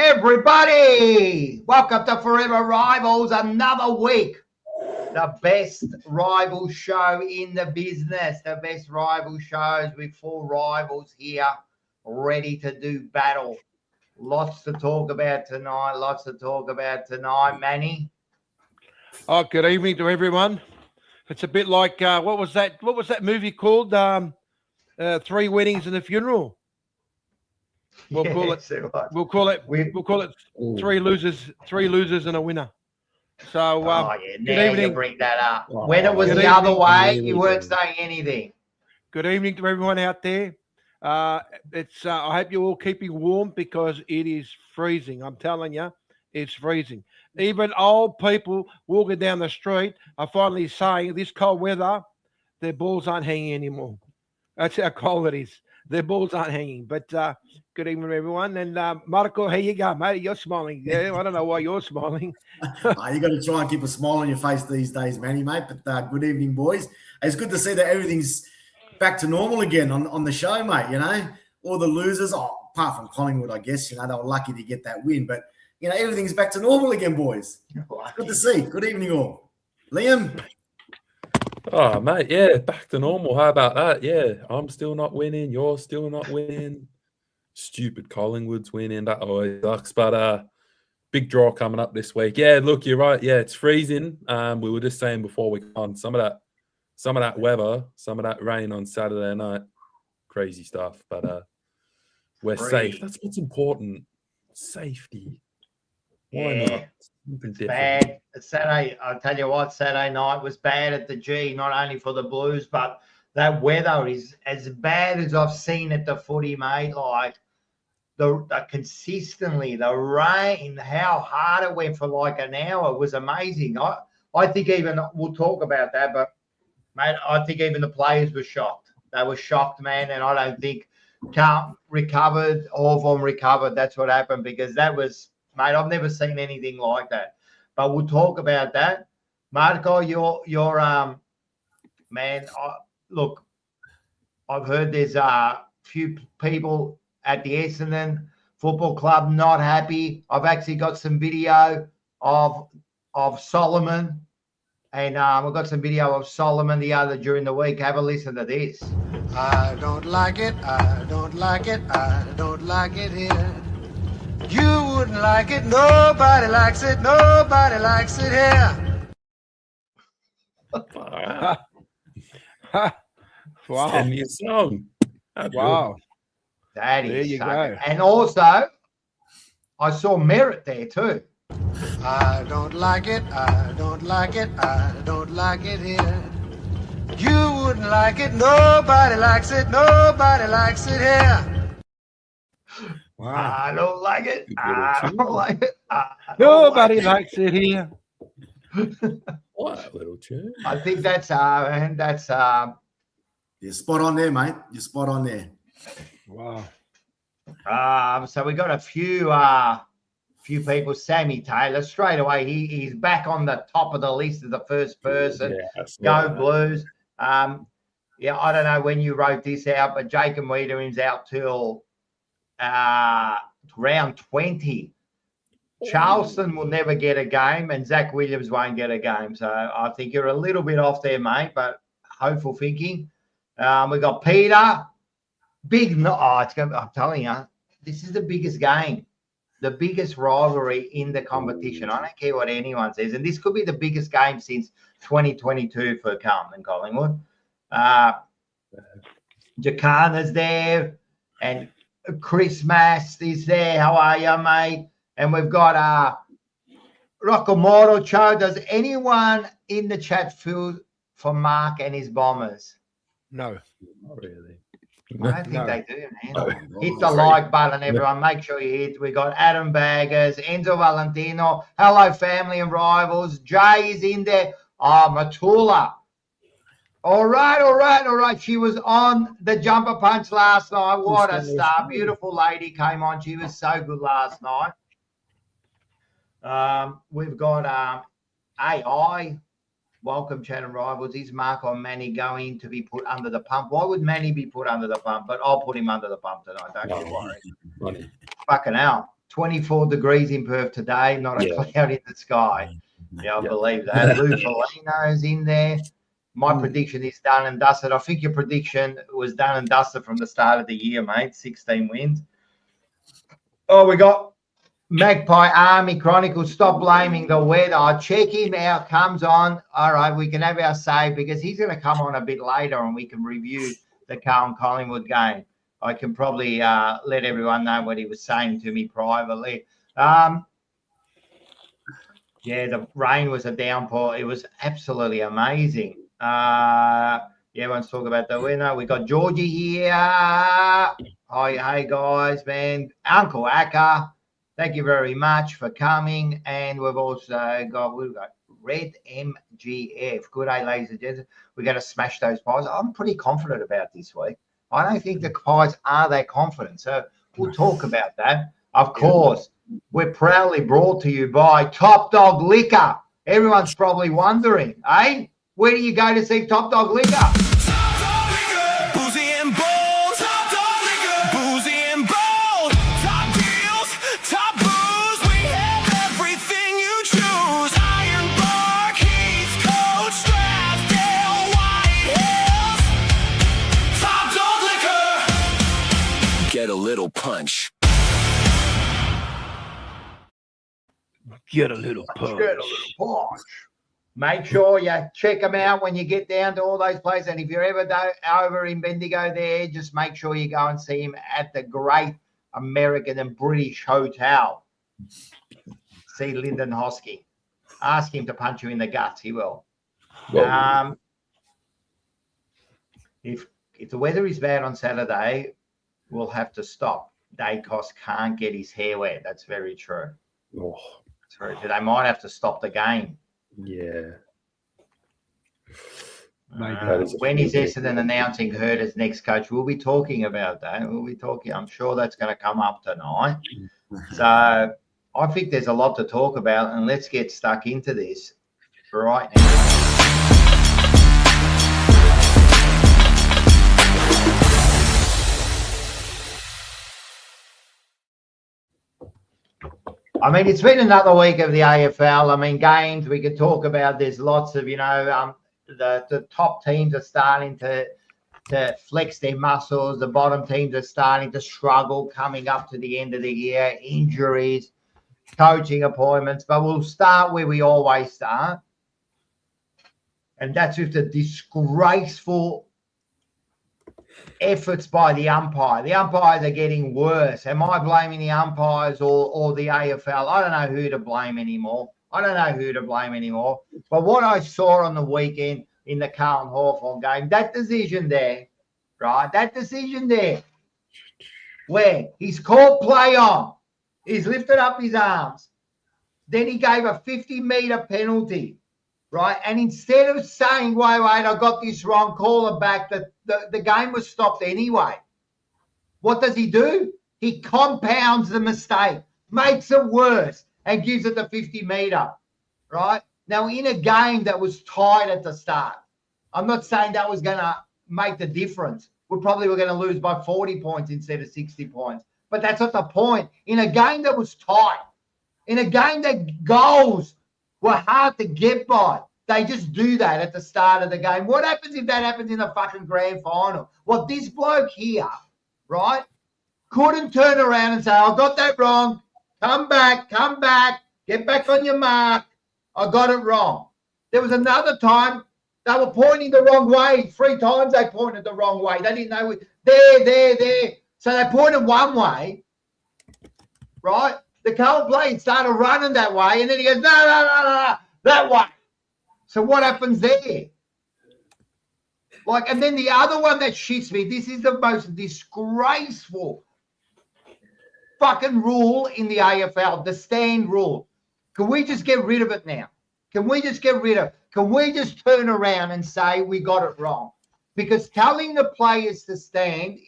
everybody. Welcome to Fourever Rivals, another week. The best rival show in the business. The best rival shows with 4 rivals here ready to do battle. Lots to talk about tonight. Manny. Oh, good evening to everyone. It's a bit like what was that movie called? 3 Weddings and a Funeral. We'll call it 3 losers and a winner. So now you bring that up. When it was the other way, you weren't saying anything. Good evening to everyone out there. I hope you're all keeping warm because it is freezing. I'm telling you, it's freezing. Even old people walking down the street are finally saying this cold weather, their balls aren't hanging anymore. That's how cold it is. Their balls aren't hanging. But good evening, everyone. And Marco, how you go, mate? You're smiling. Yeah, I don't know why you're smiling. You got to try and keep a smile on your face these days, Manny, mate. But good evening, boys. It's good to see that everything's back to normal again on the show, mate. You know, all the losers, apart from Collingwood, I guess, they were lucky to get that win. But, everything's back to normal again, boys. It's good to see. Good evening, all. Liam? Oh, mate, yeah, back to normal. How about that? Yeah, I'm still not winning. You're still not winning. Stupid Collingwood's winning. That always sucks. But big draw coming up this week. Yeah, look, you're right. Yeah, it's freezing. We were just saying before we come on, some of that weather, some of that rain on Saturday night, crazy stuff. But we're safe. That's what's important. Safety. Why not? It's bad. Saturday, I'll tell you what, Saturday night was bad at the G, not only for the Blues, but that weather is as bad as I've seen at the footy, mate. Like the consistently, the rain, how hard it went for like an hour was amazing. I think even, we'll talk about that, but mate, I think even the players were shocked. They were shocked, man, and I don't think all of them recovered. That's what happened because that was, mate, I've never seen anything like that. But we'll talk about that. Marco, you're man, look, I've heard there's a few people at the Essendon Football Club not happy. I've actually got some video of Solomon, and we've got some video of Solomon during the week. Have a listen to this. I don't like it. I don't like it. I don't like it here. You wouldn't like it. Nobody likes it. Nobody likes it here. Wow. Send me a song. Wow. That is there you go. And also, I saw Merritt there too. I don't like it. I don't like it. I don't like it here. You wouldn't like it. Nobody likes it. Nobody likes it here. Wow. I don't like it. I don't like it. Nobody likes it here. What a little tune. I think that's You're spot on there, mate. You're spot on there. Wow. So we got a few people. Sammy Taylor straight away. He's back on the top of the list as the first person. Go Blues. I don't know when you wrote this out, but Jacob Wiedering's out till round 20. Charleston will never get a game, and Zach Williams won't get a game. So I think you're a little bit off there, mate, but hopeful thinking. We got Peter. I'm telling you, this is the biggest game, the biggest rivalry in the competition. I don't care what anyone says, and this could be the biggest game since 2022 for Carlton and Collingwood. Jacana's there, and Chris Mast is there. How are you, mate? And we've got Rockamoro Cho. Does anyone in the chat feel for Mark and his Bombers? No. Not really. I don't think they do, man. Hit the like button, everyone. Make sure you hit. We got Adam Baggers, Enzo Valentino. Hello, family and rivals. Jay is in there. Matula. All right. She was on the Jumper Punch last night. What a star. Beautiful lady came on. She was so good last night. We've got AI. Welcome, Channel Rivals. Is Marco Manny going to be put under the pump? Why would Manny be put under the pump? But I'll put him under the pump tonight. Don't you worry. Fucking hell. 24 degrees in Perth today, not a cloud in the sky. Yeah, I believe that. Lou Foligno's in there. My prediction is done and dusted. I think your prediction was done and dusted from the start of the year, mate. 16 wins. Oh, we got Magpie Army Chronicles. Stop blaming the weather. Check him out. Comes on. All right, we can have our say because he's going to come on a bit later and we can review the Carlton Collingwood game. I can probably let everyone know what he was saying to me privately. Yeah, the rain was a downpour. It was absolutely amazing. Everyone's talking about the winner. We got Georgie here. Hi, hey guys, man. Uncle Akka, thank you very much for coming. And we've got Red MGF. Good day, ladies and gentlemen. We're going to smash those pies. I'm pretty confident about this week. I don't think the pies are that confident. So we'll talk about that. Of course, we're proudly brought to you by Top Dog Liquor. Everyone's probably wondering, eh? Where do you go to see Top Dog Liquor? Top Dog Liquor, boozy and bold. Top Dog Liquor, boozy and bold. Top deals, top booze. We have everything you choose. Iron Bar, Heathcote, Strathdale, White Hills. Top Dog Liquor. Get a little punch. Get a little punch. Get a little punch. Make sure you check them out when you get down to all those places. And if you're ever over in Bendigo there, just make sure you go and see him at the great American and British Hotel. See Lyndon Hosky. Ask him to punch you in the guts. He will. If the weather is bad on Saturday, we'll have to stop. Dacos can't get his hair wet. That's very true. Oh. That's very true. They might have to stop the game. Yeah. When is Essendon announcing Hurt as next coach? We'll be talking about that. I'm sure that's going to come up tonight. So I think there's a lot to talk about, and let's get stuck into this right now. I mean, it's been another week of the AFL. I mean, games we could talk about. There's lots of, the top teams are starting to flex their muscles. The bottom teams are starting to struggle coming up to the end of the year. Injuries, coaching appointments. But we'll start where we always start. And that's with the disgraceful efforts by the umpire. The umpires are getting worse. Am I blaming the umpires or the AFL? I don't know who to blame anymore. But what I saw on the weekend in the Carlton Hawthorn game, that decision there, where he's called play on, he's lifted up his arms, then he gave a 50-metre penalty. Right, and instead of saying, wait, I got this wrong, call it back, the game was stopped anyway. What does he do? He compounds the mistake, makes it worse, and gives it the 50-metre, right? Now, in a game that was tied at the start, I'm not saying that was going to make the difference. We probably were going to lose by 40 points instead of 60 points. But that's not the point. In a game that was tight, in a game that goals were hard to get by. They just do that at the start of the game. What happens if that happens in the fucking grand final? Well, this bloke here, right, couldn't turn around and say, I got that wrong. Come back. Get back on your mark. I got it wrong. There was another time they were pointing the wrong way. 3 times they pointed the wrong way. They didn't know. There. So they pointed one way, right? The Carlton plane started running that way, and then he goes, no, that way. So what happens there? And then the other one that shits me, this is the most disgraceful fucking rule in the AFL, the stand rule. Can we just get rid of it now? Can we just turn around and say we got it wrong? Because telling the players to stand,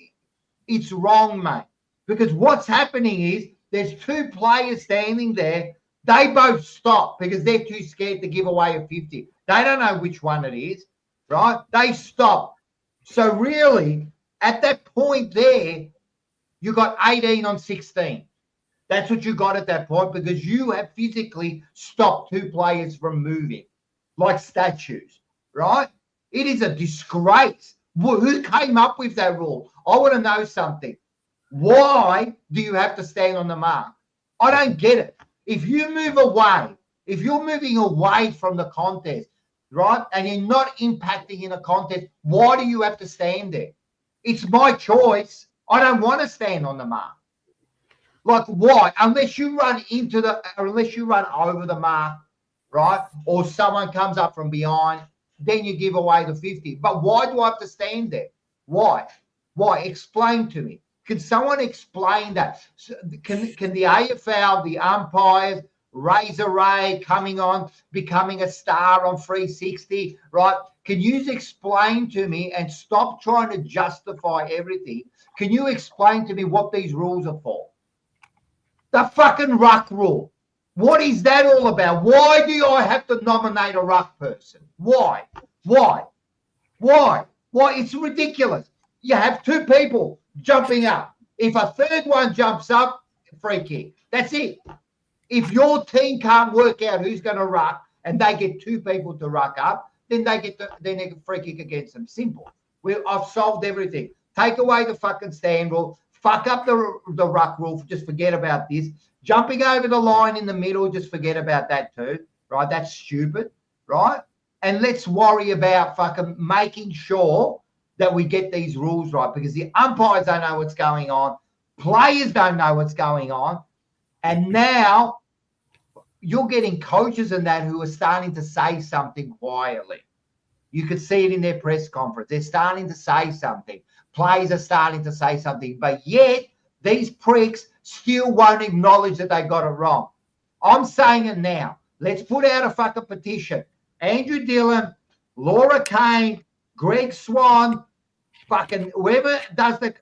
it's wrong, mate. Because what's happening is, there's 2 players standing there. They both stop because they're too scared to give away a 50. They don't know which one it is, right? They stop. So really, at that point there, you got 18 on 16. That's what you got at that point because you have physically stopped two players from moving like statues, right? It is a disgrace. Who came up with that rule? I want to know something. Why do you have to stand on the mark? I don't get it. If you move away, if you're moving away from the contest, right, and you're not impacting in a contest, why do you have to stand there? It's my choice. I don't want to stand on the mark. Like, why? Unless you run over the mark, right? Or someone comes up from behind, then you give away the 50. But why do I have to stand there? Why? Why? Explain to me. Can someone explain that? Can the AFL, the umpires, Razor Ray coming on, becoming a star on 360, right? Can you explain to me and stop trying to justify everything? Can you explain to me what these rules are for? The fucking ruck rule. What is that all about? Why do I have to nominate a ruck person? Why? Why? Why? Why? It's ridiculous. You have two people jumping up. If a third one jumps up, free kick. That's it. If your team can't work out who's going to ruck and they get two people to ruck up, then they get a free kick against them. Simple. I've solved everything. Take away the fucking stand rule. Fuck up the ruck rule. Just forget about this. Jumping over the line in the middle, just forget about that too. Right? That's stupid. Right? And let's worry about fucking making sure that we get these rules right because the umpires don't know what's going on. Players don't know what's going on. And now you're getting coaches and that who are starting to say something quietly. You could see it in their press conference. They're starting to say something. Players are starting to say something. But yet, these pricks still won't acknowledge that they got it wrong. I'm saying it now. Let's put out a fucking petition. Andrew Dillon, Laura Kane, Greg Swan, fucking whoever does the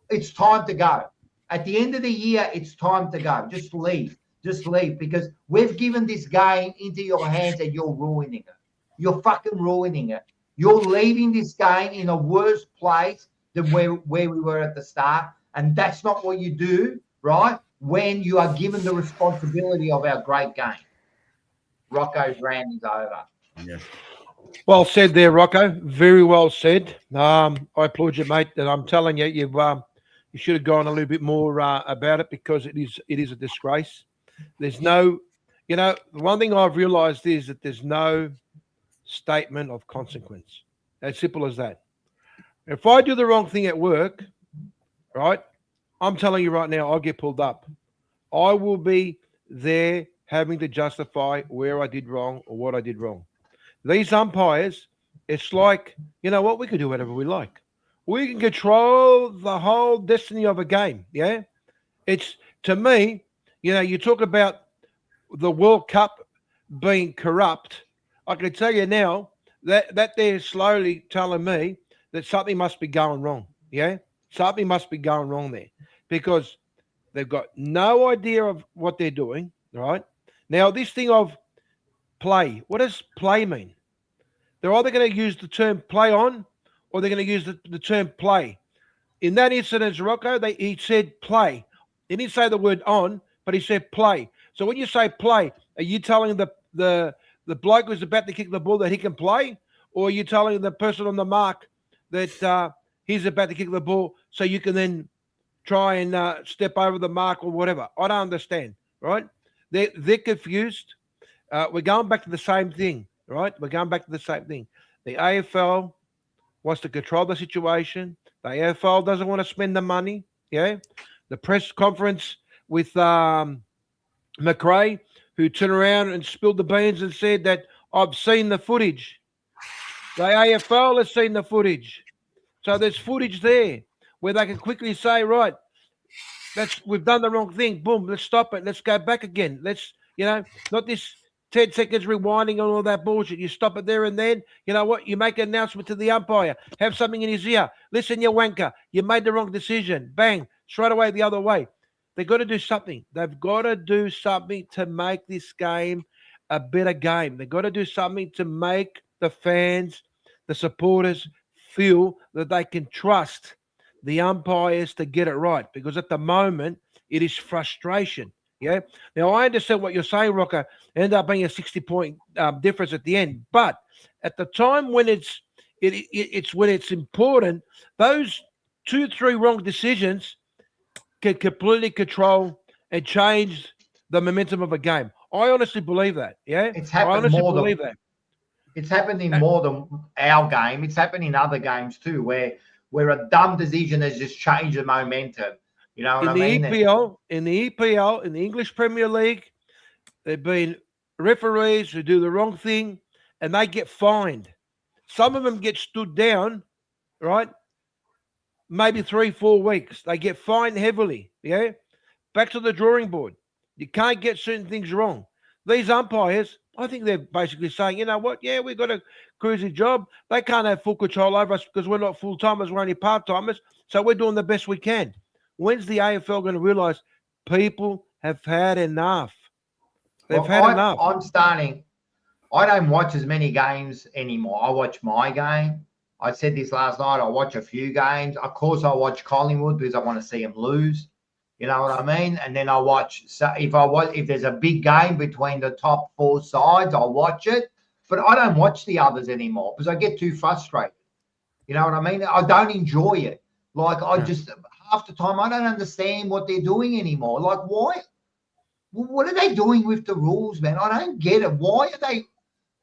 it's time to go. At the end of the year, it's time to go. Just leave. Just leave because we've given this game into your hands and you're ruining it. You're fucking ruining it. You're leaving this game in a worse place than where we were at the start. And that's not what you do, right? When you are given the responsibility of our great game. Rocco's rant is over. Yeah. Well said there, Rocco. Very well said. I applaud you, mate. And I'm telling you, you should have gone a little bit more about it because it is a disgrace. There's no, the one thing I've realised is that there's no statement of consequence. As simple as that. If I do the wrong thing at work, right, I'm telling you right now, I'll get pulled up. I will be there having to justify where I did wrong or what I did wrong. These umpires, it's like, you know what, we can do whatever we like. We can control the whole destiny of a game, yeah? It's, to me, you talk about the World Cup being corrupt. I can tell you now that they're slowly telling me that something must be going wrong, yeah? Something must be going wrong there because they've got no idea of what they're doing, right? Now, this thing of play, what does play mean? They're either going to use the term play on or they're going to use the term play. In that incident, Rocco, he said play. He didn't say the word on, but he said play. So when you say play, are you telling the bloke who's about to kick the ball that he can play? Or are you telling the person on the mark that he's about to kick the ball so you can then try and step over the mark or whatever? I don't understand, right? They're confused. We're going back to the same thing, right? We're going back to the same thing. The AFL wants to control the situation. The AFL doesn't want to spend the money, yeah? The press conference with McRae, who turned around and spilled the beans and said that I've seen the footage. The AFL has seen the footage. So there's footage there where they can quickly say, right, we've done the wrong thing. Boom, let's stop it. Let's go back again. Let's, not this 10 seconds rewinding and all that bullshit. You stop it there and then. You know what? You make an announcement to the umpire. Have something in his ear. Listen, you wanker. You made the wrong decision. Bang. Straight away the other way. They've got to do something. They've got to do something to make this game a better game. They've got to do something to make the fans, the supporters feel that they can trust the umpires to get it right. Because at the moment, It is frustration. Yeah. Now I understand what you're saying, Rocker. It ended up being a 60-point difference at the end, but at the time when it's when it's important, those 2-3 wrong decisions can completely control and change the momentum of a game. I honestly believe that. Yeah, It's I happened honestly more than believe that. it's happened in more than our game. It's happened in other games too, where a dumb decision has just changed the momentum. You know what In I the mean? EPL, in the English Premier League, there've been referees who do the wrong thing and they get fined. Some of them get stood down, right? Maybe 3-4 weeks. They get fined heavily. Yeah. Back to the drawing board. You can't get certain things wrong. These umpires, I think they're basically saying, you know what? Yeah, we've got a cruisy job. They can't have full control over us because we're not full timers, we're only part timers. So we're doing the best we can. When's the AFL going to realize people have had enough? They've had enough. I don't watch as many games anymore. I watch my game. I said this last night. I watch a few games. Of course, I watch Collingwood because I want to see them lose. You know what I mean? And then I watch. So if there's a big game between the top 4 sides, I'll watch it. But I don't watch the others anymore because I get too frustrated. You know what I mean? I don't enjoy it. Like just half the time I don't understand what they're doing anymore. Like why? What are they doing with the rules, man? I don't get it. Why are they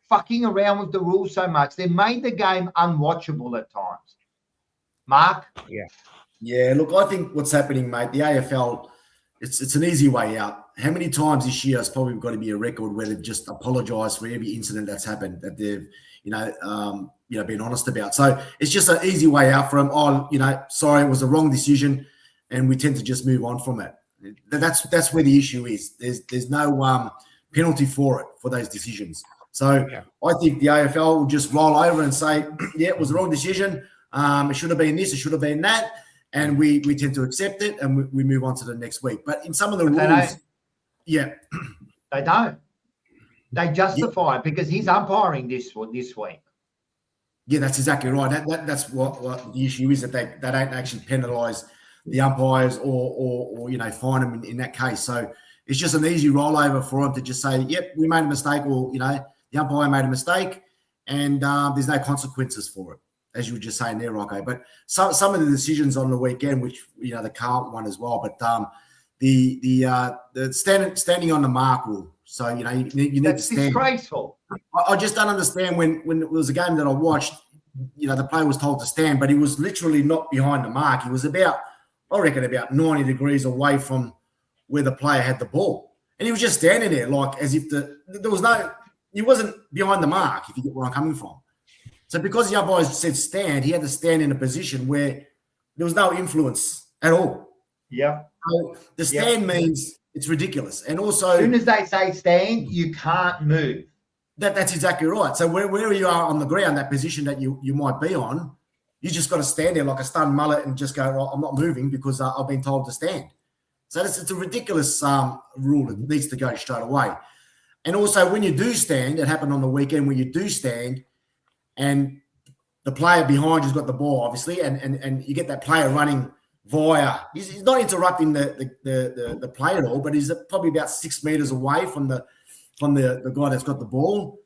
fucking around with the rules so much? They made the game unwatchable at times. Mark? Yeah, look, I think what's happening, mate, the AFL, it's an easy way out. How many times this year has probably got to be a record where they've just apologised for every incident that's happened that they've, been honest about. So it's just an easy way out for them. Oh, sorry, it was a wrong decision, and we tend to just move on from it. That's where the issue is. There's no penalty for those decisions. So I think the AFL will just roll over and say, yeah, it was the wrong decision. It should have been this, it should have been that. And we tend to accept it and we move on to the next week. But in some of the rules, they don't. They justify it because he's umpiring this week. Yeah, that's exactly right. That's what the issue is, that they don't actually penalise the umpires or fine them in that case. So it's just an easy rollover for them to just say, yep, we made a mistake, or the umpire made a mistake, and there's no consequences for it, as you were just saying there, Rocco. But some of the decisions on the weekend, which the Carlton one as well, but the standing on the mark rule. So you need to stand. Disgraceful. I just don't understand when it was a game that I watched. The player was told to stand, but he was literally not behind the mark. He was about 90 degrees away from where the player had the ball, and he was just standing there like as if he wasn't behind the mark. If you get where I'm coming from. So because the umpire said stand, he had to stand in a position where there was no influence at all. Yeah. So the stand means it's ridiculous. And also, as soon as they say stand, you can't move. That's exactly right. So where you are on the ground, that position that you might be on, you just got to stand there like a stunned mullet and just go, well, I'm not moving because I've been told to stand. So it's a ridiculous rule. It needs to go straight away. And also when you do stand, it happened on the weekend where you do stand and the player behind you's got the ball, obviously, and you get that player running via. He's not interrupting the play at all, but he's probably about 6 meters away from the guy that's got the ball,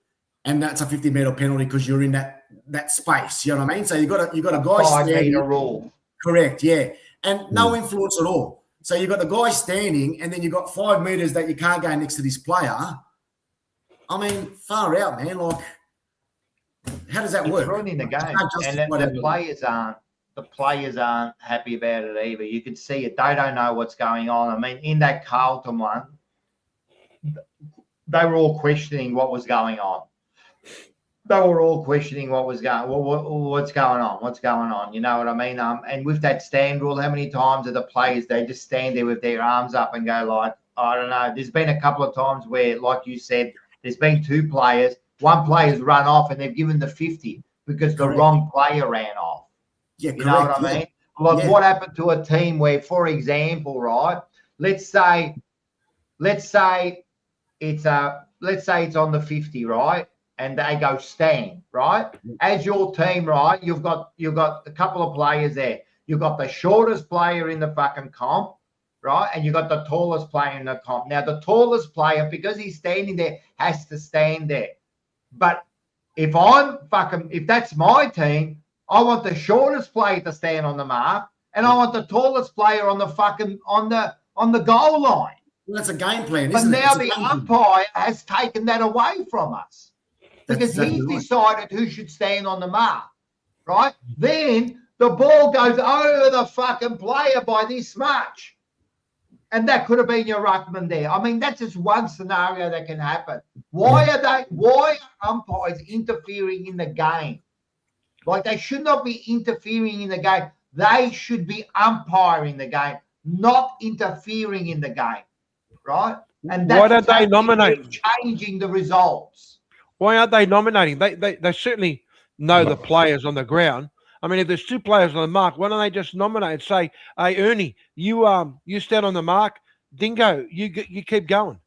and that's a 50-meter penalty because you're in that space. You know what I mean? So you got a guy 5 standing. meter rule. Correct, yeah, and no influence at all. So you got the guy standing, and then you got 5 meters that you can't go next to this player. I mean, far out, man. Like, how does that work? It's ruining the game, and the players aren't happy about it either. You could see it; they don't know what's going on. I mean, in that Carlton one, they were all questioning what was going on. They were all questioning what's going on. What's going on? You know what I mean? And with that stand rule, how many times are the players, they just stand there with their arms up and go like, I don't know. There's been a couple of times where, like you said, there's been 2 players. One player's run off and they've given the 50 because the wrong player ran off. Yeah, you know what I mean? Like what happened to a team where, for example, right? Let's say it's on the 50, right? And they go stand, right? As your team, right? You've got a couple of players there. You've got the shortest player in the fucking comp, right? And you got the tallest player in the comp. Now, the tallest player, because he's standing there, has to stand there. But if that's my team, I want the shortest player to stand on the mark, and I want the tallest player on the goal line. Well, that's a game plan, But isn't it? now It's a the game plan. umpire has taken that away from us because That's he's exactly right. decided who should stand on the mark, right? Then the ball goes over the fucking player by this much. And that could have been your ruckman there. I mean, that's just one scenario that can happen. Why are umpires interfering in the game? Like, they should not be interfering in the game. They should be umpiring the game, not interfering in the game, right? And that's Why don't they nominate? Changing the results. Why aren't they nominating? They certainly know the players on the ground. I mean, if there's two players on the mark, why don't they just nominate and say, "Hey, Ernie, you stand on the mark. Dingo, you keep going."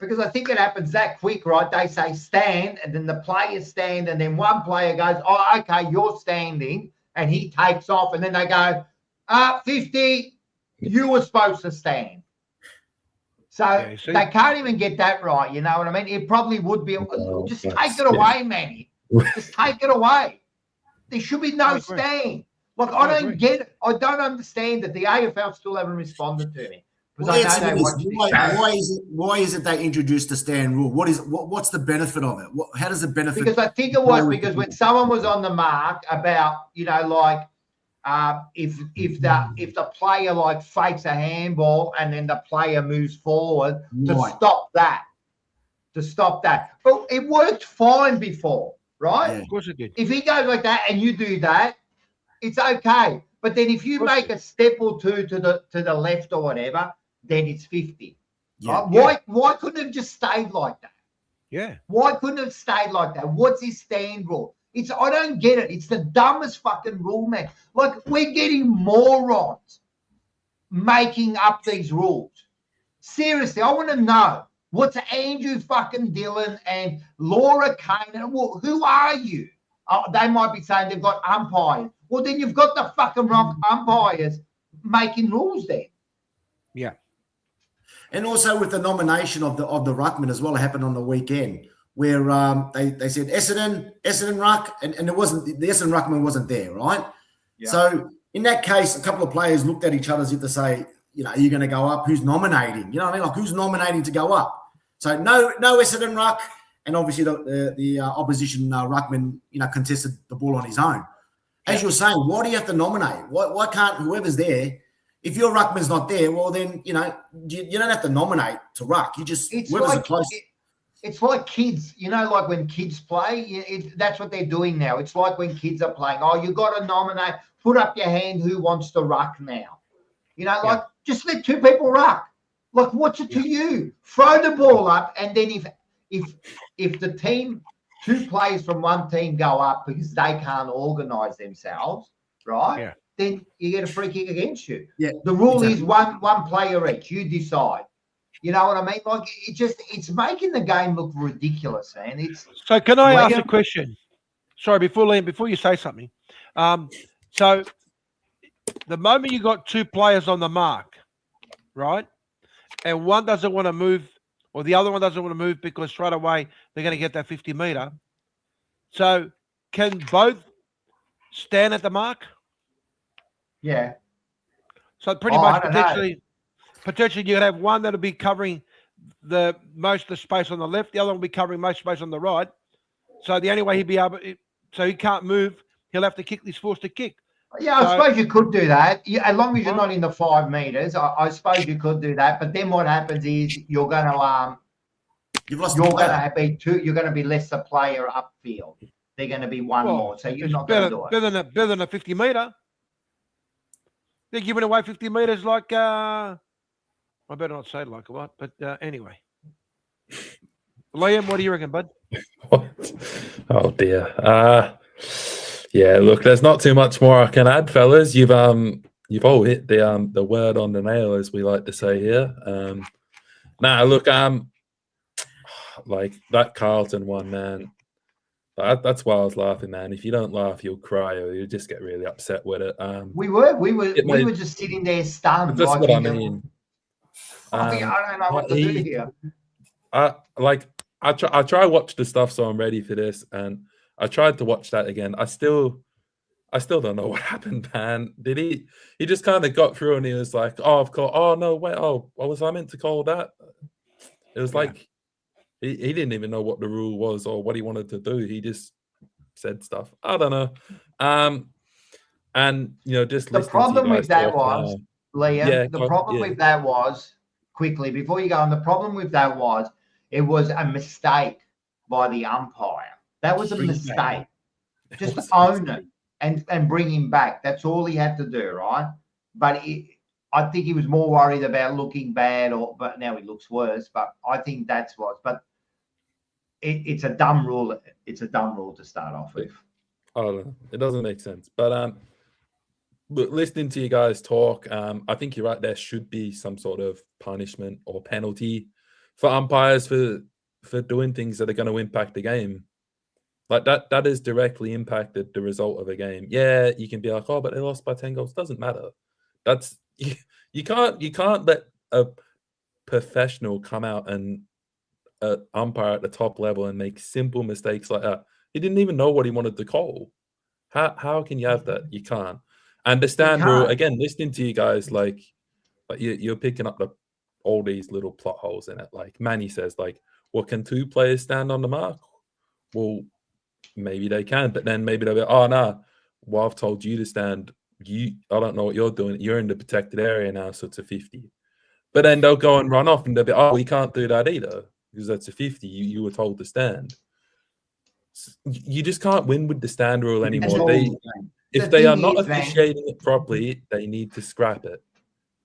Because I think it happens that quick, right? They say stand, and then the players stand, and then one player goes, "Oh, okay, you're standing," and he takes off, and then they go, 50, you were supposed to stand. So they can't even get that right. You know what I mean? It probably would be. Just take it away, Manny. Just take it away. There should be no stand. Look, I don't get it. I don't understand that the AFL still haven't responded to me. Why is it they introduced the stand rule? What's the benefit of it? How does it benefit? Because I think it was because when someone was on the mark about, like, if the player like fakes a handball and then the player moves forward to stop that. But it worked fine before, right? Yeah, of course it did. If he goes like that and you do that, it's okay. But then if you make a step or two to the left or whatever, then it's 50. Yeah. Right? Why couldn't it have just stayed like that? Yeah. Why couldn't it have stayed like that? What's his stand rule? I don't get it. It's the dumbest fucking rule, man. Like, we're getting morons making up these rules. Seriously, I want to know what's Andrew fucking Dillon and Laura Kane. Who are you? They might be saying they've got umpires. Well, then you've got the fucking wrong umpires making rules there. Yeah. And also with the nomination of the ruckman as well, it happened on the weekend where they said Essendon ruck, and it wasn't, the Essendon ruckman wasn't there, right? Yeah. So in that case, a couple of players looked at each other as if to say, are you going to go up? Who's nominating? You know what I mean? Like, who's nominating to go up? So no Essendon ruck, and obviously the opposition ruckman, contested the ball on his own. As you're saying, why do you have to nominate? Why can't whoever's there? If your ruckman's not there, well then you don't have to nominate to ruck. You just whoever's the closest. It's like kids, like when kids play. That's what they're doing now. It's like when kids are playing. Oh, you got to nominate. Put up your hand. Who wants to ruck now? Just let two people ruck. Like, what's it to you? Throw the ball up, and then if the team, two players from one team go up because they can't organise themselves, right? Yeah. Then you get a free kick against you. Yeah. The rule is one player each. You decide. You know what I mean? Like, it's making the game look ridiculous, man. So can I ask a question? Sorry, before you say something. So the moment you got two players on the mark, right? And one doesn't want to move, or the other one doesn't want to move because straight away they're going to get that 50 meter. So can both stand at the mark? Yeah. So pretty much potentially you could have one that'll be covering the most of the space on the left, the other one will be covering most space on the right. So the only way he'd be able, so he can't move, he'll have to kick. He's forced to kick. Yeah, I suppose you could do that. As long as you're not in the 5 meters, I suppose you could do that. But then what happens is you're going to you're going to be less a player upfield. They're going to be one more, so you're not going to do it. Better than a 50 meter. They're giving away 50 meters like I better not say like a lot, but anyway. Liam, what do you reckon, bud? Oh dear. Yeah, look, there's not too much more I can add, fellas. You've all hit the word on the nail, as we like to say here. Look, like that Carlton one, man. That's why I was laughing, man. If you don't laugh, you'll cry, or you'll just get really upset with it. We were just sitting there stunned. That's what I mean. I don't know what to do here. I try watch the stuff, so I'm ready for this, and I tried to watch that again. I still don't know what happened, man. Did he just kind of got through and he was like, oh, I've called, oh no, wait, oh, what was I meant to call that? It was like he didn't even know what the rule was or what he wanted to do. He just said stuff. I don't know. And just the problem with that was, Liam, with that was, quickly before you go on, the problem with that was it was a mistake by the umpire. That was a mistake. Just own it and bring him back. That's all he had to do, right? But I think he was more worried about looking bad, but now he looks worse. But I think that's what. But it's a dumb rule. It's a dumb rule to start off with. I don't know. It doesn't make sense. But listening to you guys talk, I think you're right. There should be some sort of punishment or penalty for umpires for doing things that are going to impact the game. Like that has directly impacted the result of a game. Yeah, you can be like, oh, but they lost by 10 goals. Doesn't matter. That's you can't let a professional come out and umpire at the top level and make simple mistakes like that. He didn't even know what he wanted to call. How can you have that? You can't. And the stand rule, again, listening to you guys, like you're picking up all these little plot holes in it. Like Manny says, like, well, can two players stand on the mark? Well, maybe they can, but then maybe they'll be, oh, no, well, I've told you to stand. I don't know what you're doing. You're in the protected area now, so it's a 50. But then they'll go and run off and they'll be, oh, we can't do that either because that's a 50. You were told to stand. You just can't win with the stand rule anymore. If they are not officiating it properly, they need to scrap it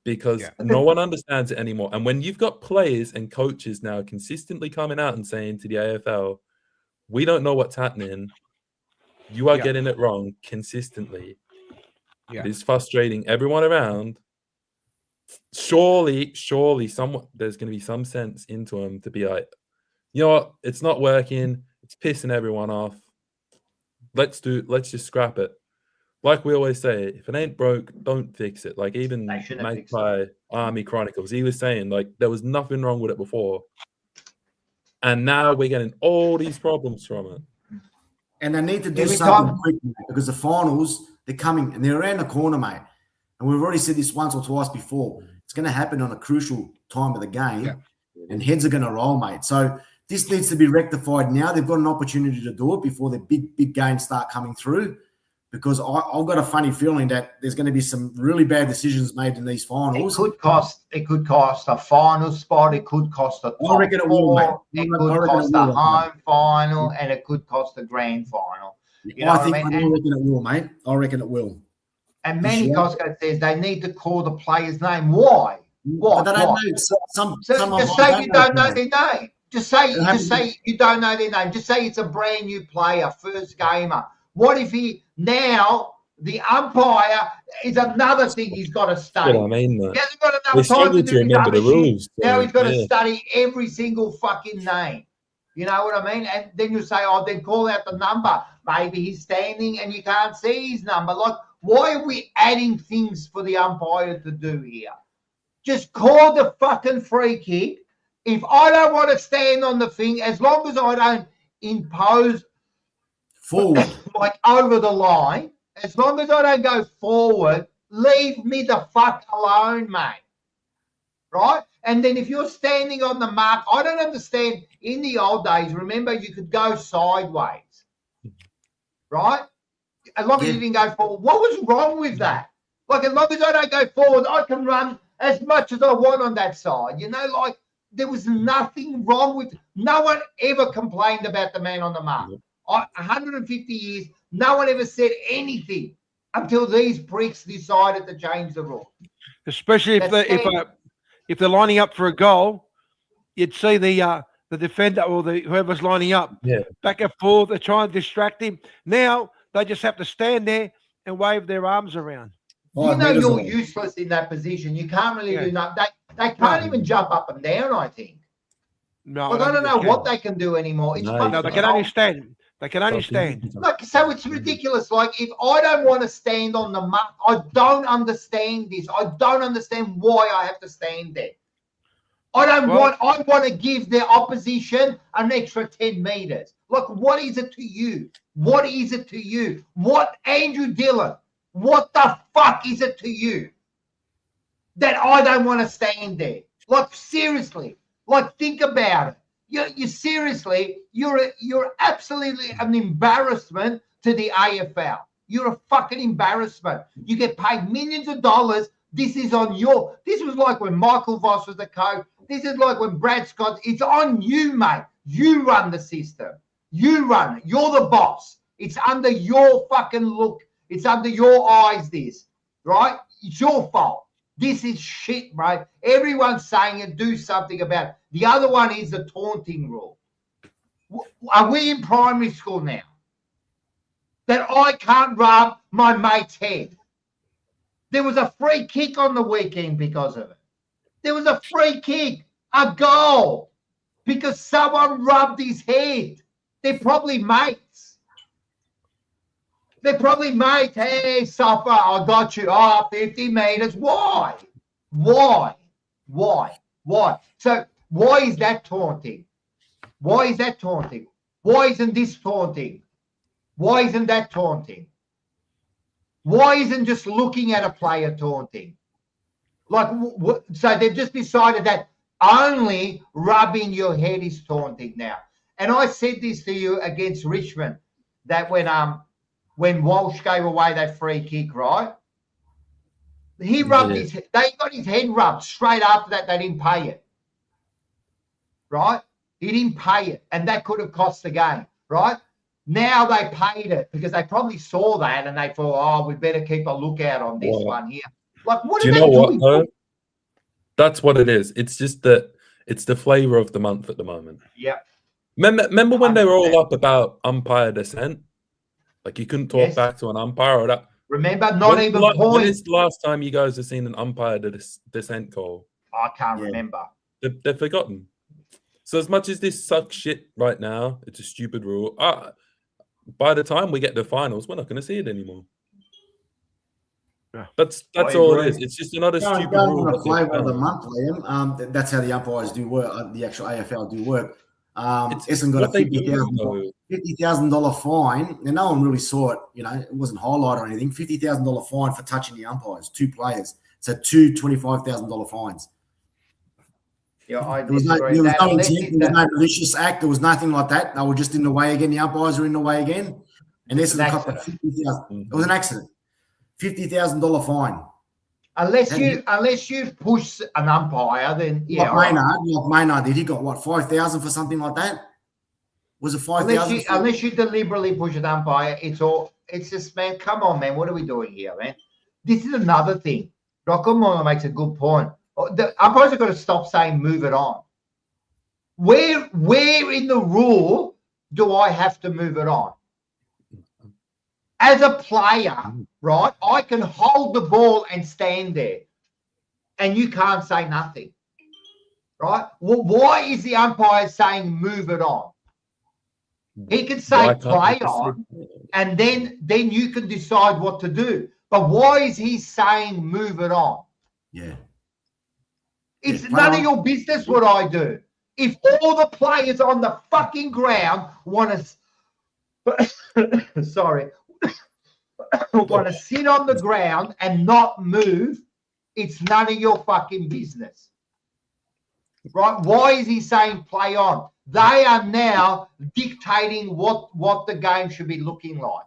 because no one understands it anymore. And when you've got players and coaches now consistently coming out and saying to the AFL, we don't know what's happening, you are getting it wrong consistently. It is frustrating everyone around. Surely there's going to be some sense into them to be like, you know what, it's not working. It's pissing everyone off. Let's just scrap it. Like we always say, if it ain't broke, don't fix it. Like even made by Army Chronicles, he was saying like there was nothing wrong with it before. And now we're getting all these problems from it. And they need to do something quick, mate, because the finals, they're coming and they're around the corner, mate. And we've already said this once or twice before. It's going to happen on a crucial time of the game and heads are going to roll, mate. So this needs to be rectified now. They've got an opportunity to do it before the big games start coming through, because I've got a funny feeling that there's going to be some really bad decisions made in these finals. It could cost a final spot. It could cost a top it will, mate. It could cost a home final, and it could cost a grand final. I reckon it will, mate. I reckon it will. And Manny Costco says they need to call the player's name. Why? But they don't know. Just say you don't know their name. Just say you don't know their name. Just say it's a brand new player, first gamer. What if the umpire is another thing he's got to study? Well, I mean, he hasn't got enough time to remember the rules. Now he's got to study every single fucking name. You know what I mean? And then you say, oh, then call out the number. Maybe he's standing and you can't see his number. Like, why are we adding things for the umpire to do here? Just call the fucking free kick. If I don't want to stand on the thing, as long as I don't impose forward, like over the line, as long as I don't go forward, leave me the fuck alone, mate. Right? And then if you're standing on the mark, I don't understand. In the old days, remember, you could go sideways. Right? As long as you didn't go forward. What was wrong with that? Like, as long as I don't go forward, I can run as much as I want on that side. You know, like, there was nothing wrong with it. No one ever complained about the man on the mark. 150 years, no one ever said anything until these pricks decided to change the rule. Especially if they're lining up for a goal, you'd see the defender or whoever's lining up back and forth. They're trying to distract him. Now they just have to stand there and wave their arms around. You know you're useless in that position. You can't really do nothing. They can't even jump up and down, I think. No, I don't know what they can do anymore. No, they can only stand. They can only stand. Like, so it's ridiculous. Like, if I don't want to stand on the mark, I don't understand this. I don't understand why I have to stand there. I want to give the opposition an extra 10 meters. Look, what is it to you? What is it to you? Andrew Dillon, what the fuck is it to you that I don't want to stand there? Like, seriously, like, think about it. You seriously, you're absolutely an embarrassment to the AFL. You're a fucking embarrassment. You get paid millions of dollars. This is on this was like when Michael Voss was the coach. This is like when Brad Scott. It's on you, mate. You run the system. You run it. You're the boss. It's under your fucking look. It's under your eyes, this, right? It's your fault. This is shit, bro. Everyone's saying it. Do something about it. The other one is the taunting rule. Are we in primary school now? That I can't rub my mate's head. There was a free kick on the weekend because of it. There was a free kick, a goal, because someone rubbed his head. They're probably mates. They're probably mates. Hey, suffer, I got you. 50 meters. Why? So why is that taunting? Why is that taunting? Why isn't this taunting? Why isn't that taunting? Why isn't just looking at a player taunting? Like, so they've just decided that only rubbing your head is taunting now. And I said this to you against Richmond, that when Walsh gave away that free kick, right? He rubbed they got his head rubbed straight after that. They didn't pay it, right? He didn't pay it, and that could have cost the game, right? Now they paid it because they probably saw that and they thought, we better keep a lookout on this one here. Like, what do you know what, though? That's what it is. It's just that it's the flavor of the month at the moment. Yeah. Remember when they were all up about umpire dissent? Like, you couldn't talk back to an umpire or that. Remember, not even points. When is the last time you guys have seen an umpire dissent call? I can't remember. They've forgotten. So as much as this sucks shit right now, it's a stupid rule. By the time we get to finals, we're not going to see it anymore. Yeah. That's all it is. It's just another stupid rule. The flavour of the month, Liam. That's how the umpires do work. The actual AFL do work. Essendon got a $50,000 fine. Now, no one really saw it. You know, it wasn't highlighted or anything. $50,000 fine for touching the umpires, 2 players. So 2 $25,000 fines. Yeah, there was no intent, there was no malicious act, there was nothing like that. They were just in the way again. The umpires were in the way again. And this is $50,000. It was an accident. $50,000 fine. Unless you push an umpire, then yeah. Maynard did. He got what, 5,000 for something like that? Was it 5,000? Unless you deliberately push an umpire, it's just, man, come on, man, what are we doing here, man? This is another thing. Rocco makes a good point. The umpires have got to stop saying move it on. Where in the rule do I have to move it on? As a player, right, I can hold the ball and stand there, and you can't say nothing, right? Well, why is the umpire saying move it on? He can say play on, and then you can decide what to do. But why is he saying move it on? Yeah. It's none of your business what I do. If all the players on the fucking ground want to, want to sit on the ground and not move, it's none of your fucking business. Right? Why is he saying play on? They are now dictating what the game should be looking like.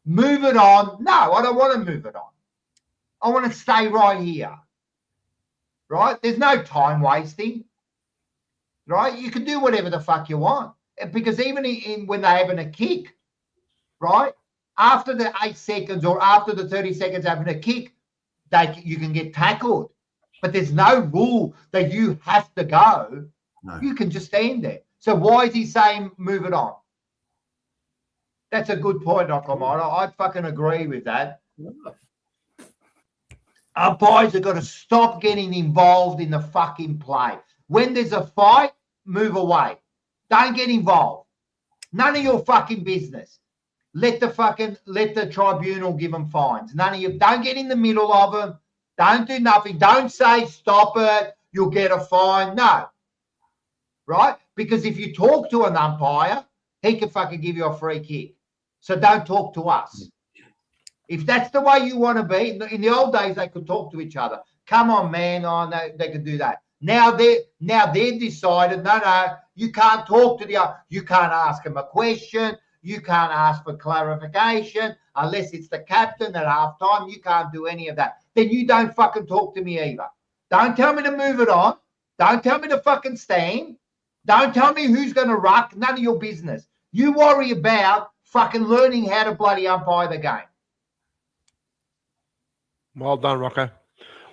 Move it on. No, I don't want to move it on. I want to stay right here. Right? There's no time wasting. Right? You can do whatever the fuck you want. Because even when they're having a kick, right? After the 8 seconds or after the 30 seconds having a kick, you can get tackled. But there's no rule that you have to go. No. You can just stand there. So why is he saying move it on? That's a good point, Nakamura. I fucking agree with that. Umpires have got to stop getting involved in the fucking play. When there's a fight, move away. Don't get involved. None of your fucking business. Let the tribunal give them fines. None of you. Don't get in the middle of them. Don't do nothing. Don't say stop it. you'll get a fine. No. Right? Because if you talk to an umpire, he can fucking give you a free kick. So don't talk to us. If that's the way you want to be, in the old days, they could talk to each other. Come on, man. Oh, no, they could do that. Now they've decided, no, you can't talk to you can't ask them a question. You can't ask for clarification unless it's the captain at halftime. You can't do any of that. Then you don't fucking talk to me either. Don't tell me to move it on. Don't tell me to fucking stand. Don't tell me who's going to ruck. None of your business. You worry about fucking learning how to bloody umpire the game. Well done, Rocco.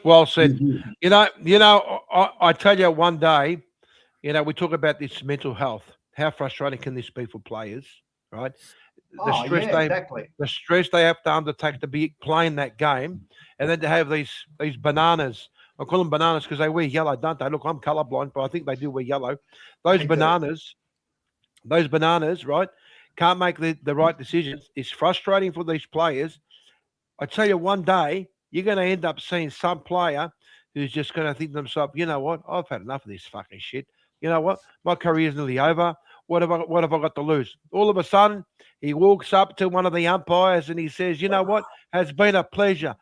Well said. You know, I tell you one day, we talk about this mental health. How frustrating can this be for players, right? The stress they have to undertake to be playing that game, and then to have these bananas. I call them bananas because they wear yellow, don't they? Look, I'm colorblind, but I think they do wear yellow. Those bananas, right, can't make the right decisions. It's frustrating for these players. I tell you, one day you're going to end up seeing some player who's just going to think to themselves, you know what? I've had enough of this fucking shit. You know what? My career's nearly over. What have I got to lose? All of a sudden, he walks up to one of the umpires and he says, you know what? Has been a pleasure.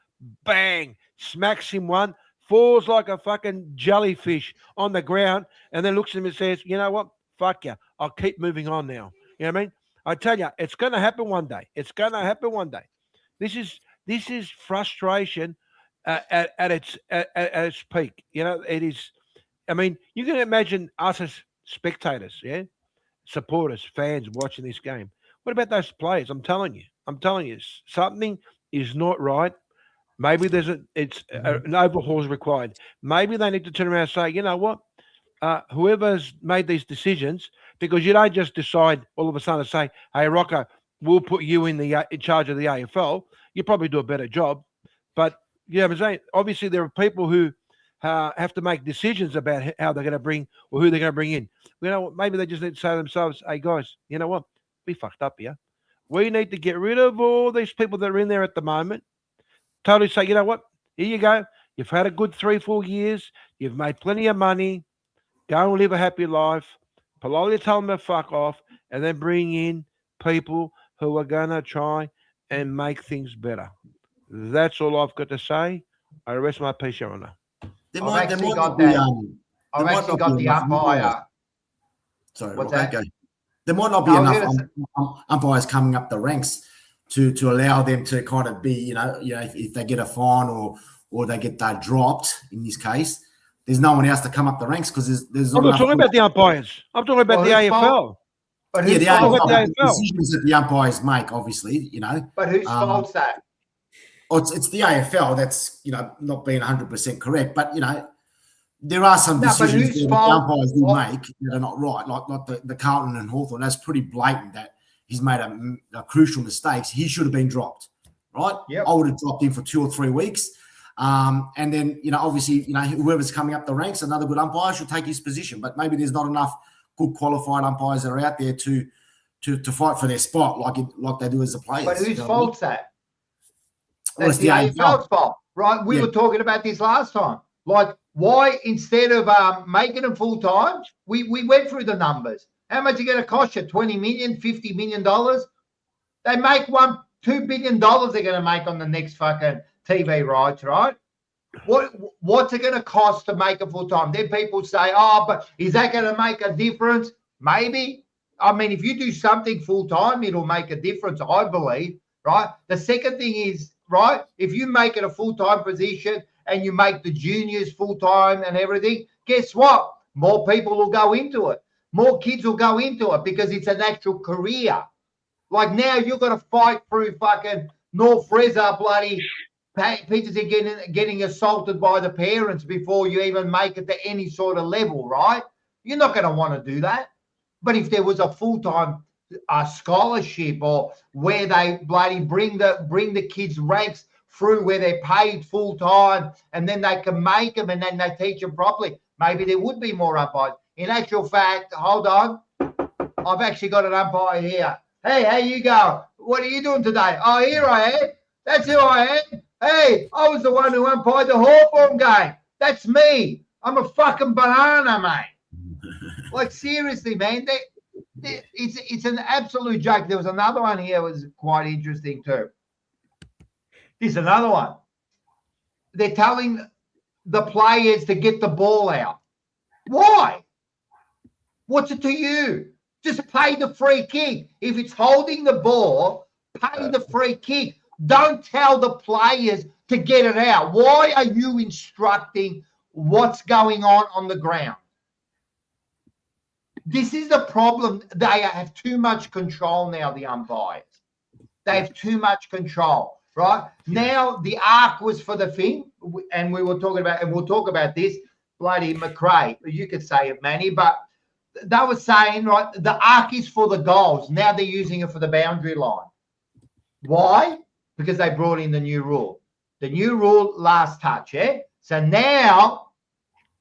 Bang! Smacks him one. Falls like a fucking jellyfish on the ground, and then looks at him and says, you know what? Fuck you. I'll keep moving on now. You know what I mean? I tell you, it's going to happen one day. It's going to happen one day. This is frustration at its peak. It is. I mean, you can imagine us as spectators, supporters, fans watching this game. What about those players? I'm telling you, something is not right. Maybe an overhaul is required. Maybe they need to turn around and say, you know what? Whoever's made these decisions, because you don't just decide all of a sudden to say, hey, Rocco, we'll put you in charge of the AFL. You probably do a better job. But, you know what I'm saying? Obviously, there are people who have to make decisions about how they're going to bring or who they're going to bring in. Maybe they just need to say to themselves, hey, guys, you know what? We fucked up here. We need to get rid of all these people that are in there at the moment. Totally say, you know what? Here you go. You've had a good 3-4 years. You've made plenty of money. Go and live a happy life. Politely tell them to fuck off, and then bring in people who are going to try and make things better. That's all I've got to say. I rest my peace, Your Honour. I've actually got the umpire. Sorry, what's that? There might not be enough umpires coming up the ranks to allow them to kind of be, if they get a fine or they get dropped, in this case, there's no one else to come up the ranks because there's I'm not talking about the umpires. I'm talking about the AFL. But the AFL decisions that the umpires make, obviously, But whose fault's that? It's the AFL that's, not being 100% correct, but, there are some decisions that the umpires do make that are not right, like the Carlton and Hawthorn. That's pretty blatant that he's made a crucial mistakes. He should have been dropped, right? Yep. I would have dropped him for 2 or 3 weeks. And then, obviously, whoever's coming up the ranks, another good umpire should take his position. But maybe there's not enough good qualified umpires that are out there to fight for their spot like they do as the players. But whose fault's that? Well, That's the AFL's fault, right? We were talking about this last time. Like, why instead of making them full time, we went through the numbers. How much is it going to cost you? $20 million, $50 million? They make $2 billion they're going to make on the next fucking TV rights, right? What's it going to cost to make it full time? Then people say, oh, but is that going to make a difference? Maybe. I mean, if you do something full time, it'll make a difference, I believe, right? The second thing is, right, if you make it a full time position and you make the juniors full time and everything, guess what? More people will go into it. More kids will go into it because it's an actual career. Like now you're going to fight through fucking North Fraser bloody Peters getting assaulted by the parents before you even make it to any sort of level, right? You're not going to want to do that. But if there was a full-time scholarship or where they bloody bring the kids' ranks through where they're paid full-time and then they can make them and then they teach them properly, maybe there would be more umpires. In actual fact, hold on. I've actually got an umpire here. Hey, how you going? What are you doing today? Oh, here I am. That's who I am. Hey, I was the one who umpired the Hawthorn game. That's me. I'm a fucking banana, mate. Like, seriously, man. It's an absolute joke. There was another one here that was quite interesting too. Here's another one. They're telling the players to get the ball out. Why? What's it to you? Just pay the free kick. If it's holding the ball, pay the free kick. Don't tell the players to get it out. Why are you instructing what's going on the ground? This is the problem. They have too much control now, the umpires. They have too much control, right? Now, the arc was for the thing, and we were talking about, and we'll talk about this, bloody McRae. You could say it, Manny, but they were saying, right, the arc is for the goals. Now they're using it for the boundary line. Why? Because they brought in the new rule. The new rule, last touch, yeah? So now,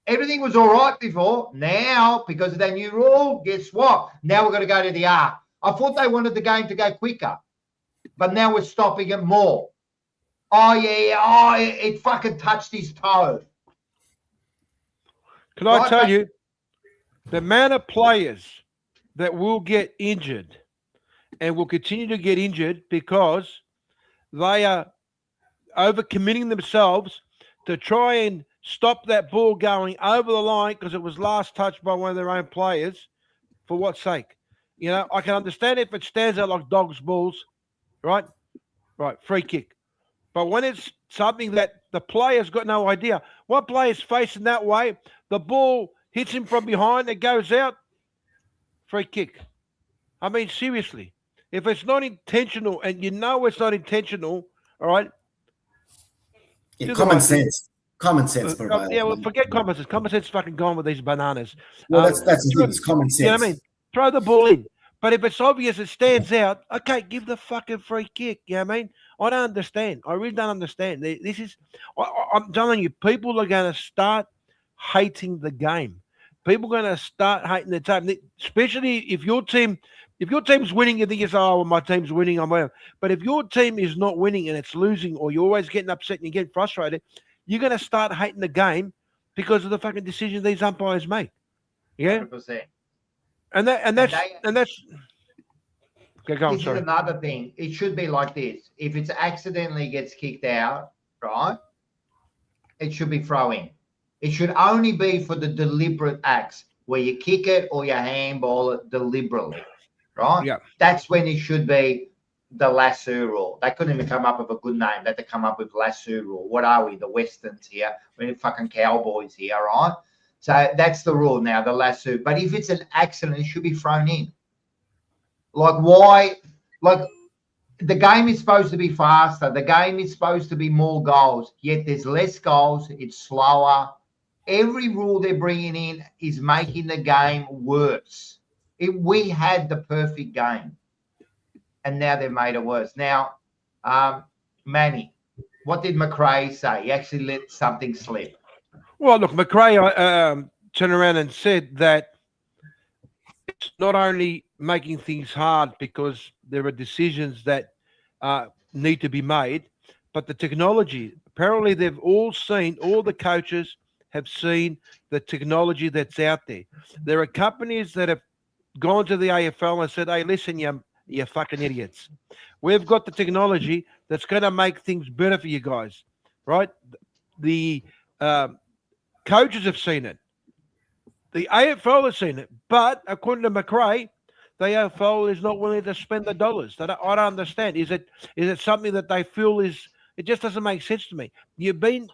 everything was all right before. Now, because of that new rule, guess what? Now we're going to go to the arc. I thought they wanted the game to go quicker, but now we're stopping it more. Oh, yeah. Oh, it fucking touched his toe. Can I tell you, the amount of players that will get injured and will continue to get injured because they are overcommitting themselves to try and stop that ball going over the line because it was last touched by one of their own players. For what sake? You know, I can understand if it stands out like dog's balls, right? Right, free kick. But when it's something that the player's got no idea, one player's facing that way, the ball hits him from behind, it goes out, free kick. I mean, seriously, if it's not intentional and you know it's not intentional, all right? Yeah, common sense. Common sense. Yeah, well, forget common sense. Common sense is fucking gone with these bananas. Well, that's the thing. It's common sense. You know what I mean? Throw the ball in. But if it's obvious it stands out, okay, give the fucking free kick. You know what I mean? I don't understand. I really don't understand. This is, I'm telling you, people are going to start hating the game. People are going to start hating the team, especially if your team's winning, you think it's, oh, well, my team's winning, I'm winning. But if your team is not winning and it's losing, or you're always getting upset and you get frustrated, you're going to start hating the game because of the fucking decisions these umpires make. Yeah, 100%. And that's okay, go on, this is another thing. It should be like this. If it accidentally gets kicked out, right, it should be throwing. It should only be for the deliberate acts where you kick it or you handball it deliberately, right? Yeah. That's when it should be the lasso rule. They couldn't even come up with a good name. They had to come up with lasso rule. What are we? The Westerns here. We're fucking cowboys here, right? So that's the rule now, the lasso. But if it's an accident, it should be thrown in. Like, why? Like, the game is supposed to be faster. The game is supposed to be more goals. Yet there's less goals. It's slower. Every rule they're bringing in is making the game worse. We had the perfect game, and now they've made it worse. Now, Manny, what did McRae say? He actually let something slip. Well, look, McRae turned around and said that it's not only making things hard because there are decisions that need to be made, but the technology. Apparently, they've all seen, all the coaches have seen the technology that's out there. There are companies that have gone to the AFL and said, hey, listen, you fucking idiots. We've got the technology that's going to make things better for you guys, right? The coaches have seen it. The AFL has seen it. But according to McRae, the AFL is not willing to spend the dollars. I don't understand. Is it something that they feel is, it just doesn't make sense to me. You've been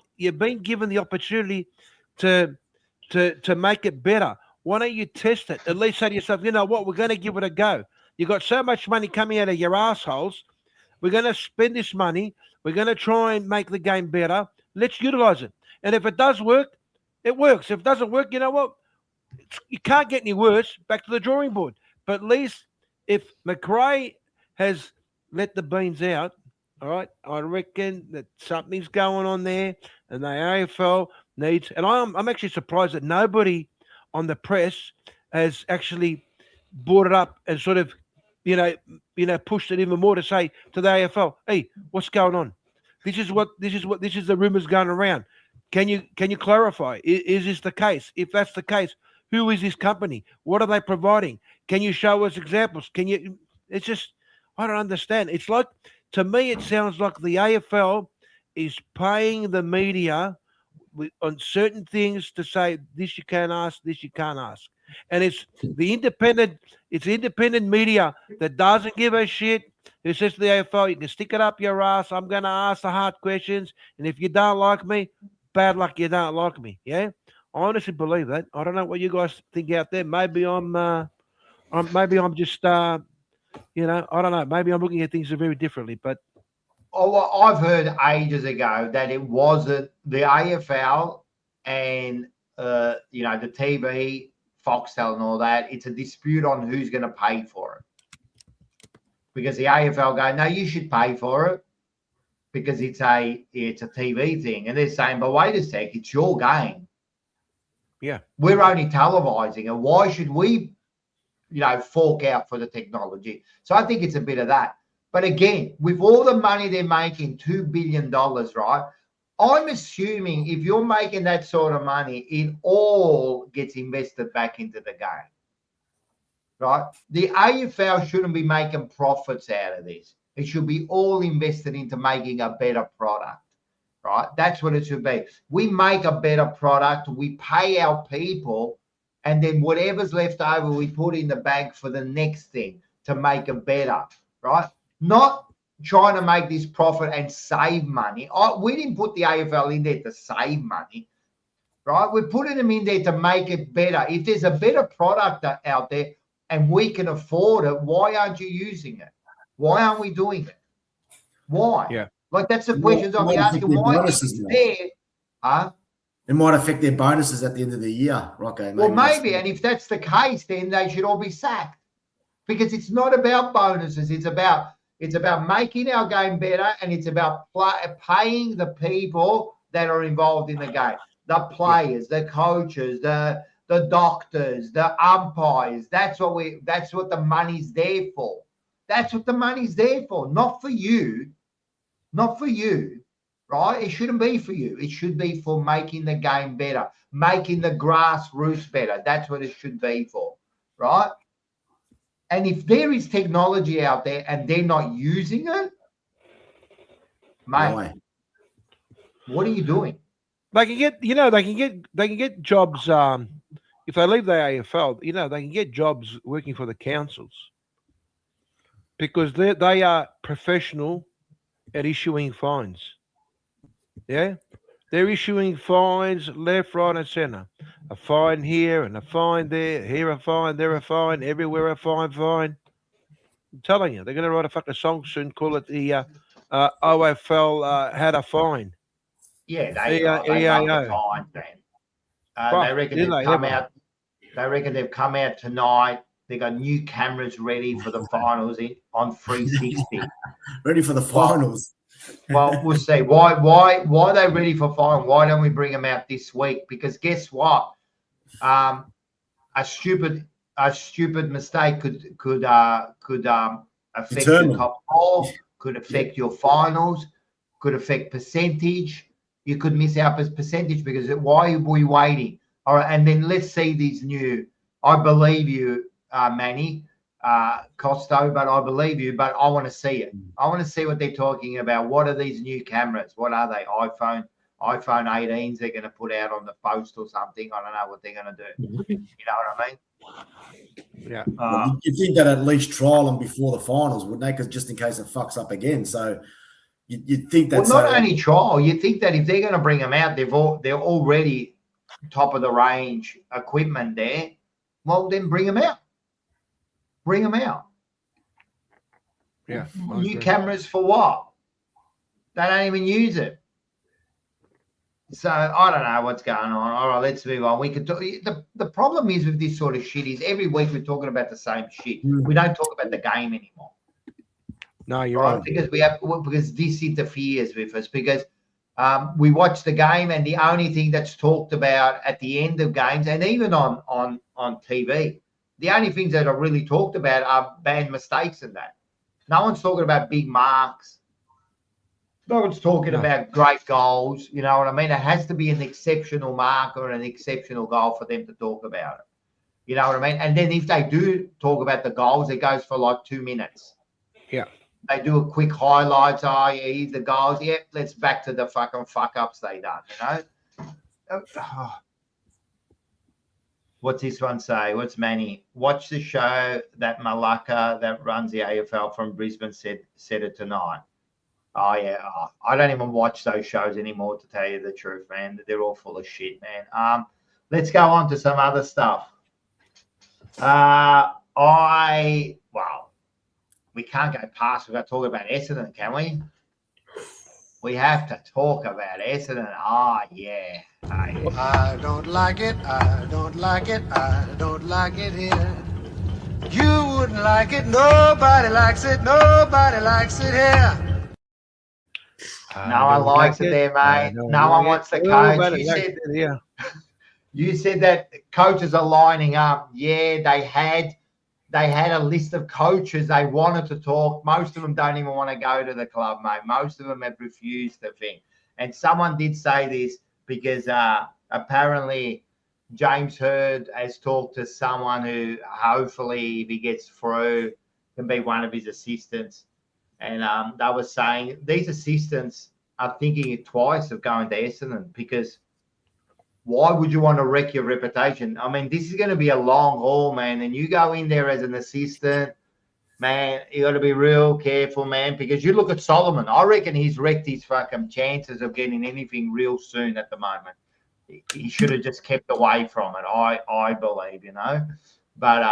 given the opportunity to make it better. Why don't you test it? At least say to yourself, you know what, we're going to give it a go. You've got so much money coming out of your assholes. We're going to spend this money. We're going to try and make the game better. Let's utilize it. And if it does work, it works. If it doesn't work, you know what? You can't get any worse. Back to the drawing board. But at least if McRae has let the beans out, all right, I reckon that something's going on there, and the AFL needs. And I'm actually surprised that nobody on the press has actually brought it up and sort of, pushed it even more to say to the AFL, hey, what's going on? This is the rumors going around. Can you clarify? Is this the case? If that's the case, who is this company? What are they providing? Can you show us examples? Can you? It's just I don't understand. It's like to me, it sounds like the AFL is paying the media on certain things to say this you can ask, this you can't ask, and it's the independent media that doesn't give a shit. It says to the AFL, you can stick it up your ass. I'm going to ask the hard questions, and if you don't like me, bad luck. You don't like me. Yeah, I honestly believe that. I don't know what you guys think out there. Maybe I'm just I don't know. Maybe I'm looking at things very differently, but. Oh, well, I've heard ages ago that it wasn't the AFL and the TV, Foxtel, and all that. It's a dispute on who's going to pay for it, because the AFL go, no, you should pay for it because it's a TV thing, and they're saying, but wait a sec, it's your game. Yeah, we're only televising, and why should we, fork out for the technology? So I think it's a bit of that. But again, with all the money they're making, $2 billion, right? I'm assuming if you're making that sort of money, it all gets invested back into the game, right? The AFL shouldn't be making profits out of this. It should be all invested into making a better product, right? That's what it should be. We make a better product, we pay our people, and then whatever's left over, we put in the bank for the next thing to make it better, right? Not trying to make this profit and save money. We didn't put the AFL in there to save money, right? We're putting them in there to make it better. If there's a better product out there and we can afford it, why aren't you using it? Why aren't we doing it? Why? Yeah. Like, that's the questions I'll be asking. Why is it there? Huh? It might affect their bonuses at the end of the year, Rocco. Well, maybe. And if that's the case, then they should all be sacked, because it's not about bonuses. It's about making our game better, and it's about paying the people that are involved in the game, the players, the coaches, the doctors, the umpires. That's what the money's there for. That's what the money's there for, not for you, right? It shouldn't be for you. It should be for making the game better, making the grassroots better. That's what it should be for, right? And if there is technology out there and they're not using it, mate, what are you doing? They can get jobs. If they leave the AFL, they can get jobs working for the councils, because they are professional at issuing fines. Yeah, they're issuing fines left, right, and centre. A fine here and a fine there. Here a fine, there a fine. Everywhere a fine. I'm telling you, they're going to write a fucking song soon. Call it the OFL had a fine. Yeah, they love the fines, man. They reckon they've come out. They reckon they've come out tonight. They got new cameras ready for the finals on 360. Ready for the finals. Well, we'll see. Why are they ready for final? Why don't we bring them out this week? Because guess what? A stupid mistake could affect your top four, could affect your finals, could affect percentage. You could miss out as percentage, because why are we waiting? All right, and then let's see these new. I believe you, Manny Costo, but I believe you. But I want to see it. I want to see what they're talking about. What are these new cameras? What are they? iPhone 18s they're going to put out on the post or something. I don't know what they're going to do. You know what I mean? Yeah. You think that at least trial them before the finals, wouldn't they? Because just in case it fucks up again. So you'd think that's not only trial. You think that if they're going to bring them out, they're already top of the range equipment there. Well, then bring them out. Bring them out. Yeah. New cameras for what? They don't even use it. So I don't know what's going on. All right, let's move on. We could talk. The problem is with this sort of shit is every week we're talking about the same shit. We don't talk about the game anymore. No, you're right. Because this interferes with us. Because we watch the game, and the only thing that's talked about at the end of games, and even on TV, the only things that are really talked about are bad mistakes and that. No one's talking about big marks. No one's talking No. about great goals. You know what I mean? It has to be an exceptional mark or an exceptional goal for them to talk about it. You know what I mean? And then if they do talk about the goals, it goes for like 2 minutes. Yeah. They do a quick highlights. Oh, yeah, here's the goals. Yep, let's back to the fucking fuck ups they done, you know? What's this one say? What's Manny? Watch the show that Malacca that runs the AFL from Brisbane said it tonight. Oh, yeah. Oh, I don't even watch those shows anymore, to tell you the truth, man. They're all full of shit, man. Let's go on to some other stuff. We can't go past. We've got to talk about Essendon, can we? We have to talk about Essendon. Oh, yeah. Oh, yeah. I don't like it, I don't like it, I don't like it here. You wouldn't like it, nobody likes it here. No one likes it there, mate. No one wants the coach. You said that coaches are lining up. Yeah, they had a list of coaches they wanted to talk. Most of them don't even want to go to the club, mate. Most of them have refused the thing. And someone did say this because apparently James Hird has talked to someone who hopefully, if he gets through, can be one of his assistants. And they were saying these assistants are thinking it twice of going to Essendon because why would you want to wreck your reputation? I mean, this is going to be a long haul, man. And you go in there as an assistant, man, you got to be real careful, man, because you look at Solomon. I reckon he's wrecked his fucking chances of getting anything real soon at the moment. He should have just kept away from it, I believe, you know. But,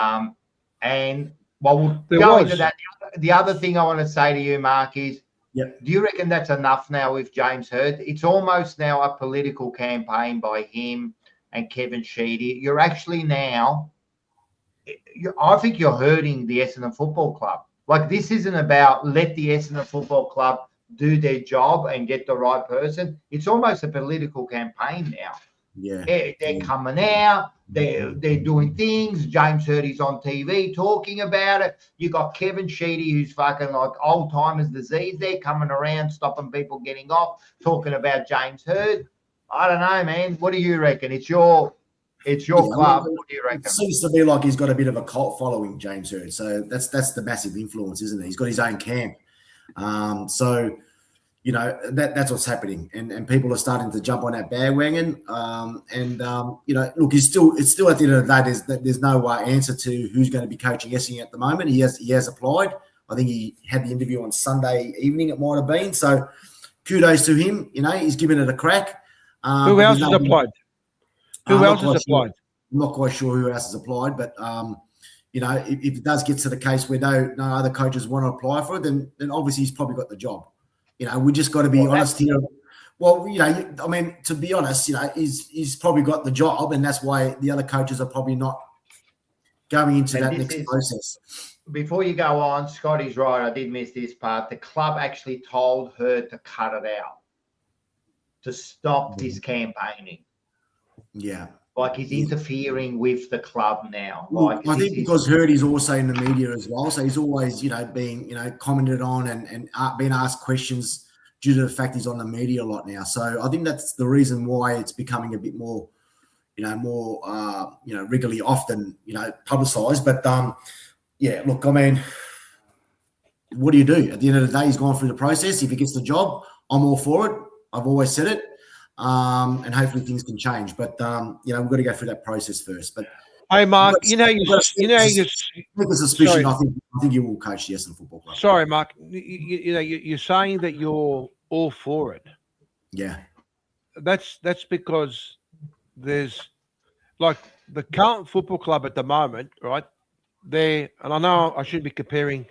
and, well, we'll go into that. The other thing I want to say to you, Mark, is do you reckon that's enough now with James Hird? It's almost now a political campaign by him and Kevin Sheedy. You're actually now, I think you're hurting the Essendon Football Club. Like, this isn't about let the Essendon Football Club do their job and get the right person. It's almost a political campaign now. Yeah, they're coming out. They're doing things. James Hirdy's on TV talking about it. You got Kevin Sheedy, who's fucking like old timers disease. They're coming around, stopping people getting off, talking about James Hird. I don't know, man. What do you reckon? It's your club. What do you reckon? It seems to be like he's got a bit of a cult following, James Hird. So that's the massive influence, isn't it? He's got his own camp. So you know, that's what's happening, and people are starting to jump on that bandwagon. You know, look, it's still at the end of the day, there's no answer to who's going to be coaching Essendon at the moment. He has applied. I think he had the interview on Sunday evening. It might have been. So kudos to him. You know, he's given it a crack. Who else has applied? Who else has applied? I'm not quite sure who else has applied, but you know, if it does get to the case where no other coaches want to apply for it, then obviously he's probably got the job. You know, we just got to be honest here. Well, you know, I mean, to be honest, you know, he's probably got the job, and that's why the other coaches are probably not going into that next process. Before you go on, Scotty's right. I did miss this part. The club actually told her to cut it out, to stop this campaigning. Yeah. Like he's interfering with the club now. Like I think because Hirdy's also in the media as well, so he's always, you know, being, you know, commented on and being asked questions due to the fact he's on the media a lot now. So I think that's the reason why it's becoming a bit more, you know, regularly often, you know, publicised. But yeah, look, I mean, what do you do? At the end of the day, he's gone through the process. If he gets the job, I'm all for it. I've always said it. And hopefully things can change, but you know, we've got to go through that process first. But hey, Mark, you know, with a suspicion, I think you will coach the Essendon Football Club. Sorry, Mark. You know, you're saying that you're all for it. Yeah, that's because there's like the Carlton Football Club at the moment, right? And I know I shouldn't be comparing,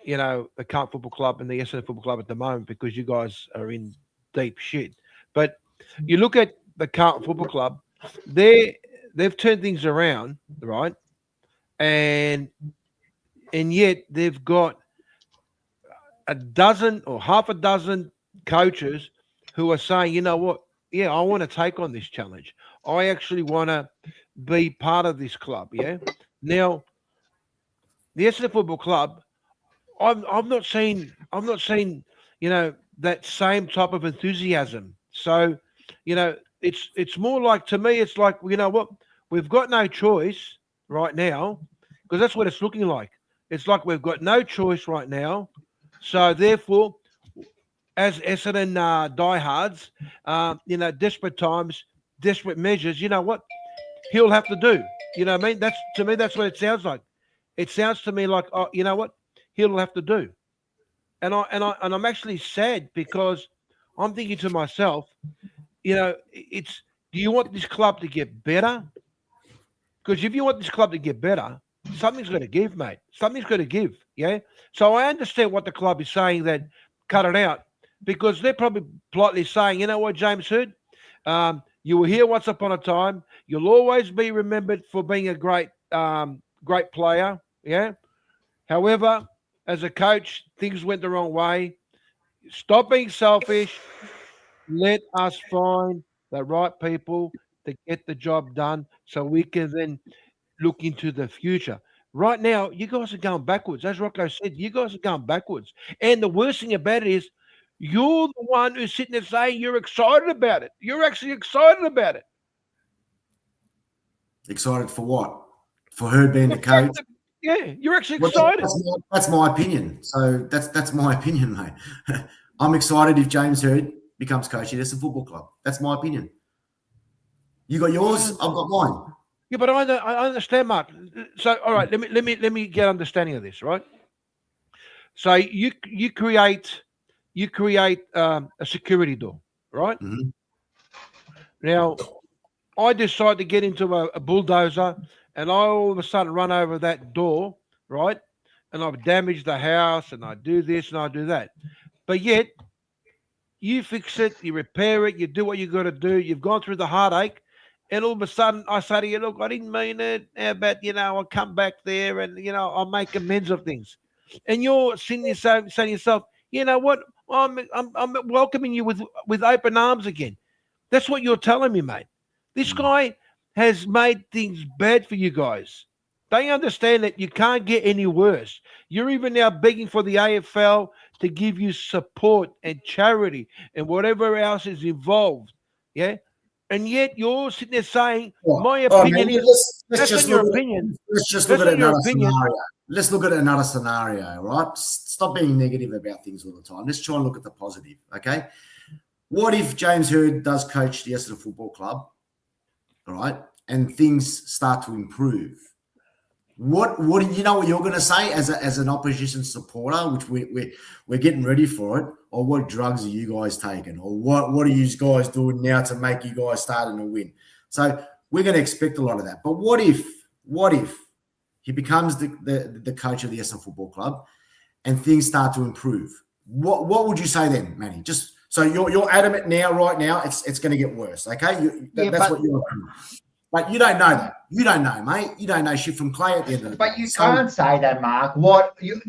you know, the Carlton Football Club and the Essendon Football Club at the moment because you guys are in deep shit, but you look at the Carlton Football Club, they've turned things around, right? And yet they've got a dozen or half a dozen coaches who are saying, you know what? Yeah, I want to take on this challenge. I actually want to be part of this club. Yeah. Now, the Essendon Football Club, I'm not seeing, you know, that same type of enthusiasm. So, it's more like, to me, it's like, you know what, we've got no choice right now, because that's what it's looking like. It's like we've got no choice right now. So therefore, as Essendon diehards, desperate times, desperate measures. You know what? He'll have to do. You know what I mean? That's, to me, that's what it sounds like. It sounds to me like, oh, you know what? He'll have to do. And I'm actually sad, because I'm thinking to myself, it's, do you want this club to get better? Because if you want this club to get better, something's going to give, mate. Something's going to give. Yeah. So I understand what the club is saying, that cut it out, because they're probably politely saying, you know what, James Hood, you were here once upon a time. You'll always be remembered for being a great player. Yeah. However, as a coach, things went the wrong way. Stop being selfish. Let us find the right people to get the job done, so we can then look into the future. Right now, you guys are going backwards. As Rocco said, you guys are going backwards. And the worst thing about it is, you're the one who's sitting there saying you're excited about it. You're actually excited about it. Excited for what? For her being the coach? Yeah, you're actually excited. That's my opinion. So that's my opinion, mate. I'm excited if James Hird becomes coach at Essendon Football Club. That's my opinion. You got yours, I've got mine. Yeah, but I understand, Mark. So, all right, let me get understanding of this, right? So you create a security door, right? Mm-hmm. Now, I decide to get into a bulldozer, and I all of a sudden run over that door, right? And I've damaged the house, and I do this and I do that. But yet, you fix it, you repair it, you do what you got to do. You've gone through the heartache, and all of a sudden I say to you, look, I didn't mean it. How about, I'll come back there and, I'll make amends of things. And you're sitting there saying to yourself, you know what? I'm welcoming you with open arms again. That's what you're telling me, mate. This guy has made things bad for you guys. They understand that you can't get any worse. You're even now begging for the AFL to give you support and charity and whatever else is involved. Yeah. And yet you're sitting there saying, my opinion is, that's not your opinion. Let's just look at another scenario. Let's look at another scenario, right? Stop being negative about things all the time. Let's try and look at the positive, okay? What if James Hird does coach the Essendon Football Club, all right, and things start to improve? What do you know what you're going to say as an opposition supporter, which we're getting ready for it? Or what drugs are you guys taking? Or what are you guys doing now to make you guys starting to win? So we're going to expect a lot of that. But what if he becomes the coach of the Essendon Football Club and things start to improve? What would you say then, Manny? Just so you're adamant now, right now, it's going to get worse. Okay, that's what you're. But you don't know that. You don't know, mate. You don't know shit from clay at the end of the day. But you can't say that, Mark. You're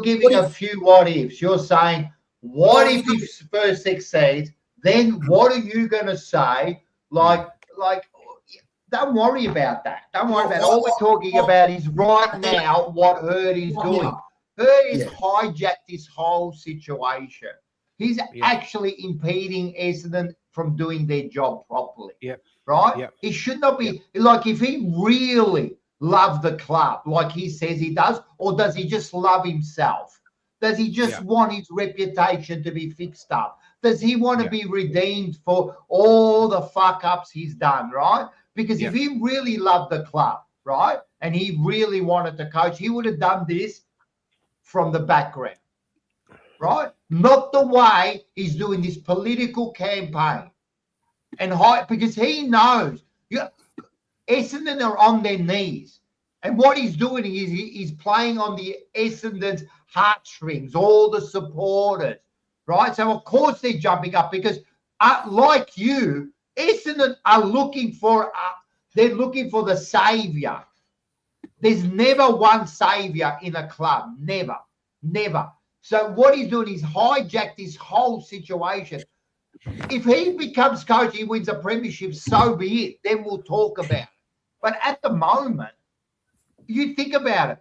giving a few what ifs. You're saying, what if he first succeeds? Then what are you going to say? Like, don't worry about that. Don't worry about it. All we're talking about is right now what Hird is doing. Hird has hijacked this whole situation. He's actually impeding Essendon from doing their job properly. Yep. Right? Yep. He should not be like, if he really loved the club like he says he does, or does he just love himself? Does he just want his reputation to be fixed up? Does he want to be redeemed for all the fuck ups he's done, right? Because if he really loved the club, right, and he really wanted to coach, he would have done this from the background, right? Not the way he's doing this political campaign. And because he knows Essendon are on their knees. And what he's doing is he's playing on the Essendon's heartstrings, all the supporters, right? So, of course, they're jumping up because, like you, Essendon are looking for they're looking for the saviour. There's never one saviour in a club. Never. So what he's doing is hijacked this whole situation. If he becomes coach, he wins a premiership, so be it. Then we'll talk about it. But at the moment, you think about it.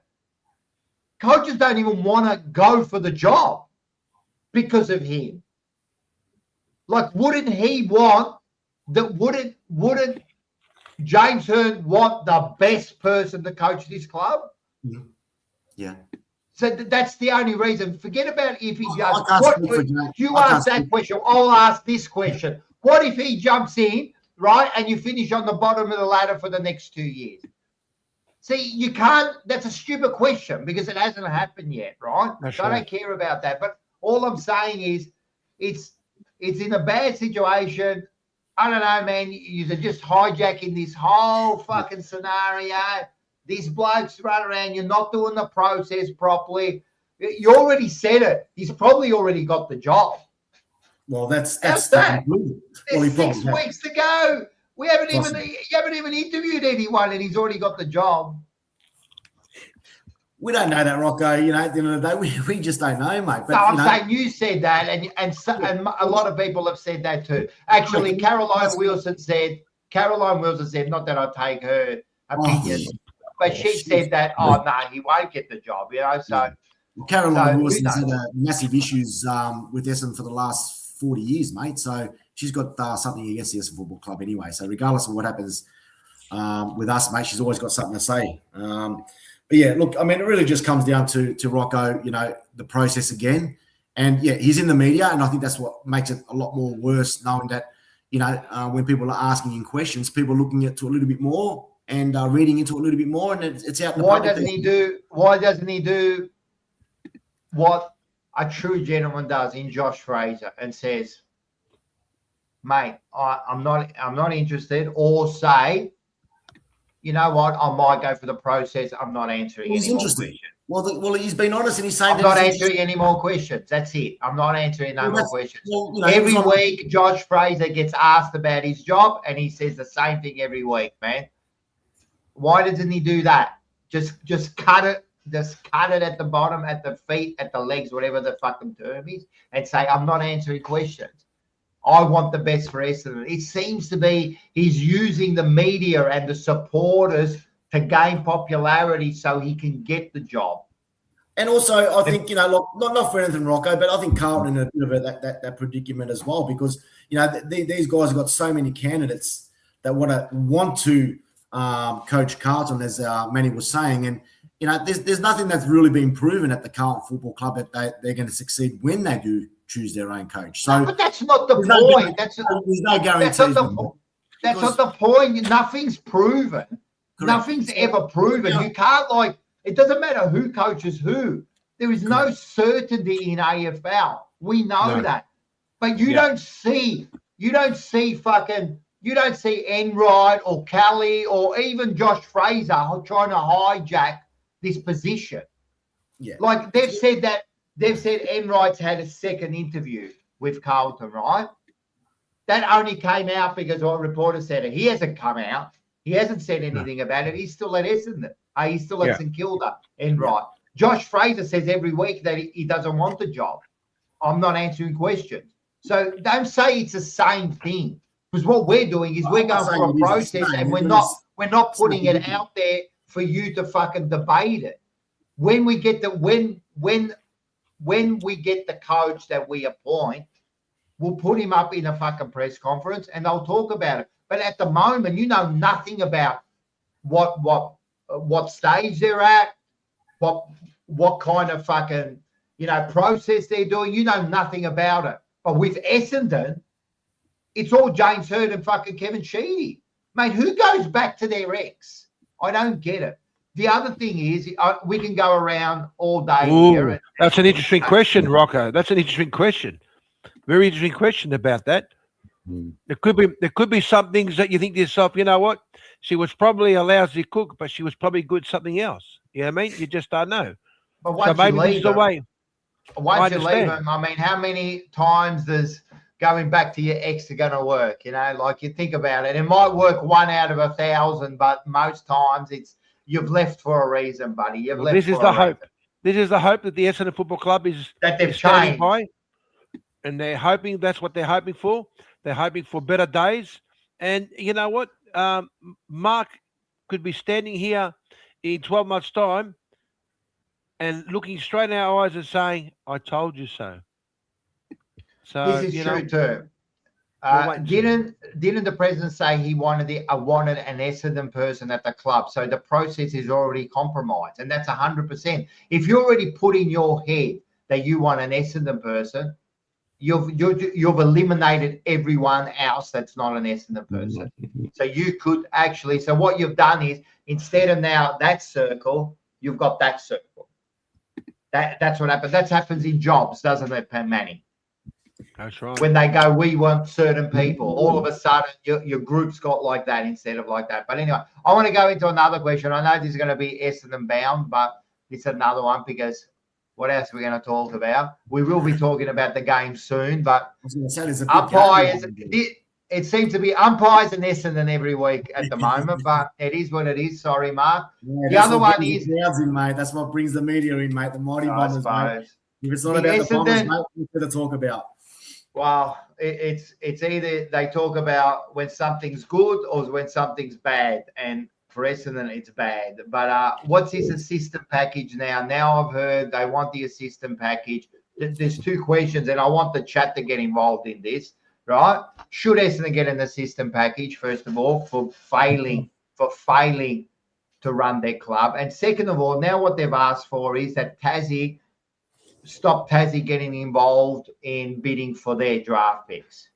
Coaches don't even want to go for the job. because of him. Like, wouldn't he want that? Wouldn't James Hearn want the best person to coach this club? Yeah. So that's the only reason. Forget about if he does. I can't What, speak for James. you I can't ask that speak- question. I'll ask this question. What if he jumps in, right, and you finish on the bottom of the ladder for the next 2 years? See, you can't. That's a stupid question because it hasn't happened yet, right? That's So I right. don't care about that. But all I'm saying is, it's in a bad situation. I don't know, man. You're just hijacking this whole fucking scenario. These blokes run around. You're not doing the process properly. You already said it. He's probably already got the job. Well, that's How's that? Well, he There's probably 6 has. weeks to go. We haven't even Possible. you haven't even interviewed anyone, and he's already got the job. We don't know that, Rocco. You know, at the end of the day, we just don't know, mate. But No, I'm you know, saying you said that, and a lot of people have said that too. Actually, Caroline Wilson said, not that I take her opinion, but she said that, no, he won't get the job, you know. So Caroline who Wilson's knows? had massive issues with Essendon for the last 40 years, mate. So she's got something against the Essendon Football Club anyway. So regardless of what happens with us, mate, she's always got something to say. But yeah, look, I mean, it really just comes down to Rocco, you know, the process again. And yeah, he's in the media, and I think that's what makes it a lot more worse, knowing that, you know, when people are asking him questions, people are looking into it a little bit more and reading into it a little bit more, and it's out in the Why public. doesn't he do what a true gentleman does in Josh Fraser and says, mate, I'm not interested, or say, you know what, I might go for the process. I'm not answering He's any more interested. questions. Well, he's been honest, and he's saying I'm not answering any more questions. That's it. I'm not answering no more questions. Well, you know, Every week, Josh Fraser gets asked about his job, and he says the same thing every week, man. Why doesn't he do that? Just cut it. Just cut it at the bottom, at the feet, at the legs, whatever the fucking term is, and say, I'm not answering questions. I want the best for Essendon. It seems to be he's using the media and the supporters to gain popularity so he can get the job. And also, I think, you know, look, not for anything, Rocco, but I think Carlton in a bit of that predicament as well, because, you know, these guys have got so many candidates that want to coach Carlton, as Manny was saying. And, you know, there's nothing that's really been proven at the Carlton Football Club that they're going to succeed when they do choose their own coach. So, no, but that's not the point. There's no guarantees. That's not the point. Nothing's proven. Correct. Nothing's ever proven. You can't, it doesn't matter who coaches who. There is no certainty in AFL. We know that. But you don't see Enright or Kelly or even Josh Fraser trying to hijack this position. Yeah. Like they've said Enright's had a second interview with Carlton, right? That only came out because our reporter said it. He hasn't come out. He hasn't said anything about it. He's still at Essendon. He's still at St Kilda, Enright. Josh Fraser says every week that he doesn't want the job. I'm not answering questions. So don't say it's the same thing, because what we're doing is we're going for a process, and we're not putting it out there for you to fucking debate it. When we get the when we get the coach that we appoint, we'll put him up in a fucking press conference and they'll talk about it. But at the moment, you know nothing about what stage they're at, what kind of fucking, you know, process they're doing. You know nothing about it. But with Essendon, it's all James Hearn and fucking Kevin Sheedy. Mate, who goes back to their ex? I don't get it. The other thing is, we can go around all day here. That's an interesting question, Rocco. That's an interesting question. Very interesting question about that. There could be some things that you think to yourself, you know what? She was probably a lousy cook, but she was probably good at something else. You know what I mean? You just don't know. But once so maybe you this leave is the way. Once you leave them, I mean, how many times does going back to your ex are going to work? You know, like you think about it. It might work 1 out of 1,000, but most times it's you've left for a reason, buddy. You've left. This is the hope. This is the hope that the Essendon Football Club is that they've changed. By, and they're hoping that's what they're hoping for. They're hoping for better days. And you know what? Mark could be standing here in 12 months' time and looking straight in our eyes and saying, I told you so. So This is you true know, too. we'll wait and see. Didn't the president say he wanted an Essendon person at the club? So the process is already compromised, and that's 100%. If you already put in your head that you want an Essendon person, you've eliminated everyone else that's not an Essendon person. So you could actually. So what you've done is, instead of now that circle, you've got that circle. That's what happens. That happens in jobs, doesn't it, Manny? That's right. When they go, we want certain people, all of a sudden your group's got like that instead of like that. But anyway, I want to go into another question. I know this is going to be Essendon bound, but it's another one because what else are we going to talk about? We will be talking about the game soon, but I was going to say there's a big umpires, game. it seems to be umpires and Essendon every week at the moment, but it is what it is. Sorry, Mark. Yeah, The other one is, the crowds in, mate. That's what brings the media in, mate. The mighty I Bombers, mate. suppose. If it's not The about the Bombers, Essendon- mate, what's there to talk about? Well, it's either they talk about when something's good or when something's bad, and for Essendon it's bad. But what's his assistant package now? Now I've heard they want the assistant package. There's two questions, and I want the chat to get involved in this. Right? Should Essendon get an assistant package first of all for failing to run their club, and second of all, now what they've asked for is that stop Tassie getting involved in bidding for their draft picks.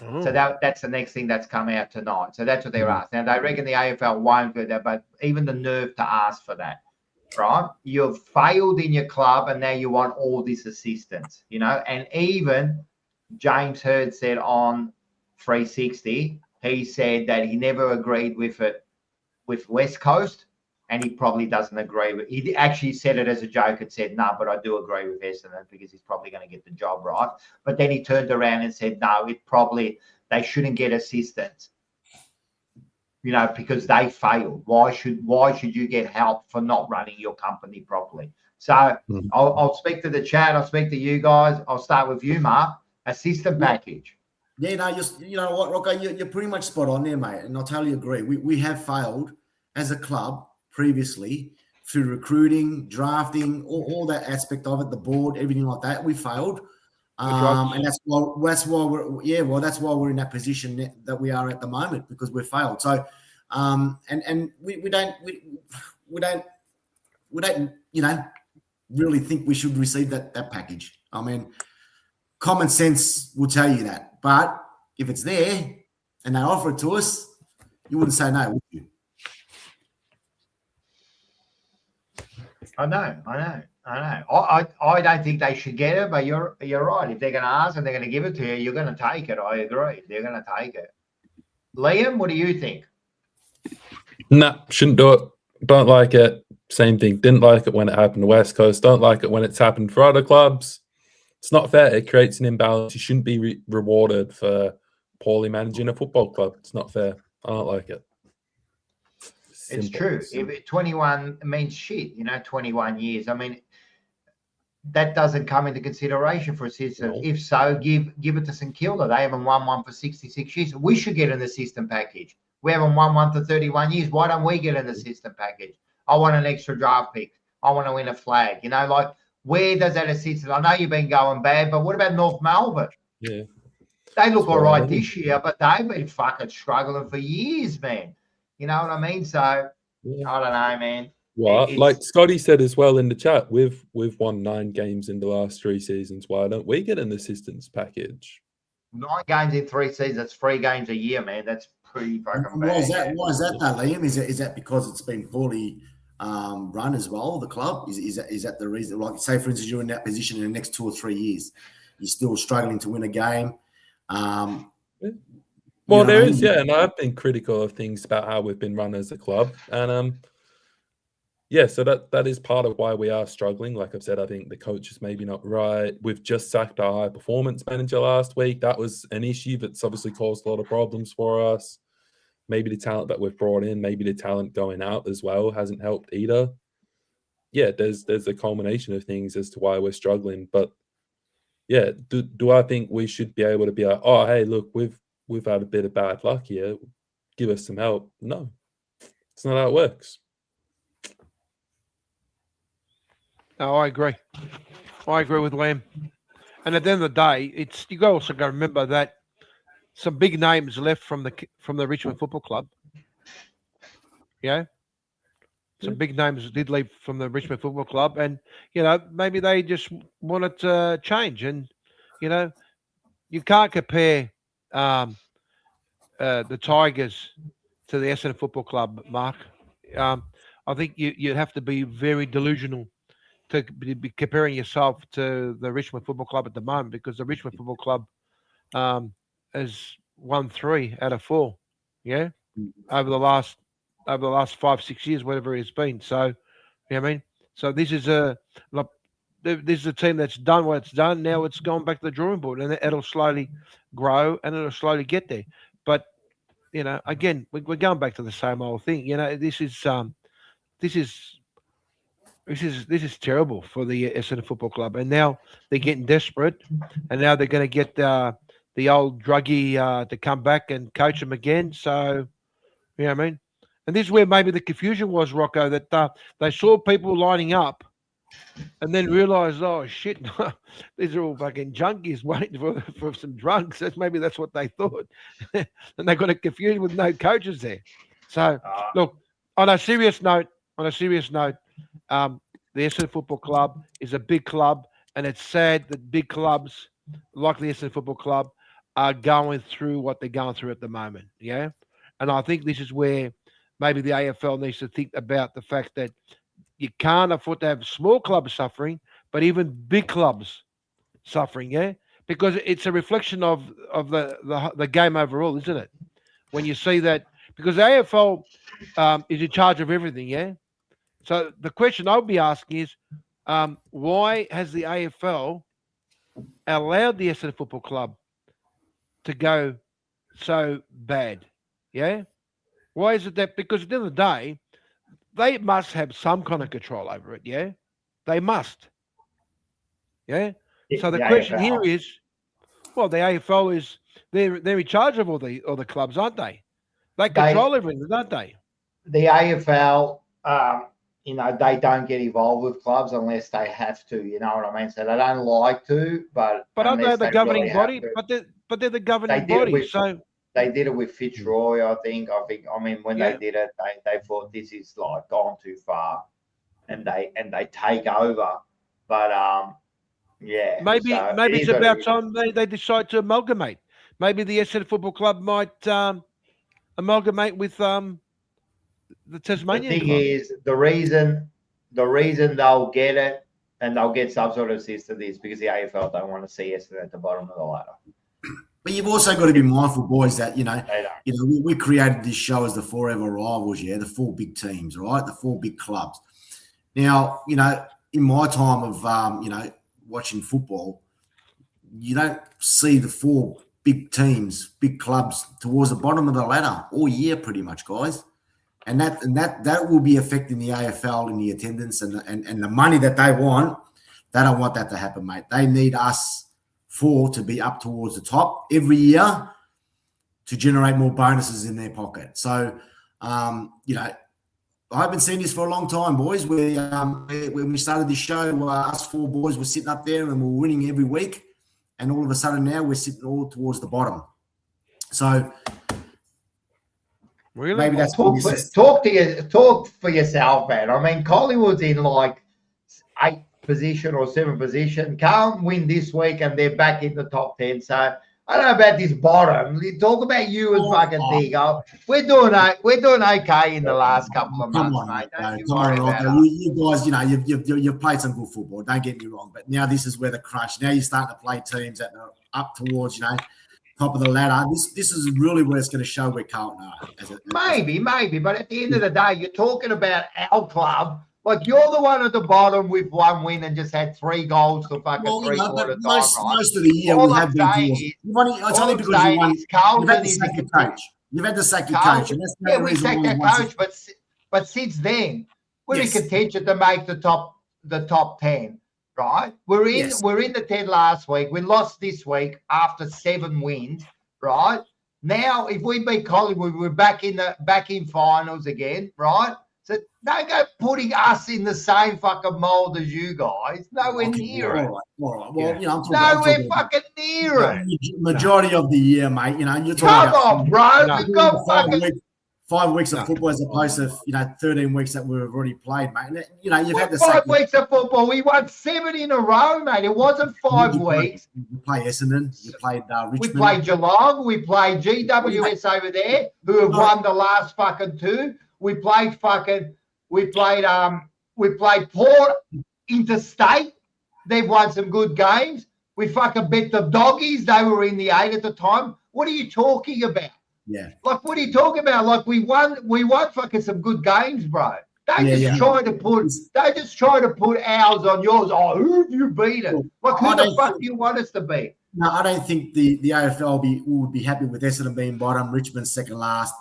Oh. So that's the next thing that's come out tonight. So that's what they're asking. Now, they reckon the AFL won't do that, but even the nerve to ask for that, right? You've failed in your club, and now you want all this assistance, And even James Hird said on 360, he said that he never agreed with it with West Coast, and he probably doesn't agree with. He actually said it as a joke and said, "No, but I do agree with Essendon because he's probably going to get the job right." But then he turned around and said, "No, they shouldn't get assistance, because they failed. Why should you get help for not running your company properly?" So I'll speak to the chat. I'll speak to you guys. I'll start with you, Mark. Assistant package. Yeah, no, you know what, Rocco, you're pretty much spot on there, mate, and I totally agree. We have failed as a club previously through recruiting, drafting, all that aspect of it, the board, everything like that. We failed, and that's why we're in that position that we are at the moment, because we've failed. So, and we don't really think we should receive that package. I mean, common sense will tell you that. But if it's there and they offer it to us, you wouldn't say no, would you? I know. I don't think they should get it, but you're right. If they're going to ask and they're going to give it to you, you're going to take it. I agree. They're going to take it. Liam, what do you think? Nah, shouldn't do it. Don't like it. Same thing. Didn't like it when it happened to West Coast. Don't like it when it's happened for other clubs. It's not fair. It creates an imbalance. You shouldn't be rewarded for poorly managing a football club. It's not fair. I don't like it. It's true. If 21 means shit, 21 years. I mean, that doesn't come into consideration for assistants. No. If so, give it to St Kilda. They haven't won one for 66 years. We should get an assistant package. We haven't won one for 31 years. Why don't we get an assistant package? I want an extra draft pick. I want to win a flag. Where does that assistant? I know you've been going bad, but what about North Melbourne? Yeah. They look all right this year, but they've been fucking struggling for years, man. You know what I mean? So, yeah. I don't know, man. Well, like Scotty said as well in the chat, we've won 9 games in the last 3 seasons. Why don't we get an assistance package? 9 games in 3 seasons. That's 3 games a year, man. That's pretty fucking bad. Why is that, though, Liam? Is that because it's been poorly run as well, the club? Is that the reason? Like, say, for instance, you're in that position in the next 2 or 3 years. You're still struggling to win a game. Well, there is, yeah, and I've been critical of things about how we've been run as a club, and so that is part of why we are struggling. Like I've said, I think the coach is maybe not right. We've just sacked our high performance manager last week. That was an issue that's obviously caused a lot of problems for us. Maybe the talent that we've brought in, maybe the talent going out as well hasn't helped either. Yeah, there's a culmination of things as to why we're struggling. But yeah, do I think we should be able to be like, oh, hey, look, we've had a bit of bad luck here. Give us some help. No, it's not how it works. No, I agree. I agree with Liam. And at the end of the day, it's you also got to remember that some big names left from the Richmond Football Club. Yeah, some big names did leave from the Richmond Football Club, and maybe they just wanted to change. And you can't compare the Tigers to the Essendon Football Club, Mark. I think you'd have to be very delusional to be comparing yourself to the Richmond Football Club at the moment, because the Richmond Football Club has won 3 out of 4, over the last 5-6 years, whatever it's been. So, you know what I mean? So this is a team that's done what it's done. Now it's gone back to the drawing board, and it'll slowly grow and it'll slowly get there. But again, we're going back to the same old thing. This is terrible for the Essendon Football Club, and now they're getting desperate, and now they're going to get the old druggie to come back and coach them again. So, you know what I mean? And this is where maybe the confusion was, Rocco, that they saw people lining up and then realised, oh, shit, these are all fucking junkies waiting for some drugs. That's what they thought. And they got it confused with no coaches there. So, look, on a serious note, the Essendon Football Club is a big club, and it's sad that big clubs like the Essendon Football Club are going through what they're going through at the moment, yeah? And I think this is where maybe the AFL needs to think about the fact that you can't afford to have small clubs suffering, but even big clubs suffering, yeah? Because it's a reflection of the game overall, isn't it? When you see that, because the AFL is in charge of everything, yeah? So the question I'll be asking is, why has the AFL allowed the Essendon Football Club to go so bad? Yeah? Why is it that? Because at the end of the day, they must have some kind of control over it, yeah? They must. Yeah? So the question AFL. here is, well, the AFL is they're in charge of all the clubs, aren't they? They control everything, don't they? The AFL, they don't get involved with clubs unless they have to. You know what I mean? So they don't like to, but aren't they the governing body? But they're the governing body. So they did it with Fitzroy, I think. When they did it, they thought this is like gone too far, and they take over. But maybe it's about time they decide to amalgamate. Maybe the Essendon Football Club might amalgamate with the Tasmanian. The thing club. is, the reason they'll get it and they'll get some sort of assistance is because the AFL don't want to see Essendon at the bottom of the ladder. But you've also got to be mindful, boys, that we created this show as the Fourever rivals, the 4 big teams, right? The 4 big clubs. Now, in my time of watching football, you don't see the 4 big teams, big clubs towards the bottom of the ladder all year, pretty much, guys. And that will be affecting the AFL in the attendance and the money that they want. They don't want that to happen, mate. They need us 4 to be up towards the top every year to generate more bonuses in their pocket. So, I haven't seen this for a long time, boys. When we started this show, us 4 boys were sitting up there and we were winning every week. And all of a sudden now we're sitting all towards the bottom. So really, maybe that's talk for yourself, man. I mean, Collingwood's in like 8th position or 7th position. Can't win this week, and they're back in the top 10. So I don't know about this bottom. Talk about you and fucking Dig. We're doing okay in the last couple of months, mate. You guys, you've played some good football. Don't get me wrong, but now this is where the crunch. Now you're starting to play teams that are up towards, top of the ladder. This is really where it's going to show where Carlton are. Maybe, but at the end of the day, you're talking about our club. Like, you're the one at the bottom with 1 win and just had 3 goals for fucking 3/4 time. Most of the year all we I'm have been. saying is, Carlton had to sack your coach. You've had to sack your coach. And that's we sacked that coach, but since then we're in contention to make the top 10. Right? We're in the 10 last week. We lost this week after 7 wins. Right? Now, if we beat Collingwood, we're back in finals again. Right? So don't go putting us in the same fucking mold as you guys. Nowhere near it. All right. Well, Yeah. I'm talking Nowhere fucking near it. majority of the year, mate. You're talking Come about on, bro. No. We've got fucking 5 weeks of No. football as opposed to 13 weeks that we've already played, mate. And, you've had the 5 weeks of football. We won 7 in a row, mate. It wasn't 5 weeks. You played Essendon. You played Richmond. We played Geelong. We played GWS over there, who have won the last fucking 2. We played Port Interstate. They've won some good games. We fucking bet the doggies. They were in the 8 at the time. What are you talking about? Yeah. Like, what are you talking about? Like, we won fucking some good games, bro. They just try to put ours on yours. Oh, who have you beaten? Like, who the fuck do you want us to beat? No, I don't think the AFL would be happy with Essendon being bottom, Richmond second last.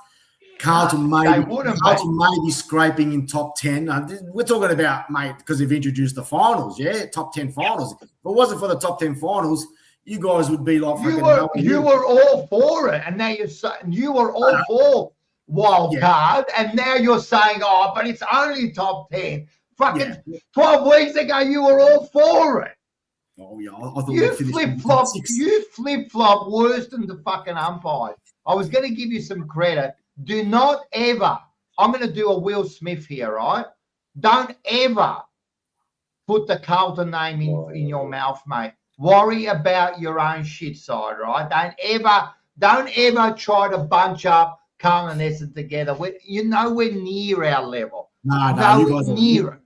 Carlton may be scraping in top 10. We're talking about, mate, because they've introduced the finals, top 10 finals. If it wasn't for the top 10 finals, you guys would be like you were all for it, and now you're saying you were all for wild card, and now you're saying, oh, but it's only top 10. Fucking 12 weeks ago, you were all for it. Oh yeah, I thought you flip flop worse than the fucking umpires. I was going to give you some credit. Do not ever. I'm going to do a Will Smith here, right? Don't ever put the Carlton name in your mouth, mate. Worry about your own shit side, right? Don't ever try to bunch up Carlton and Essendon together. You're nowhere near our level. Nowhere near it.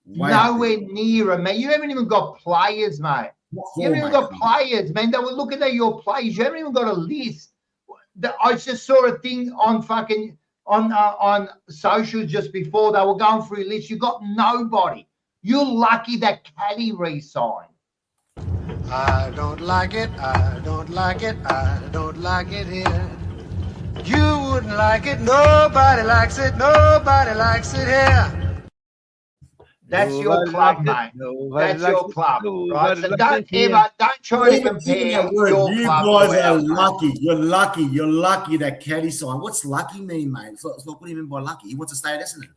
Nowhere near it, man. You haven't even got players, mate. You haven't even got players, man. They were looking at your players. You haven't even got a list. I just saw a thing on fucking on socials just before. They were going through a list. You got nobody. You're lucky that Caddy re-signed. I don't like it, I don't like it, I don't like it here. You wouldn't like it, nobody likes it here. That's your club, mate. That's your club, right? So don't try to compare your club. You guys are lucky. You're lucky that Caddy signed. What's lucky mean, mate? It's not what do you mean by lucky? He wants to stay at Essendon.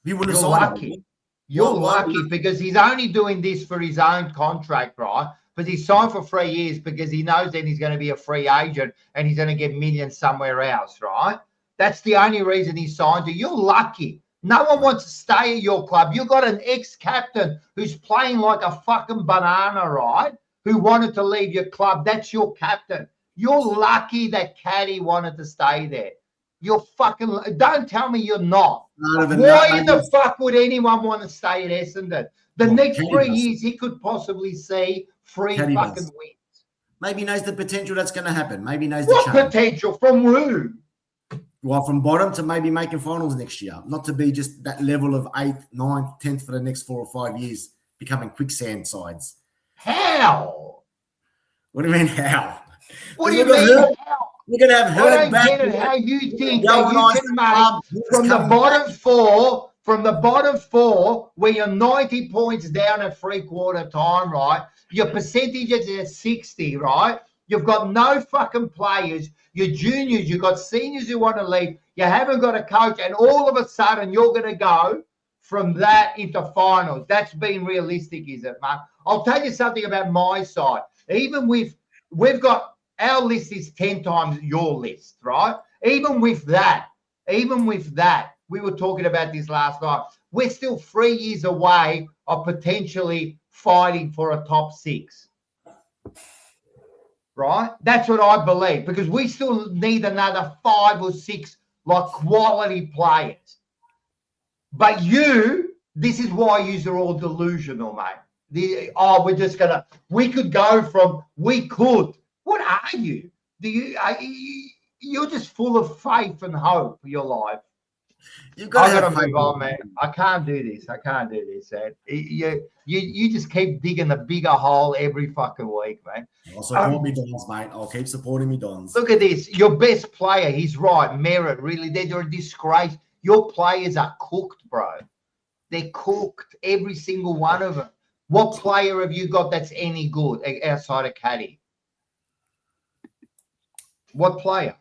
You wouldn't have signed him. You're lucky because he's only doing this for his own contract, right? Because he's signed for 3 years because he knows then he's going to be a free agent and he's going to get millions somewhere else, right? That's the only reason he signed you. You're lucky. No one wants to stay at your club. You've got an ex-captain who's playing like a fucking banana, right? Who wanted to leave your club. That's your captain. You're lucky that Caddy wanted to stay there. You're fucking. Don't tell me you're not. Why in the fuck would anyone want to stay at Essendon? The next 3 years, he could possibly see 3 fucking wins. Maybe he knows the potential that's going to happen. Maybe he knows what potential from who? Well, from bottom to maybe making finals next year. Not to be just that level of 8th, 9th, 10th for the next 4 or 5 years, becoming quicksand sides. How? What do you mean, how? What do you mean, how? You're going to have Hurd back. I don't get it, how you think that you can make from the bottom four, where you're 90 points down at 3/4 time, right? Your percentage is at 60, right? You've got no fucking players. You're juniors. You've got seniors who want to leave. You haven't got a coach. And all of a sudden, you're going to go from that into finals. That's being realistic, is it, Mark? I'll tell you something about my side. Even we've got our list is 10 times your list, right? Even with that, we were talking about this last night. We're still 3 years away of potentially fighting for a top 6. Right? That's what I believe, because we still need another 5 or 6 like quality players. But this is why you're all delusional, mate. We could go from, what are you? You're just full of faith and hope for your life. I gotta move on, man. I can't do this, man. You just keep digging a bigger hole every fucking week, man. I'll support me Dons, mate. I'll keep supporting me Dons. Look at this. Your best player, he's right. Merritt, really, they're a disgrace. Your players are cooked, bro. They're cooked, every single one of them. What player have you got that's any good outside of Caddy? What player?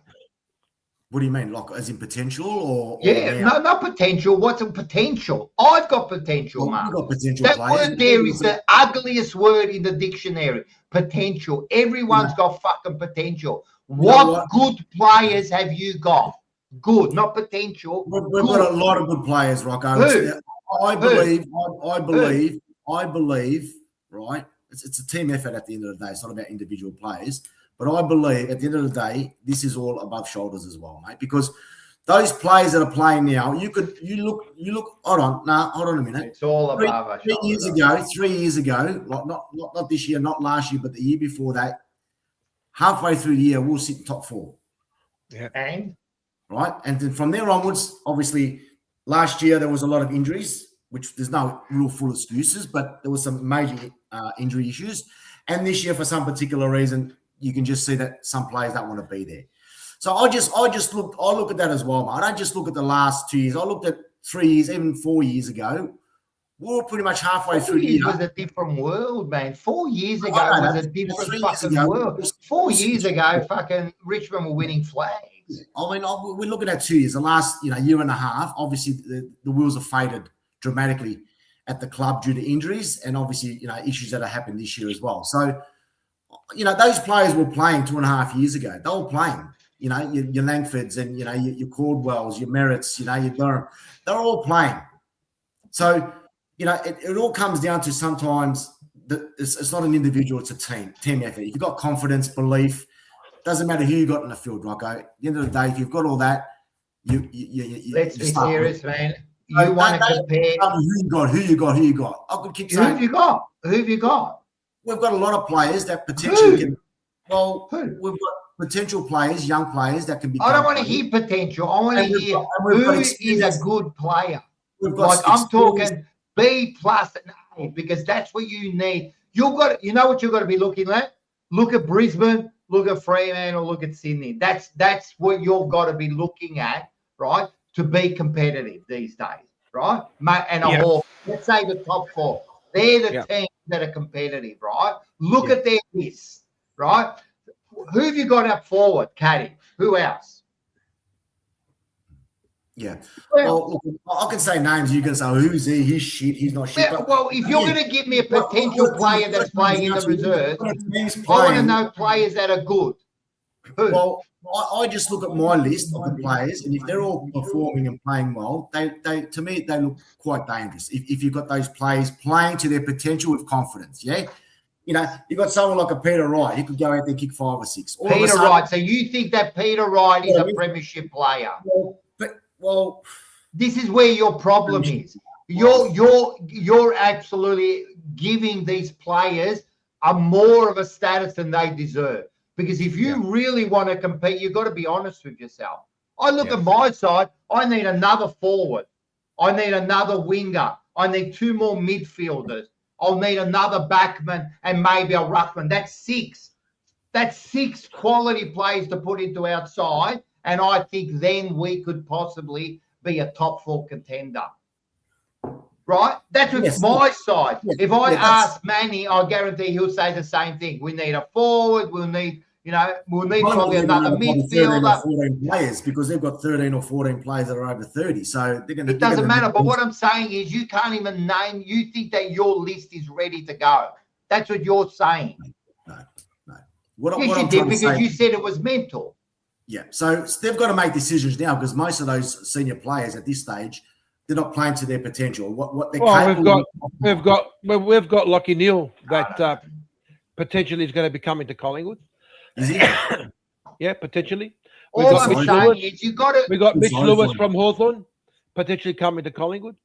What do you mean? Like as in potential or Yeah, now? no, not potential. What's a potential? I've got potential, Well, Mark. we've got potential That players. word there is the ugliest word in the dictionary. Potential. Everyone's got fucking potential. What good players have you got? Good, not potential. We've got a lot of good players, Rocco. Who? I believe, right? It's a team effort at the end of the day. It's not about individual players. But I believe at the end of the day, this is all above shoulders as well, mate. Because those players that are playing now, you look. Hold on a minute. It's all above our shoulders. 3 years ago, like not this year, not last year, but the year before that, halfway through the year, we'll sit top 4. Yeah. And right, and then from there onwards, obviously, last year there was a lot of injuries, which there's no real full excuses, but there was some major injury issues. And this year, for some particular reason, you can just see that some players don't want to be there. So I look at that as well, mate. I don't just look at the last 2 years. I looked at 3 years, even 4 years ago. We were pretty much halfway through the year. It was a different world, man. 4 years ago was a different fucking world. 4 years ago, fucking Richmond were winning flags. I mean, we're looking at 2 years. The last, year and a half, obviously the wheels have faded dramatically at the club due to injuries and obviously, issues that have happened this year as well. So, those players were playing 2.5 years ago. They were playing, your Langfords and, your Caldwells, your Merritts, your Durham. They're all playing. So, it all comes down to sometimes it's not an individual, it's a team effort. If you've got confidence, belief, doesn't matter who you got in the field, Rocco. At the end of the day, if you've got all that, let's be serious, man. You want to compare who you got. I could keep saying, Who have you got? We've got a lot of players that potentially can. Who? We've got potential players, young players that can be. I don't want to hear potential. I want to hear who is a good player. I'm talking B plus and A because that's what you need. You've got, what you've got to be looking at. Look at Brisbane, look at Fremantle, look at Sydney. That's what you've got to be looking at, right, to be competitive these days, right? And a Hawk. Let's say the top 4. They're the teams that are competitive, right? Look at their list, right? Who have you got up forward, Caddy? Who else? Yeah. Well, look, I can say names. You can say, who's he? He's shit. He's not shit. Well, if you're going to give me a potential player that's playing in the reserve, I want to know players that are good. Who? Well, I just look at my list of the players, and if they're all performing and playing well, they to me they look quite dangerous. If you've got those players playing to their potential with confidence, you've got someone like a Peter Wright. He could go out there and kick 5 or 6. Peter Wright. So you think that Peter Wright is a premiership player? Well, this is where your problem is. You're absolutely giving these players a more of a status than they deserve. Because if you really want to compete, you've got to be honest with yourself. I look at my side, I need another forward. I need another winger. I need 2 more midfielders. I'll need another backman and maybe a ruckman. That's 6. That's 6 quality players to put into our side. And I think then we could possibly be a top 4 contender. Right? That's with my side. If I ask Manny, I guarantee he'll say the same thing. We need a forward. We'll need probably another midfielder. 14 players because they've got 13 or 14 players that are over 30. So they're going to. It doesn't matter. But what I'm saying is, you can't even name. You think that your list is ready to go. That's what you're saying. No. What you did because you said it was mental. Yeah. So they've got to make decisions now because most of those senior players at this stage, they're not playing to their potential. What they're capable of. We've got Lachie Neale that potentially is going to be coming to Collingwood. Is he? Yeah, potentially. All I'm saying is you got to. We got Mitch Lewis from Hawthorn potentially coming to Collingwood.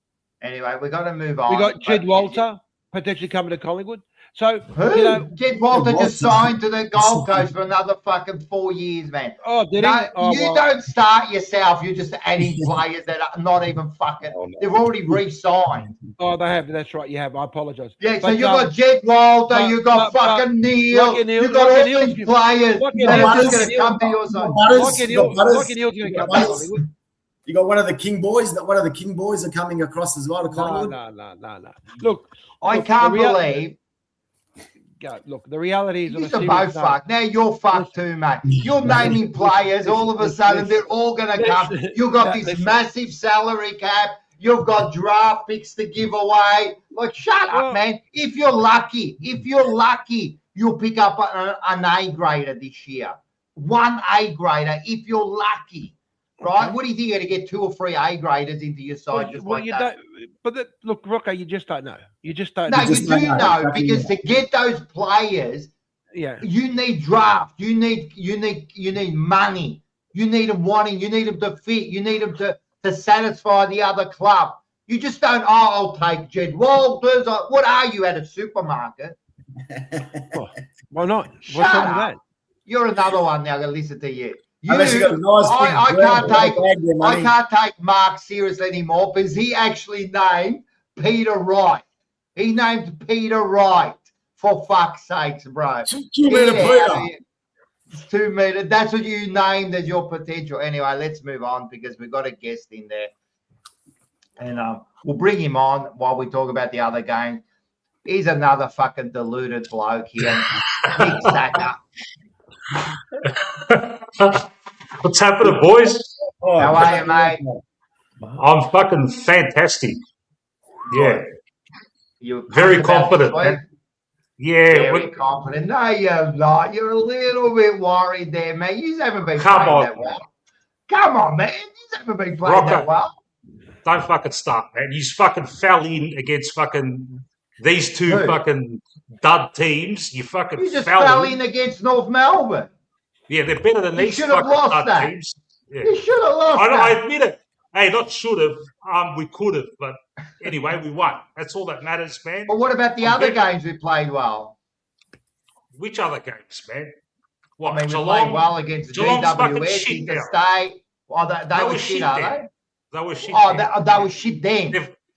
Anyway, we got to move on. We got Jed Walter potentially coming to Collingwood. So Jed Walter just signed to the Gold Coast for another fucking 4 years, man. Oh, did he? Don't start yourself. You're just adding players that are not even fucking. They've already re-signed. Oh, they have. That's right. You have. I apologise. Yeah. So you got Jed Walter. You got fucking Neale. You got all these players that are just going to come to your side. Lachie Neale's going to come to Collingwood. You got one of the King boys. One of the King boys are coming across as well to Collingwood. No. Look, I can't believe go. Look, the reality is, on a You're serious both note, fucked. Now you're fucked too, mate. You're naming players. All of a sudden, they're all going to come. You've got this massive salary cap. You've got draft picks to give away. Like, shut up, man. If you're lucky, you'll pick up an A grader this year. One A grader, if you're lucky. Right? Okay. What do you think you're going to get 2 or 3 A graders into your side just like that? Look, Rocco, you just don't know. You just don't No, know. you do know because to get those players, you need draft. You need money. You need them wanting. You need them to fit. You need them to satisfy the other club. You just don't. Oh, I'll take Jed Walters. What are you at a supermarket? Why not? What's wrong with that? You're another one now. I'm going to listen to you. I can't take Mark seriously anymore because he actually named Peter Wright. He named Peter Wright, for fuck's sakes, bro. 2 meter Peter. It's 2 meter. That's what you named as your potential. Anyway, let's move on because we've got a guest in there. And we'll bring him on while we talk about the other game. He's another fucking deluded bloke here. Nick Sacker. What's happening, boys? How are you, mate? I'm fucking fantastic. Yeah. You're very confident, man. Yeah. Very confident. No, you're not. You're a little bit worried there, man. You haven't been playing that well. Come on, man. You haven't been playing that well. Don't fucking start, man. You fucking fell in against fucking these two fucking dud teams. You just fell in against North Melbourne. Yeah, they're better than these fucking dud teams. Yeah. You should have lost that. I admit it. Hey, not should have. We could have, but anyway, we won. That's all that matters, man. But what about the other games we played well? Which other games, man? What? I mean, we played well against GWS, Interstate. They were shit, are they? They were shit. They were shit then.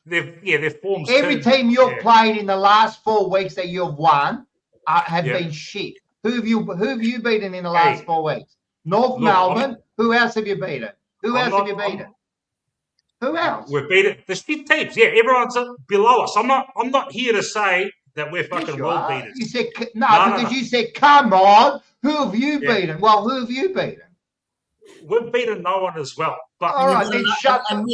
Their forms. Every team you've played in the last 4 weeks that you've won have been shit. Who have you beaten in the last 4 weeks? Melbourne. Who else have you beaten? Who else? We've beaten the shit teams. Yeah, everyone's below us. I'm not here to say that we're fucking world beaters. You said because you said, come on. Who have you beaten? Well, who have you beaten? We've beaten no one as well. But all right, then shut up. And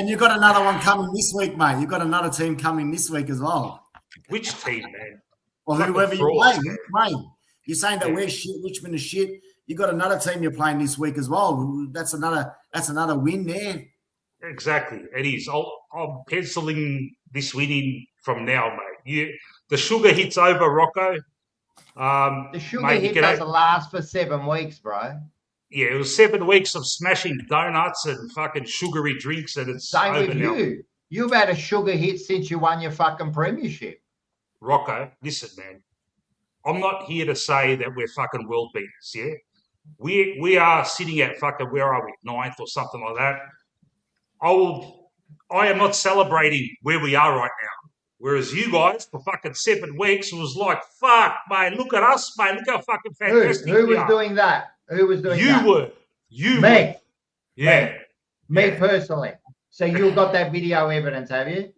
you've got another one coming this week, mate. You've got another team coming this week as well. Which team, man? Well, whoever you're playing. You're saying that we're shit, Richmond is shit. You got another team you're playing this week as well. That's another win there. Exactly, it is. I'm penciling this win in from now, mate. The sugar hit's over, Rocco. The sugar hit doesn't last for 7 weeks, bro. Yeah, it was 7 weeks of smashing donuts and fucking sugary drinks, and it's same over with now. you. You've had a sugar hit since you won your fucking premiership. Rocco, listen, man. I'm not here to say that we're fucking world beaters, yeah? We are sitting at fucking, where are we, 9th or something like that. I am not celebrating where we are right now. Whereas you guys, for fucking 7 weeks, it was like, fuck, mate, look at us, mate, look how fucking fantastic Who was doing that? Who was doing that? You were. You Me. were. Yeah. Me personally. So you've got that video evidence, have you?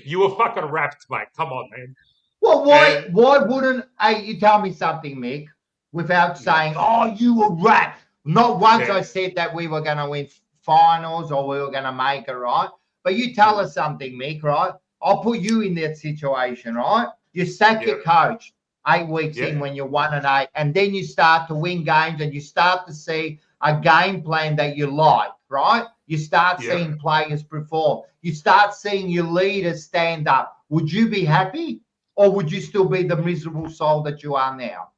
You were fucking wrapped, mate. Come on, man. Well, why wouldn't you tell me something, Mick, without saying, oh, you were wrapped? Not once I said that we were going to win finals or we were going to make it, right? But you tell us something, Mick, right? I'll put you in that situation, right? You sack your coach 8 weeks in when you're 1-8, and then you start to win games and you start to see a game plan that you like, right? You start seeing players perform. You start seeing your leaders stand up. Would you be happy, or would you still be the miserable soul that you are now?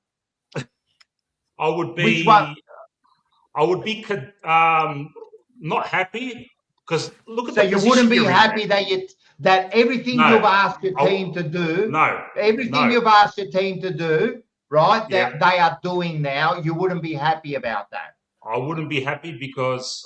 I would be. Which one? I would be not happy because look at. So you wouldn't be happy that everything you've asked your team to do. Everything you've asked your team to do, right? That they are doing now. You wouldn't be happy about that. I wouldn't be happy because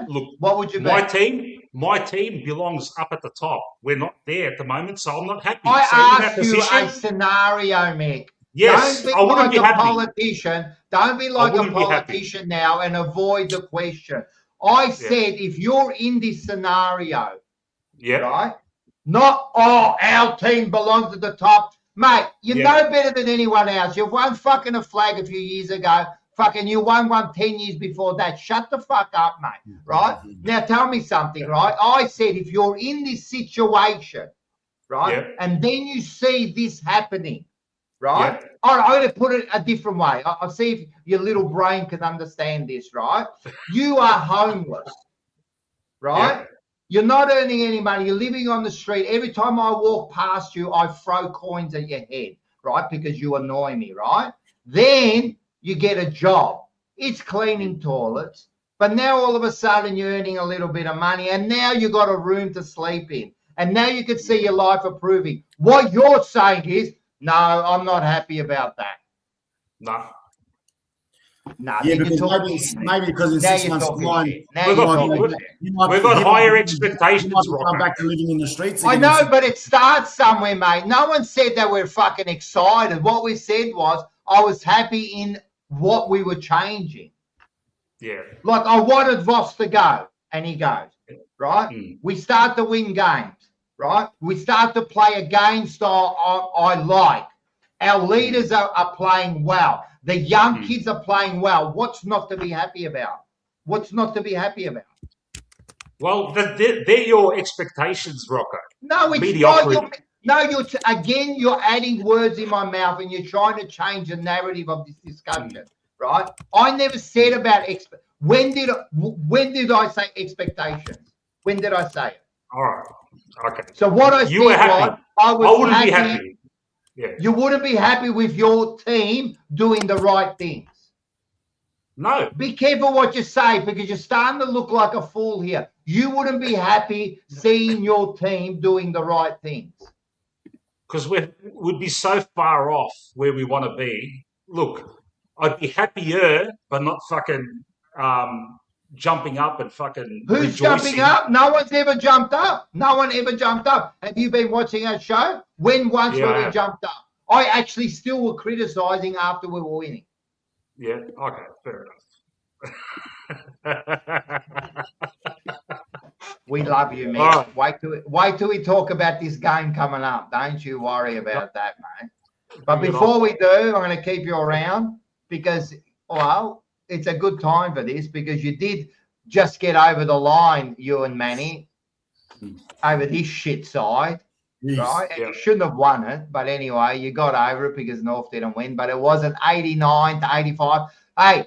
look, what would you be? My team belongs up at the top. We're not there at the moment, so I'm not happy. I asked you a scenario, Mick. Yes, don't be like a politician. Don't be like a politician now and avoid the question. I said if you're in this scenario, right? Not, oh, our team belongs at the top. Mate, you know better than anyone else. You've won fucking a flag a few years ago. Fucking you won one 10 years before that. Shut the fuck up, mate. Right? Now tell me something, right? I said if you're in this situation, right, and then you see this happening, right? I'm going to put it a different way. I'll see if your little brain can understand this, right? You are homeless, right? You're not earning any money. You're living on the street. Every time I walk past you, I throw coins at your head, right? Because you annoy me, right? Then you get a job. It's cleaning toilets. But now all of a sudden you're earning a little bit of money, and now you got a room to sleep in. And now you can see your life improving. What you're saying is, no, I'm not happy about that. No. No, Yeah, because maybe because in 6 months' time, we've got higher expectations. You might come back to living in the streets again. I know, but it starts somewhere, mate. No one said that we're fucking excited. What we said was I was happy in what we were changing. Yeah. Like I wanted Voss to go, and he goes, right? We start to win games, right? We start to play a game style I like. Our leaders are playing well. The young kids are playing well. What's not to be happy about? What's not to be happy about? Well, they're your expectations, Rocco. No, it's not. You're adding words in my mouth and you're trying to change the narrative of this discussion, right? I never said about when did I say expectations? When did I say it? All right. Okay. So what I said was I wouldn't be happy. Yeah. You wouldn't be happy with your team doing the right things. No. Be careful what you say because you're starting to look like a fool here. You wouldn't be happy seeing your team doing the right things. Because we'd be so far off where we want to be. Look, I'd be happier, but not fucking jumping up and fucking Who's rejoicing. jumping up? No one's ever jumped up. No one ever jumped up. Have you been watching our show? When once when we jumped up? I actually still were criticising after we were winning. Yeah, okay, fair enough. We love you, man. Right. Wait till we talk about this game coming up. Don't you worry about that, mate. But before we do, I'm going to keep you around because, well, it's a good time for this because you did just get over the line, you and Manny, over this shit side, right? And you shouldn't have won it. But anyway, you got over it because North didn't win. But it wasn't 89 to 85. Hey,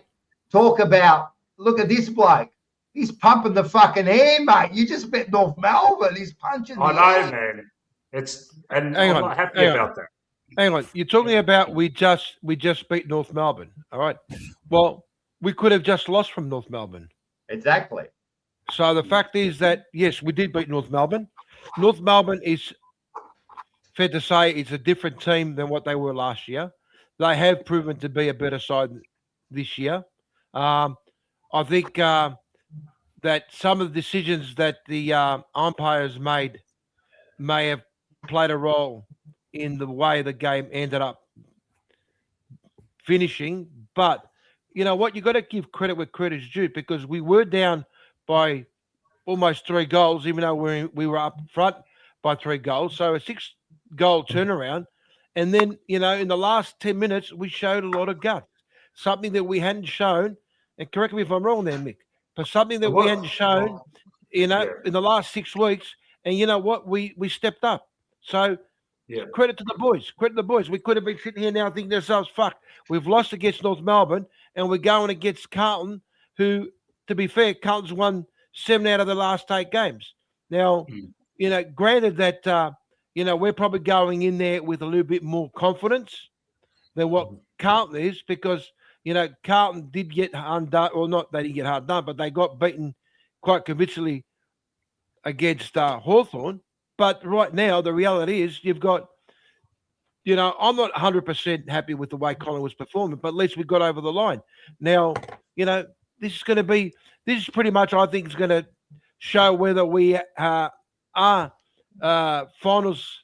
talk about, look at this bloke. He's pumping the fucking air, mate. You just bet North Melbourne. He's punching the air. Man. I'm not happy about that. Hang on. You're talking about we just beat North Melbourne. All right. Well, we could have just lost from North Melbourne. Exactly. So the fact is that, yes, we did beat North Melbourne. North Melbourne is, fair to say, it's a different team than what they were last year. They have proven to be a better side this year. I think that some of the decisions that the umpires made may have played a role in the way the game ended up finishing. But you know what? You got to give credit where credit's due because we were down by almost 3 goals, even though we were up front by 3 goals. So a 6-goal turnaround. And then, you know, in the last 10 minutes, we showed a lot of guts, something that we hadn't shown. And correct me if I'm wrong there, Mick, but something that we hadn't shown, you know, in the last 6 weeks. And you know what? We stepped up. So credit to the boys. Credit to the boys. We could have been sitting here now thinking to ourselves, fuck, we've lost against North Melbourne and we're going against Carlton, who, to be fair, Carlton's won 7 out of the last 8 games. Now, you know, granted that, you know, we're probably going in there with a little bit more confidence than what Carlton is because, you know, Carlton did get undone, or not they didn't get hard done, but they got beaten quite convincingly against Hawthorn. But right now, the reality is you've got, you know, I'm not 100% happy with the way Collingwood's performing, but at least we got over the line. Now, you know, this is pretty much, I think, is going to show whether we are finals,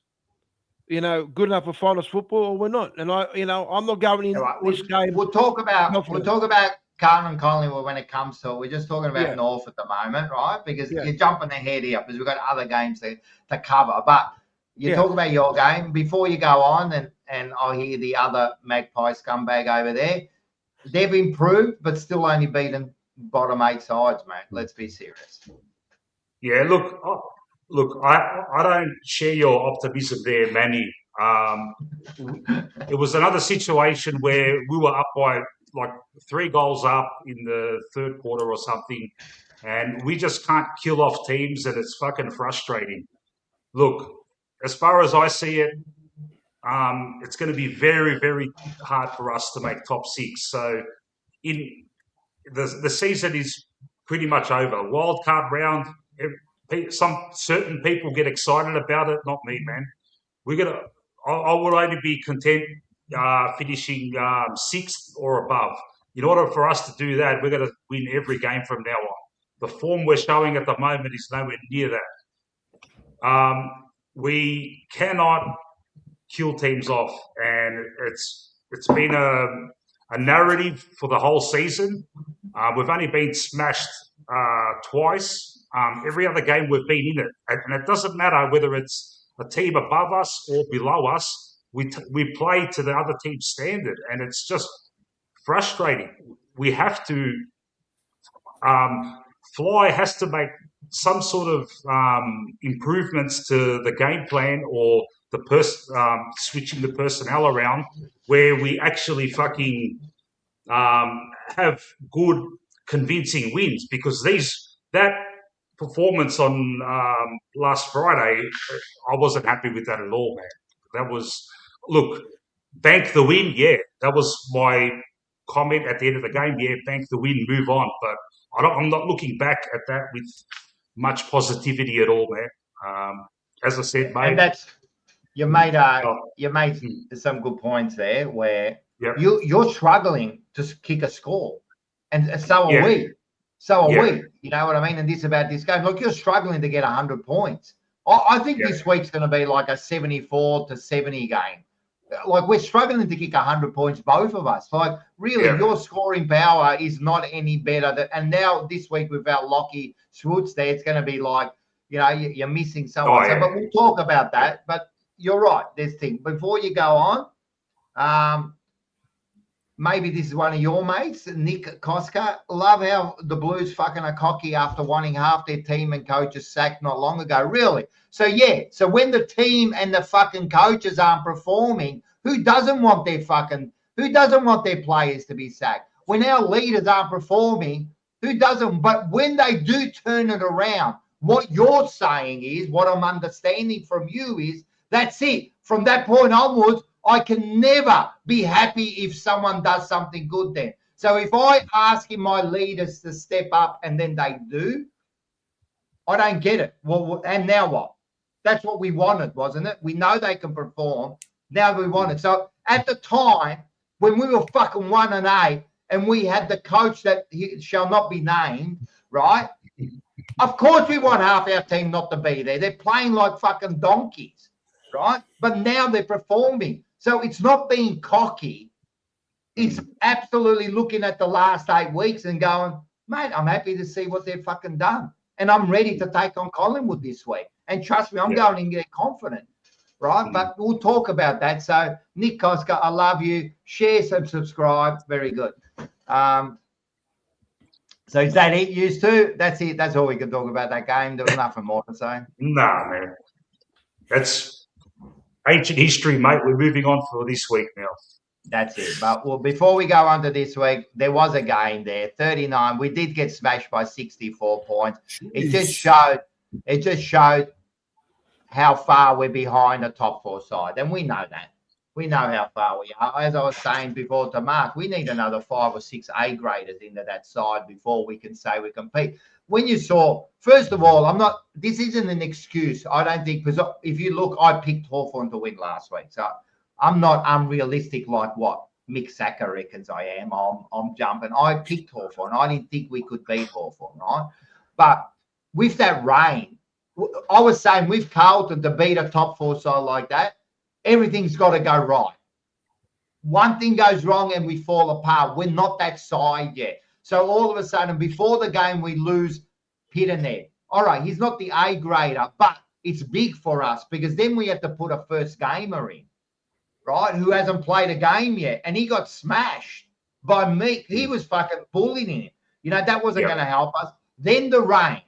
you know, good enough for finals football or we're not. And I'm not going in this game. We'll talk about Carlton and Collingwood when it comes to it. We're just talking about Yeah. North at the moment, right? Because Yeah. you're jumping ahead here because we've got other games to cover. But you Yeah. talk about your game before you go on, and I hear the other Magpie scumbag over there. They've improved, but still only beaten bottom 8 sides, mate. Let's be serious. Yeah, look, I don't share your optimism there, Manny. It was another situation where we were up by like 3 goals up in the third quarter or something, and we just can't kill off teams, and it's fucking frustrating. Look, as far as I see it, it's going to be very, very hard for us to make top 6. So, in the season is pretty much over. Wild card round. Some certain people get excited about it, not me, man. I would only be content finishing 6th or above. In order for us to do that, we're going to win every game from now on. The form we're showing at the moment is nowhere near that. We cannot kill teams off, and it's been a narrative for the whole season. We've only been smashed twice. Every other game we've been in it, and it doesn't matter whether it's a team above us or below us. We play to the other team's standard, and it's just frustrating. We have to. Fly has to make some sort of improvements to the game plan or switching the personnel around where we actually fucking have good, convincing wins, because that performance on last Friday, I wasn't happy with that at all, man. That was, look, bank the win, yeah. That was my comment at the end of the game, yeah, bank the win, move on. But I'm not looking back at that with much positivity at all, man. As I said, mate. And that's you made some good points there where you're struggling to kick a score, and so are we. So are we. You know what I mean? And this about this game. Look, you're struggling to get 100 points. I think this week's going to be like a 74-70 game. Like, we're struggling to kick 100 points, both of us. Like, really, your scoring power is not any better. And now this week without Lockie Schwartz there, it's going to be like, you know, you're missing someone. But we'll talk about that. But you're right. There's things. Before you go on, maybe this is one of your mates, Nick Koska. Love how the Blues fucking are cocky after wanting half their team and coaches sacked not long ago. Really? So, so when the team and the fucking coaches aren't performing, who doesn't want their players to be sacked? When our leaders aren't performing, who doesn't? But when they do turn it around, what you're saying is, what I'm understanding from you is, that's it. From that point onwards, I can never be happy if someone does something good then. So if I ask my leaders to step up and then they do, I don't get it. Well, and now what? That's what we wanted, wasn't it? We know they can perform. Now we want it. So at the time, when we were fucking 1-8 and we had the coach that shall not be named, right? Of course we want half our team not to be there. They're playing like fucking donkeys, right? But now they're performing. So it's not being cocky. It's absolutely looking at the last 8 weeks and going, mate, I'm happy to see what they've fucking done. And I'm ready to take on Collingwood this week. And trust me, I'm going in there confident, right? But we'll talk about that. So, Nick Koska, I love you. Share, subscribe. Very good. So is that it, used to? That's it. That's all we can talk about that game. There was nothing more to say. Nah, man. That's ancient history, mate. We're moving on for this week now. That's it. But well, before we go on to this week, there was a game there, 39. We did get smashed by 64 points. It just showed how far we're behind the top 4 side. And we know that. We know how far we are. As I was saying before to Mark, we need another 5 or 6 A graders into that side before we can say we compete. When you saw, first of all, this isn't an excuse, I don't think, because if you look, I picked Hawthorn to win last week. So I'm not unrealistic like what Mick Sacker reckons I am. I'm jumping. I picked Hawthorn. I didn't think we could beat Hawthorn, right? But with that rain, I was saying with Carlton to beat a top 4 side like that, everything's got to go right. One thing goes wrong and we fall apart. We're not that side yet. So all of a sudden, before the game, we lose Pitternet. All right, he's not the A grader, but it's big for us because then we have to put a first gamer in, right, who hasn't played a game yet. And he got smashed by Meek. He was fucking bullying him. You know, that wasn't going to help us. Then the rain.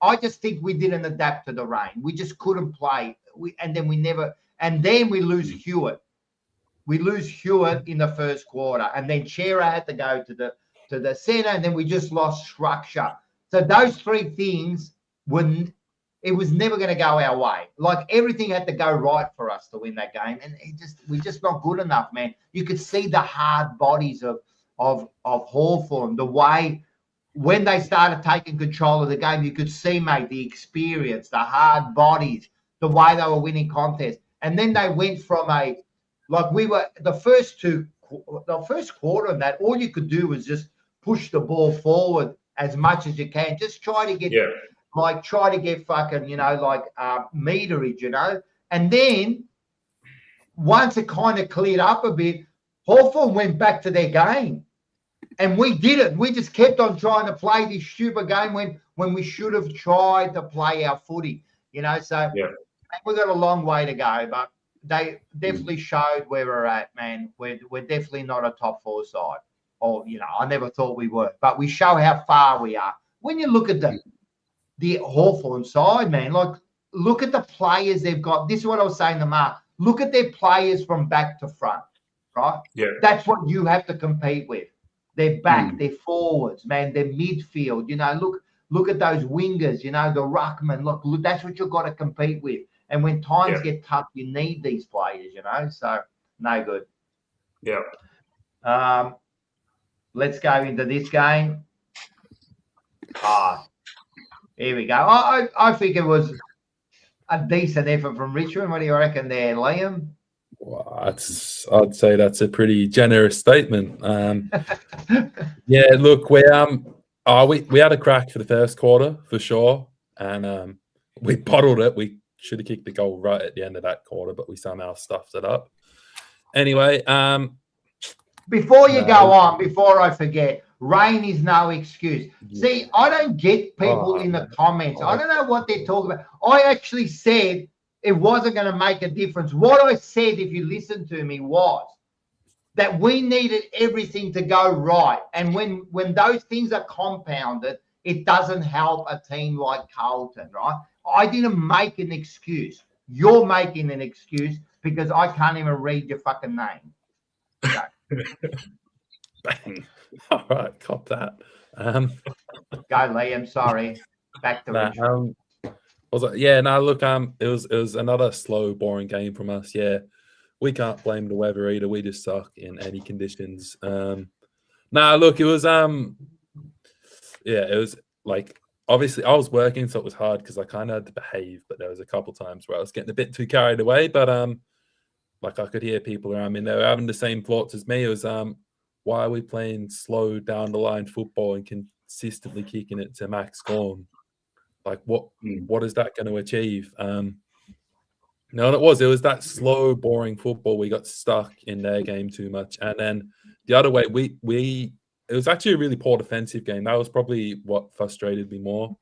I just think we didn't adapt to the rain. We just couldn't play. And then we lose Hewitt. We lose Hewitt in the first quarter. And then Chera had to go to the center, and then we just lost structure. So those three things it was never going to go our way. Like everything had to go right for us to win that game. And we're just not good enough, man. You could see the hard bodies of Hawthorn, the way when they started taking control of the game, you could see, mate, the experience, the hard bodies, the way they were winning contests. And then they went from the first quarter of that, all you could do was just push the ball forward as much as you can. Just try to get fucking, meterage, you know. And then once it kind of cleared up a bit, Hawthorn went back to their game. And we didn't. We just kept on trying to play this stupid game when we should have tried to play our footy, you know. So we've got a long way to go, but they definitely showed where we're at, man. We're definitely not a top four side. Or, you know, I never thought we were, but we show how far we are. When you look at the Hawthorn side, man, like look at the players they've got. This is what I was saying to Mark. Look at their players from back to front, right? Yeah. That's what you have to compete with. Their back, their forwards, man, their midfield. You know, look at those wingers, you know, the ruckman. Look, that's what you've got to compete with. And when times get tough, you need these players, you know. So, no good. Yeah. Let's go into this game. Here we go. I think it was a decent effort from Richmond. What do you reckon there, Liam? Well, I'd say that's a pretty generous statement. Yeah, look, we had a crack for the first quarter for sure, and we bottled it. We should have kicked the goal right at the end of that quarter, but we somehow stuffed it up. Anyway, before you go on, before I forget, rain is no excuse. See, I don't get people in the comments. I don't know what they're talking about. I actually said it wasn't going to make a difference. What I said, if you listen to me, was that we needed everything to go right. And when those things are compounded, it doesn't help a team like Carlton, right? I didn't make an excuse. You're making an excuse because I can't even read your fucking name. Bang. All right, cop that. Go, Liam. Sorry. Back to Richmond. It was another slow, boring game from us. Yeah, we can't blame the weather either. We just suck in any conditions. It was it was like obviously I was working, so it was hard because I kind of had to behave. But there was a couple times where I was getting a bit too carried away. But like I could hear people around me, and they were having the same thoughts as me. It was why are we playing slow down the line football and consistently kicking it to Max Gorn? Like what is that going to achieve? No, it was that slow, boring football. We got stuck in their game too much, and then the other way, it was actually a really poor defensive game. That was probably what frustrated me more.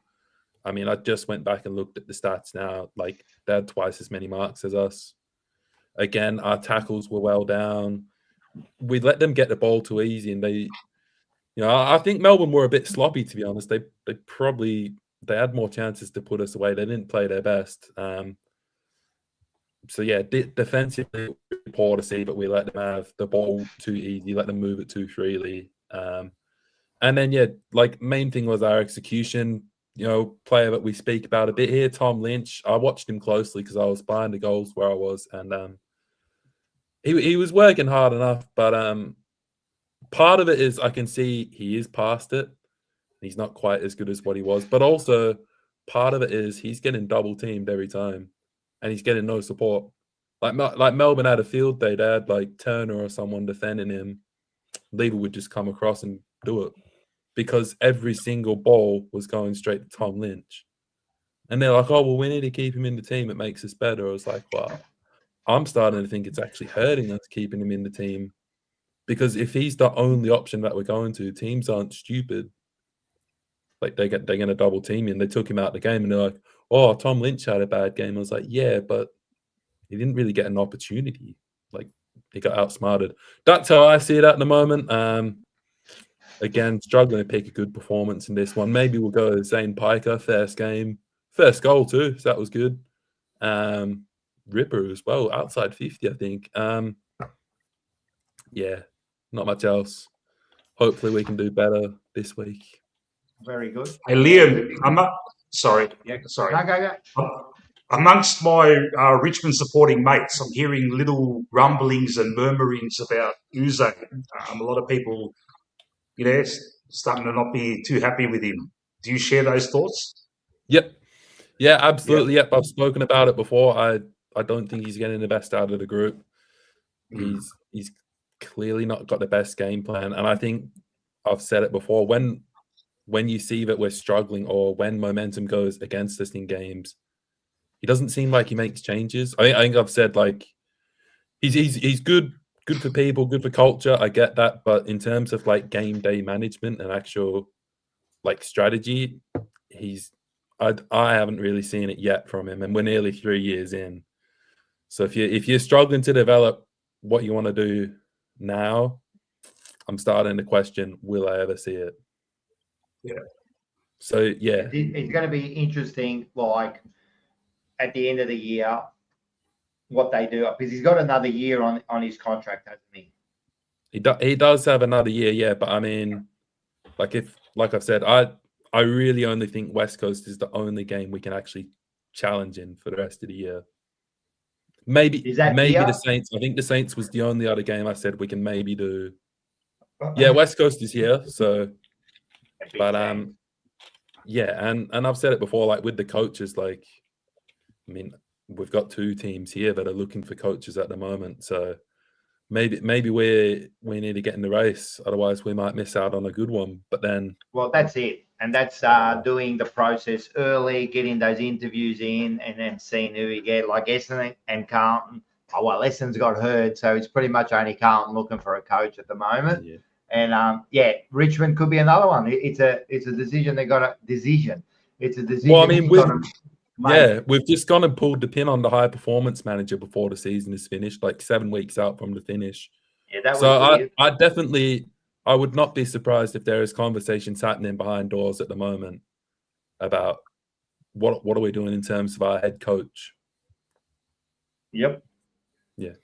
I mean, I just went back and looked at the stats now. Like they had twice as many marks as us. Again, our tackles were well down. We let them get the ball too easy, and I think Melbourne were a bit sloppy, to be honest. They had more chances to put us away. They didn't play their best. Defensively poor to see, but we let them have the ball too easy, let them move it too freely. And then main thing was our execution. Player that we speak about a bit here, Tom Lynch. I watched him closely because I was behind the goals where I was, and he was working hard enough, but part of it is I can see he is past it. He's not quite as good as what he was, but also part of it is he's getting double teamed every time, and he's getting no support. Like Melbourne had a field day, they had like Turner or someone defending him. Lever would just come across and do it because every single ball was going straight to Tom Lynch. And they're like, oh, well, we need to keep him in the team. It makes us better. I was like, well, I'm starting to think it's actually hurting us keeping him in the team Because if he's the only option that we're going to, teams aren't stupid. Like they're going to double team you, and they took him out of the game, and they're like, "Oh, Tom Lynch had a bad game." I was like, "Yeah, but he didn't really get an opportunity. Like he got outsmarted." That's how I see it at the moment. Again, struggling to pick a good performance in this one. Maybe we'll go Zane Piker, first game, first goal too. So that was good. Ripper as well, outside 50, I think. Yeah, not much else. Hopefully we can do better this week. Very good. Hey, Liam, sorry. Yeah. Sorry. Go. Amongst my Richmond supporting mates, I'm hearing little rumblings and murmurings about Uze. A lot of people, starting to not be too happy with him. Do you share those thoughts? Yep. Yeah, absolutely. Yep. I've spoken about it before. I don't think he's getting the best out of the group. He's clearly not got the best game plan. And I think I've said it before, when you see that we're struggling or when momentum goes against us in games, he doesn't seem like he makes changes. I think I've said, like, he's good for people, good for culture. I get that. But in terms of like game day management and actual like strategy, I haven't really seen it yet from him. And we're nearly 3 years in. So if you're struggling to develop what you want to do now, I'm starting to question, will I ever see it? Yeah. So, yeah. It's going to be interesting, like, at the end of the year, what they do. Because he's got another year on his contract, hasn't he? He does have another year, yeah. But, I mean, like I've said, I really only think West Coast is the only game we can actually challenge in for the rest of the year. Maybe the Saints. I think the Saints was the only other game I said we can maybe do. Yeah, West Coast is here, so. But yeah, and I've said it before, like with the coaches, like, I mean, we've got 2 teams here that are looking for coaches at the moment, so maybe we need to get in the race, otherwise we might miss out on a good one. But then, well, that's it, and that's doing the process early, getting those interviews in, and then seeing who you get, like Essendon and Carlton. Oh well, Essendon's got hurt, so it's pretty much only Carlton looking for a coach at the moment. Yeah. And Richmond could be another one. It's a decision they got a decision. It's a decision. Well, I mean, we've just gone and pulled the pin on the high performance manager before the season is finished, like 7 weeks out from the finish. Yeah, that was so I would not be surprised if there is conversations happening behind doors at the moment about what are we doing in terms of our head coach. Yep. Yeah,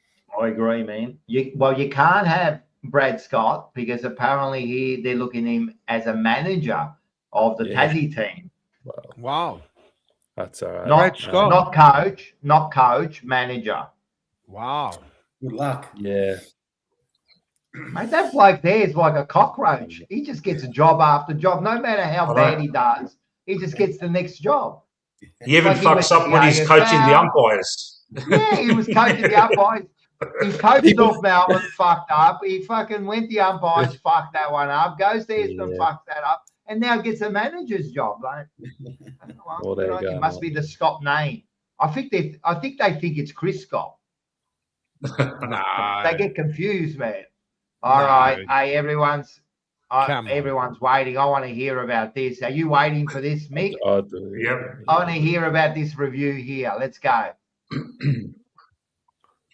I agree, man. You can't have Brad Scott because apparently they're looking at him as a manager of the Tassie team. Wow. That's all right. Not coach, manager. Wow. Good luck. Yeah. Mate, that bloke there is like a cockroach. He just gets a job after job. No matter how bad he does, he just gets the next job. He even fucks up when he's coaching the umpires. Yeah, he was coaching the umpires. He coached North Melbourne, fucked up. He fucking went the umpires, fucked that one up. Goes there and fucks that up, and now gets a manager's job. Like, well, there you go. It must be the Scott name. I think they think it's Chris Scott. No. They get confused, man. All right, hey, everyone's waiting. I want to hear about this. Are you waiting for this, Mick? I do. Yep. I want to hear about this review here. Let's go.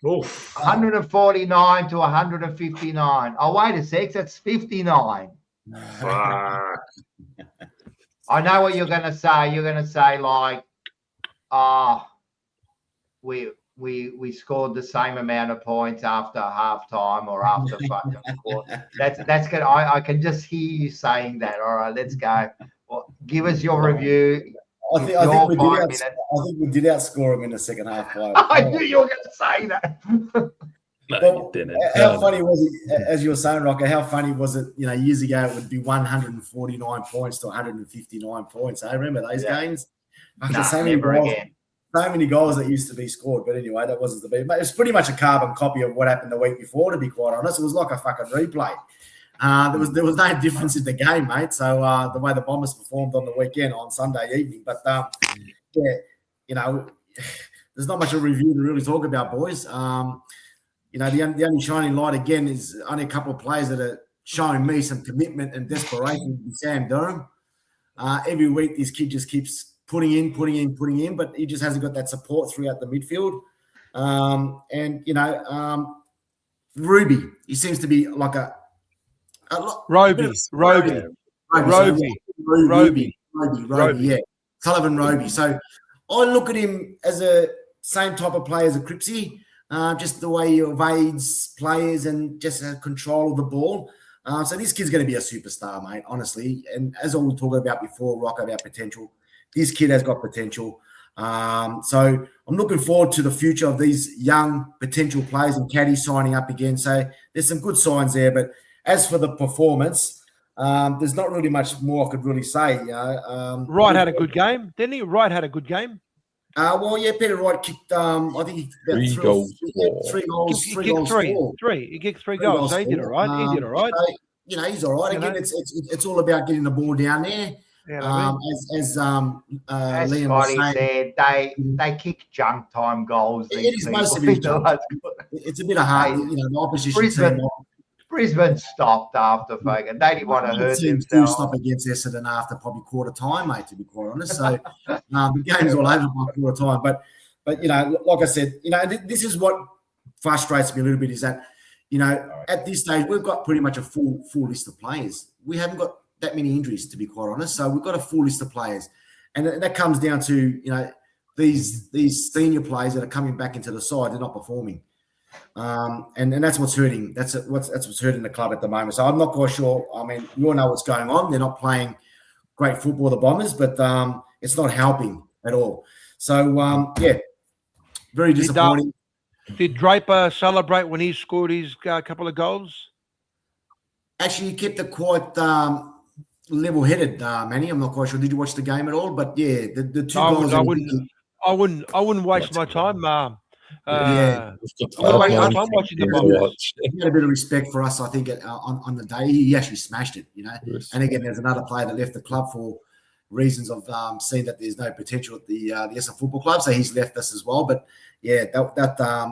Oof. 149 to 159. Oh, wait a sec. That's 59. Fuck. I know what you're going to say. You're going to say, like, we scored the same amount of points after halftime or after fucking quarter. That's good. I can just hear you saying that. All right, let's go. Well, give us your review. I think we did outscore him in the second half. I knew you were going to say that. No, well, you didn't. How funny was it, as you were saying, Rocker, how funny was it, years ago it would be 149 points to 159 points. I remember those games. So many goals that used to be scored. But anyway, that wasn't the beat. It was pretty much a carbon copy of what happened the week before, to be quite honest. It was like a fucking replay. There was no difference in the game, mate. So the way the Bombers performed on the weekend, on Sunday evening. But, there's not much of a review to really talk about, boys. the only shining light again is only a couple of players that are showing me some commitment and desperation. Sam Durham. Every week, this kid just keeps putting in, but he just hasn't got that support throughout the midfield. Ruby, he seems to be like Roby, yeah, Sullivan Roby. So I look at him as a same type of player as a Cripsy, just the way he evades players and just has control of the ball. So this kid's going to be a superstar, mate, honestly. And as I was talking about before, Rock, about potential, this kid has got potential. So I'm looking forward to the future of these young potential players and Caddy signing up again. So there's some good signs there. But as for the performance, there's not really much more I could really say. Wright had a good game, didn't he? Wright had a good game. Well, yeah, Peter Wright kicked. I think he Three goals. He kicked three goals. So he did all right. So, he's all right. Again, it's all about getting the ball down there. As Liam Scotty was saying, said, they kick junk time goals. It is mostly it's a bit of hard. The opposition team. Brisbane stopped after Fagan. They didn't want to hurt themselves. Do stop against Essendon after probably quarter time, mate, to be quite honest. So the game's all over by quarter time. But like I said, this is what frustrates me a little bit is that, at this stage, we've got pretty much a full list of players. We haven't got that many injuries, to be quite honest. So we've got a full list of players. And that comes down to, these senior players that are coming back into the side, they're not performing. And that's what's hurting. That's what's hurting the club at the moment. So I'm not quite sure. I mean, you all know what's going on. They're not playing great football, the Bombers, but it's not helping at all. So very disappointing. Did Draper celebrate when he scored his couple of goals? Actually, he kept it quite level-headed, Manny. I'm not quite sure. Did you watch the game at all? But yeah, the two goals. I wouldn't waste my time. I'm watching the Bombers. He had a bit of respect for us, I think, on the day. He actually smashed it, Yes. And again, there's another player that left the club for reasons of seeing that there's no potential at the Essendon Football Club, so he's left us as well. But yeah,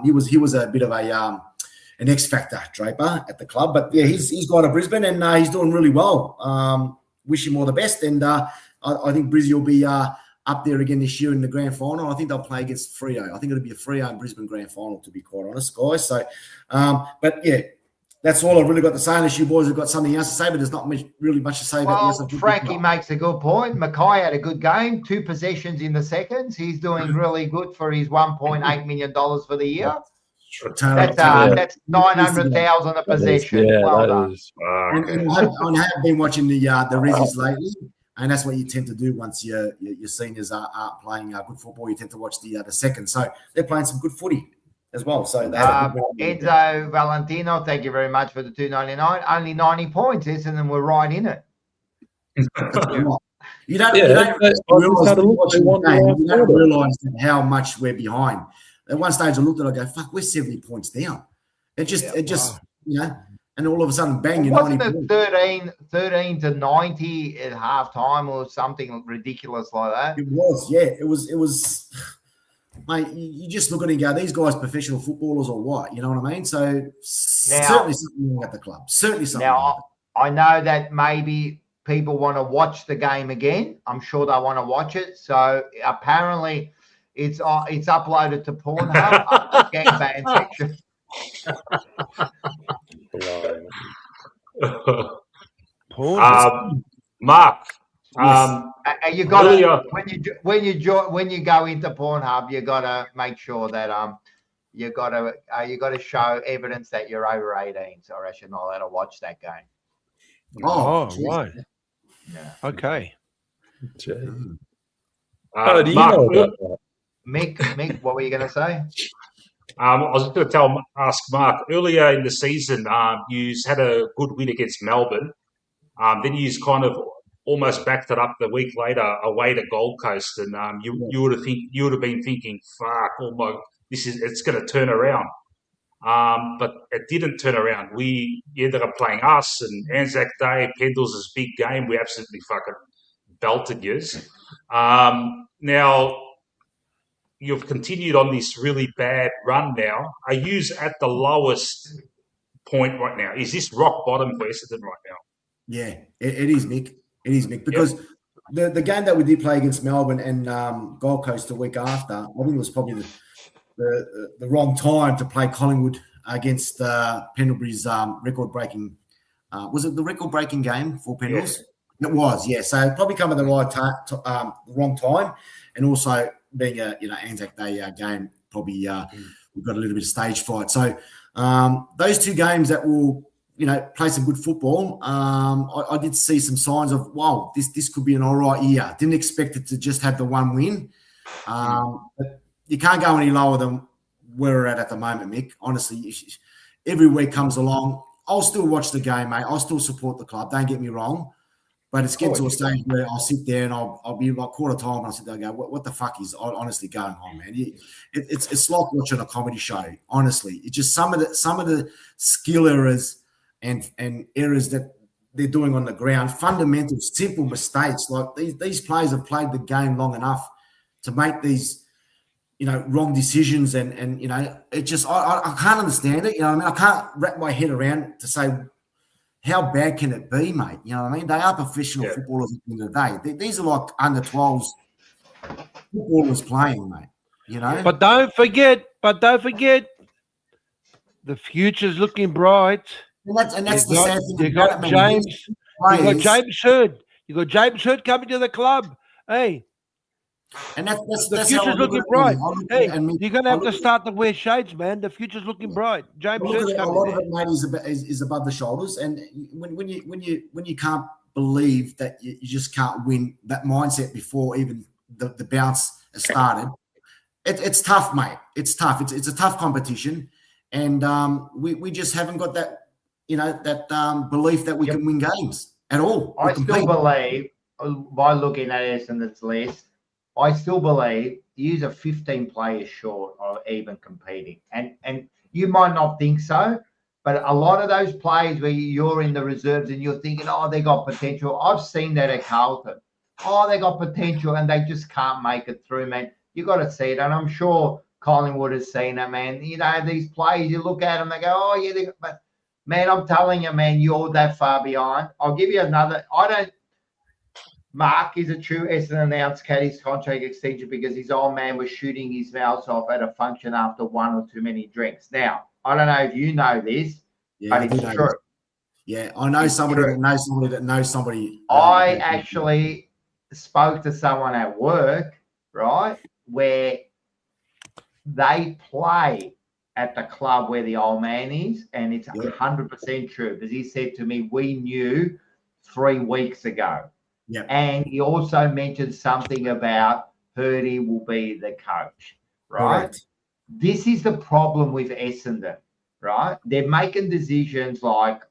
he was a bit of an X factor, Draper, at the club. But yeah, he's gone to Brisbane and he's doing really well. Wish him all the best, and I think Brizzy will be up there again this year in the grand final. I think they'll play against Freo. I think it'll be a Freo and Brisbane grand final, to be quite honest, guys. So, but yeah, that's all I've really got to say. Unless you boys have got something else to say, but there's not really much to say about this. Frankie makes a good point. Mackay had a good game, 2 possessions in the seconds. He's doing really good for his $1.8 million for the year. That's 900,000 a possession. Yeah, well that done. is. And I have been watching the Rezzies lately. And that's what you tend to do once your seniors are playing good football. You tend to watch the second. So they're playing some good footy as well. So they have Enzo Valentino, thank you very much for the $2.99. Only 90 points, and then we're right in it. You don't realise how much we're behind. At one stage, I looked at it, I go, "Fuck, we're 70 points down." And all of a sudden, bang! Wasn't it 13 to 90 at halftime or something ridiculous like that? It was, yeah. It was, mate. You just look at it and go, "These guys, professional footballers or what?" You know what I mean? So certainly something wrong at the club. Certainly something. Now I know that maybe people want to watch the game again. I'm sure they want to watch it. So apparently, it's uploaded to Pornhub, gangbang section. Mark, you got when you go into Pornhub, you got to make sure that you got to show evidence that you're over 18, so I should not allowed to watch that game. Right. Yeah. Okay. How do you know about that? Mick, what were you going to say? I was going to ask Mark, earlier in the season, you had a good win against Melbourne. Then you kind of almost backed it up the week later away to Gold Coast, and you would have been thinking, "Fuck, it's going to turn around." But it didn't turn around. You ended up playing us and Anzac Day, Pendles' big game. We absolutely fucking belted yous. Now, you've continued on this really bad run now. Are you at the lowest point right now? Is this rock bottom for Essendon right now? Yeah, it is, Mick. It is, Mick, because the game that we did play against Melbourne and Gold Coast the week after, I think it was probably the wrong time to play Collingwood against Pendlebury's record-breaking. Was it the record-breaking game for Pendles? Yeah. It was, yeah. So probably come at the wrong time, and also being a Anzac Day game, probably we've got a little bit of stage fright. So those two games that will play some good football. I did see some signs of wow, this could be an all right year. Didn't expect it to just have the one win. But you can't go any lower than where we're at the moment, Mick. Honestly, every week comes along. I'll still watch the game, mate. I'll still support the club. Don't get me wrong. But it's getting to a stage where I'll sit there and I'll be like quarter time and I'll sit there and go, what the fuck is honestly going on, man? It's like watching a comedy show, honestly. It's just some of the skill errors and errors that they're doing on the ground, fundamental, simple mistakes. Like these players have played the game long enough to make these wrong decisions and it just I can't understand it. I can't wrap my head around to say how bad can it be, mate? You know what I mean? They are professional footballers at the end of the day. These are like under 12s footballers playing, mate. But don't forget, the future's looking bright. And that's the sad thing. You got James. You got James Hurd. You got James Hurd coming to the club. Hey. And that's the future's looking bright. Hey, you're going to have to start to wear shades, man. The future's looking bright. James Hurd's coming. A lot of it, mate, is above the shoulders. And when you can't believe that you just can't win, that mindset before even the bounce has started, it's tough, mate. It's tough. It's a tough competition, and we just haven't got that that belief that we can win games at all. I still believe, by looking at Essendon's list, I still believe you are 15 players short of even competing. And you might not think so, but a lot of those players where you're in the reserves and you're thinking, oh, they got potential. I've seen that at Carlton. Oh, they got potential and they just can't make it through, man. You got to see it. And I'm sure Collingwood has seen it, man. These players, you look at them, they go, oh, yeah. But, man, I'm telling you, man, you're that far behind. I'll give you another. Mark is a true Essendon announced Caddy's contract extension because his old man was shooting his mouth off at a function after one or too many drinks. Now, I don't know if you know this, but it's true. Yeah, I know somebody that knows somebody that knows somebody. I actually spoke to someone at work, right, where they play at the club where the old man is, and it's 100% true because he said to me, we knew 3 weeks ago. Yep. And he also mentioned something about Hurdy will be the coach, right? Correct. This is the problem with Essendon, right? They're making decisions like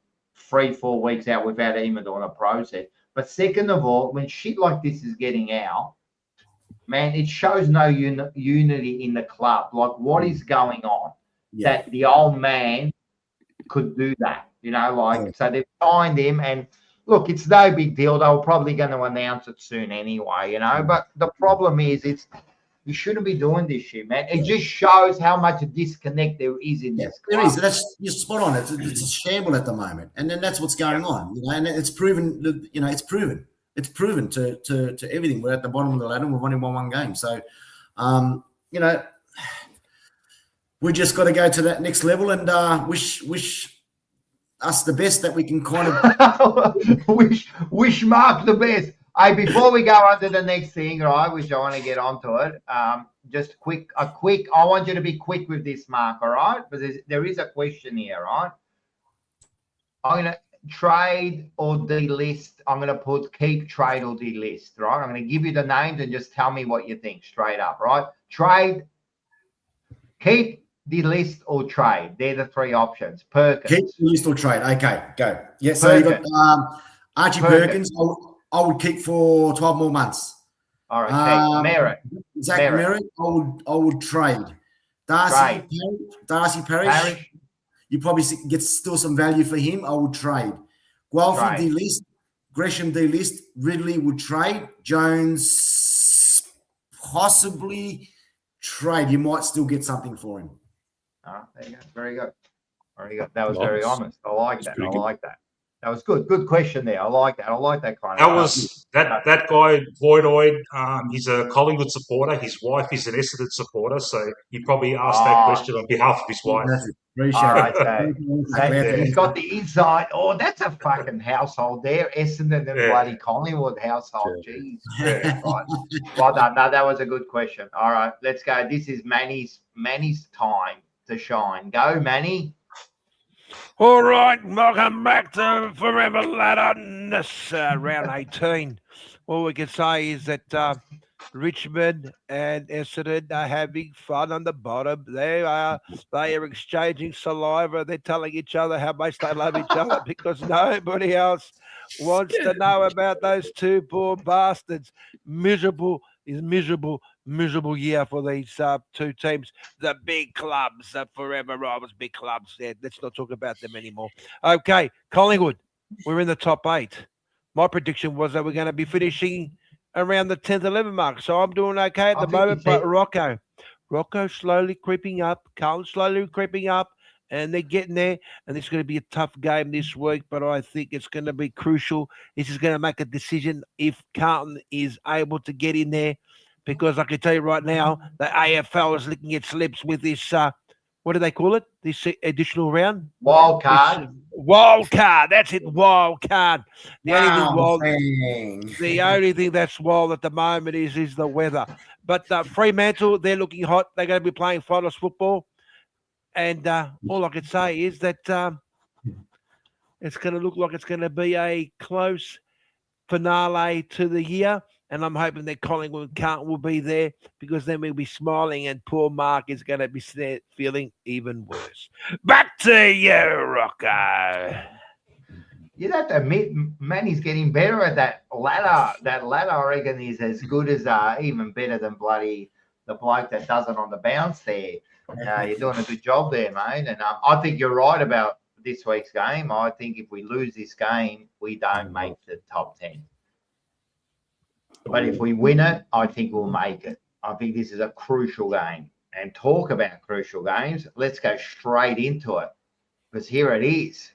3-4 weeks out without even doing a process. But second of all, when shit like this is getting out, man, it shows no unity in the club. Like, what is going on? That the old man could do that, so they've signed him and look, it's no big deal. They were probably going to announce it soon anyway, But the problem is you shouldn't be doing this shit, man. It just shows how much a disconnect there is in this club. There is. You're spot on. It's a shamble at the moment. And then that's what's going on, And it's proven, it's proven. It's proven to everything. We're at the bottom of the ladder. We've only won one game. So, we just got to go to that next level and wish us the best that we can kind of wish Mark the best. Hey, before we go on to the next thing, right, which I want to get onto it, just a quick. I want you to be quick with this, Mark, all right? Because there is a question here, right? I'm going to trade or delist. I'm going to put keep, trade, or delist, right? I'm going to give you the names and just tell me what you think straight up, right? Trade, keep, delist, or trade. They're the 3 options. Perkins. Keep, delist, or trade. Okay, go. Yeah, so you got Archie Perkins. I would keep for 12 more months. All right. Merritt. Zach Merritt. I would trade. Darcy Parish. You probably get still some value for him. I would trade. Guelphy delist. Gresham delist. Ridley would trade. Jones possibly trade, you might still get something for him. There you go. Very good. Very good. That was very Nice. honest. I like That's that. I pretty good. like that. That was good. Good question there. I like that. I like that kind That of was that guy Voidoid. He's a Collingwood supporter. His wife is an Essendon supporter, so he probably asked that question on behalf of his wife. Appreciate All it. right, so he's got the insight. Oh, that's a fucking household there. Essendon and Yeah. bloody Collingwood household. Yeah. Jeez. Yeah. Right. Well done. No, that was a good question. All right, let's go. This is Manny's time to shine. Go, Manny. All right, welcome back to Forever Ladder. This round 18. All we can say is that Richmond and Essendon are having fun on the bottom. They are exchanging saliva. They're telling each other how much they love each other because nobody else wants to know about those two poor bastards. Miserable year for these two teams. The big clubs, the forever rivals, big clubs. Yeah, let's not talk about them anymore. Okay, Collingwood, we're in the top 8. My prediction was that we're going to be finishing around the 10th, 11th mark. So I'm doing okay at the moment. But Rocco slowly creeping up, Carlton slowly creeping up, and they're getting there. And it's going to be a tough game this week, but I think it's going to be crucial. This is going to make a decision if Carlton is able to get in there, because I can tell you right now, the AFL is licking its lips with this, what do they call it? This additional round? Wild card. Wild card. That's it, wild card. The only thing that's wild at the moment is the weather. But Fremantle, they're looking hot. They're going to be playing finals football. And all I can say is that it's going to look like it's going to be a close finale to the year. And I'm hoping that Collingwood will be there, because then we'll be smiling and poor Mark is going to be feeling even worse. Back to you, Rocco. You'd have to admit, Manny's getting better at that ladder. That ladder, I reckon, is as good as even better than bloody the bloke that does it on the bounce there. You're doing a good job there, mate. And I think you're right about this week's game. I think if we lose this game, we don't make the top 10. But if we win it, I think we'll make it. I think this is a crucial game. And talk about crucial games, let's go straight into it, because here it is.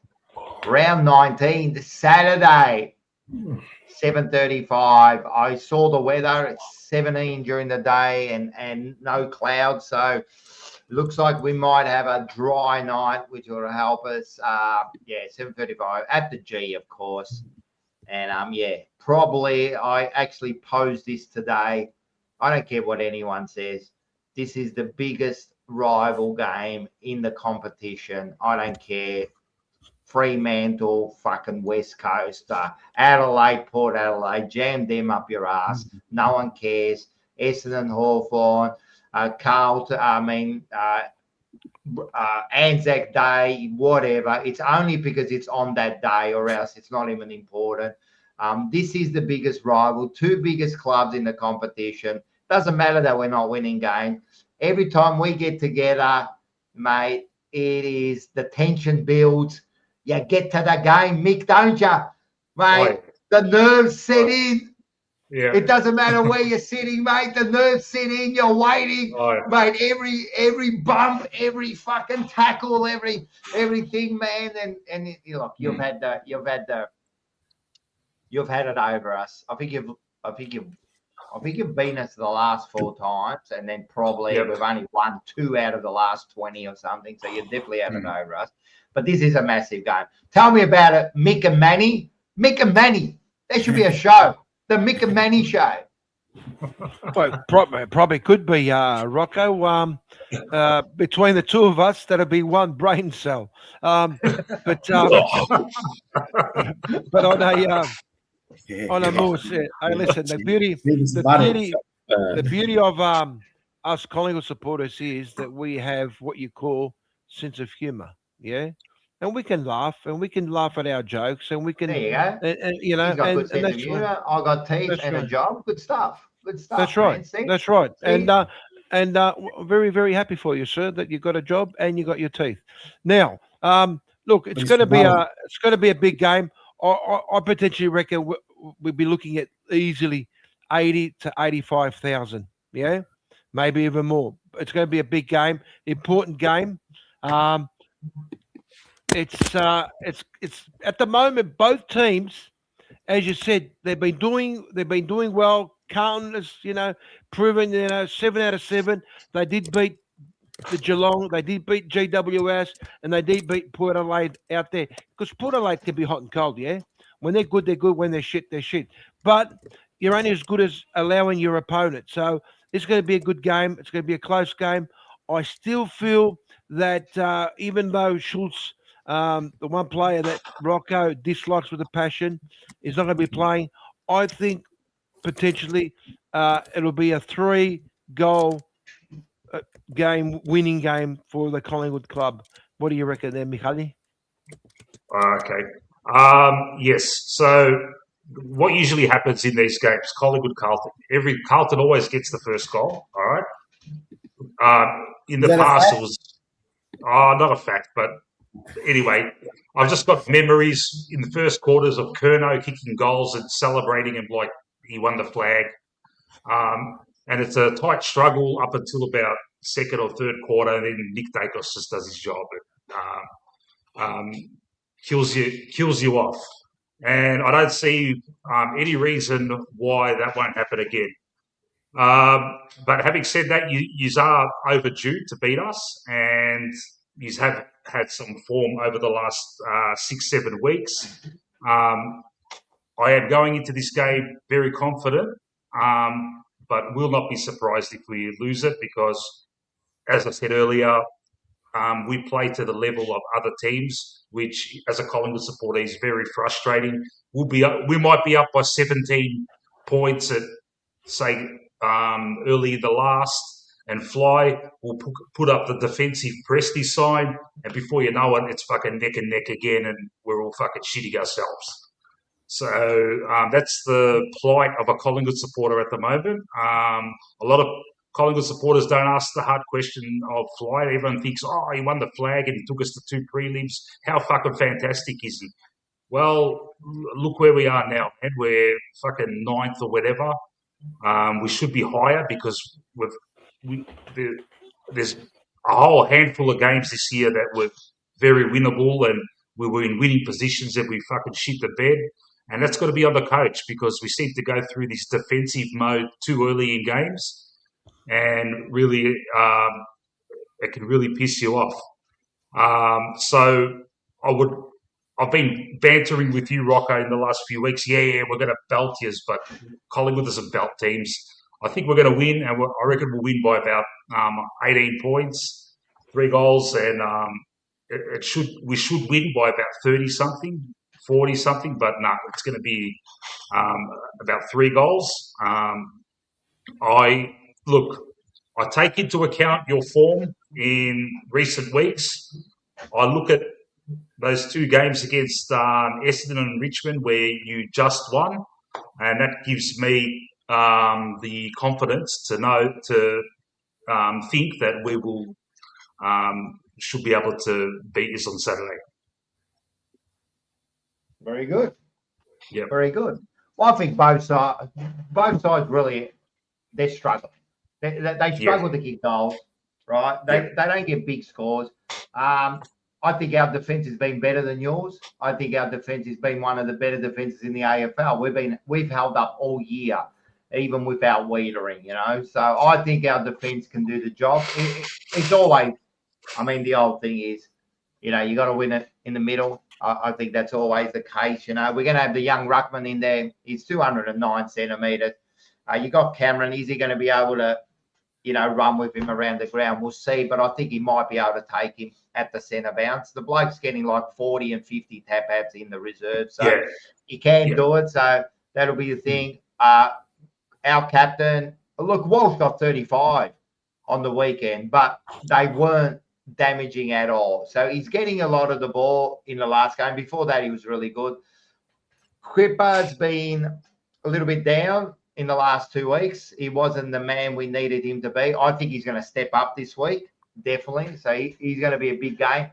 Round 19, this Saturday, 7:35. I saw the weather. It's 17 during the day and no clouds. So looks like we might have a dry night, which will help us. 7:35 at the G, of course. And probably I actually posed this today. I don't care what anyone says. This is the biggest rival game in the competition. I don't care. Fremantle, fucking West Coast, Adelaide, Port Adelaide, jam them up your ass. No one cares. Essendon, Hawthorn, Carlton, Anzac Day, whatever. It's only because it's on that day, or else it's not even important. This is the biggest rival, two biggest clubs in the competition. Doesn't matter that we're not winning games. Every time we get together, mate, it is the tension builds. You get to the game, Mick, don't you? Mate, the nerves set in. Yeah. It doesn't matter where you're sitting, mate. The nerves set in. You're waiting, mate. Every bump, every fucking tackle, everything, man. And look, you've had it over us. I think you've beaten us the last 4 times, and then probably we've only won 2 out of the last 20 or something. So you've definitely had it over us. But this is a massive game. Tell me about it, Mick and Manny. Mick and Manny. There should be a show. The Mick and Manny show. Well, probably could be, Rocco. Between the two of us, that'll be one brain cell. But on a more, listen, the beauty of us Collingwood supporters is that we have what you call sense of humour. Yeah. And we can laugh, at our jokes, and we can. There you go. And He's got good sense of humour. I got teeth and a job. Good stuff. That's right. Man. That's right. And very, very happy for you, sir, that you got a job and you got your teeth. Now, look, it's going to be a big game. I potentially reckon we'll be looking at easily 80 to 85,000. Yeah, maybe even more. It's going to be a big game, important game. It's at the moment both teams, as you said, they've been doing well. Carlton has, proven, 7 out of 7. They did beat the Geelong, they did beat GWS, and they did beat Port Adelaide out there. Because Port Adelaide can be hot and cold, yeah? When they're good, they're good. When they're shit, they're shit. But you're only as good as allowing your opponent. So it's going to be a good game. It's going to be a close game. I still feel that even though Schultz, the one player that Rocco dislikes with a passion, is not going to be playing, I think potentially it'll be a 3-goal winning game for the Collingwood club. What do you reckon there, Michali? Okay. Yes. So what usually happens in these games, Collingwood, Carlton, Carlton always gets the first goal. All right. In the past, it was not a fact, but anyway, I've just got memories in the first quarters of Curnow kicking goals and celebrating him like he won the flag. And it's a tight struggle up until about second or third quarter, and then Nick Dacos just does his job and kills you off. And I don't see any reason why that won't happen again. But having said that, you are overdue to beat us, and you have had some form over the last 6-7 weeks. I am going into this game very confident, but will not be surprised if we lose it because, as I said earlier, we play to the level of other teams, which, as a Collingwood supporter, is very frustrating. We might be up by 17 points at, say, early in the last, and Fly will put up the defensive Presti sign, and before you know it, it's fucking neck and neck again, and we're all fucking shitting ourselves. So that's the plight of a Collingwood supporter at the moment. A lot of Collingwood supporters don't ask the hard question of Fly. Everyone thinks, oh, he won the flag and he took us to 2 prelims. How fucking fantastic is he? Well, look where we are now, and we're fucking 9th or whatever. We should be higher because there's a whole handful of games this year that were very winnable, and we were in winning positions and we fucking shit the bed. And that's got to be on the coach because we seem to go through this defensive mode too early in games, and really it can really piss you off. So I've been bantering with you, Rocco, in the last few weeks. Yeah, we're going to belt you, but Collingwood doesn't belt teams. I think we're going to win, and I reckon we'll win by about 18 points, 3 goals, and we should win by about 30-something, 40-something, but no, it's going to be about 3 goals. I take into account your form in recent weeks. I look at those 2 games against Essendon and Richmond where you just won, and that gives me the confidence to think that we will should be able to beat us on Saturday. Very good. Yeah. Very good. Well, I think both sides really, they're struggling. They struggle to kick goals, right? They don't get big scores. I think our defence has been better than yours. I think our defence has been one of the better defences in the AFL. We've held up all year, even without Wiedering, So I think our defence can do the job. It's always, the old thing is, you got to win it in the middle. I think that's always the case. We're going to have the young ruckman in there. He's 209 centimetres. You got Cameron. Is he going to be able to, run with him around the ground? We'll see. But I think he might be able to take him at the centre bounce. The bloke's getting like 40 and 50 tap-outs in the reserve. So he can do it. So that'll be the thing. Our captain, look, Walsh got 35 on the weekend, but they weren't damaging at all. So he's getting a lot of the ball in the last game. Before that, he was really good. Cripper's been a little bit down in the last 2 weeks. He wasn't the man we needed him to be. I think he's going to step up this week, definitely. So he's going to be a big game.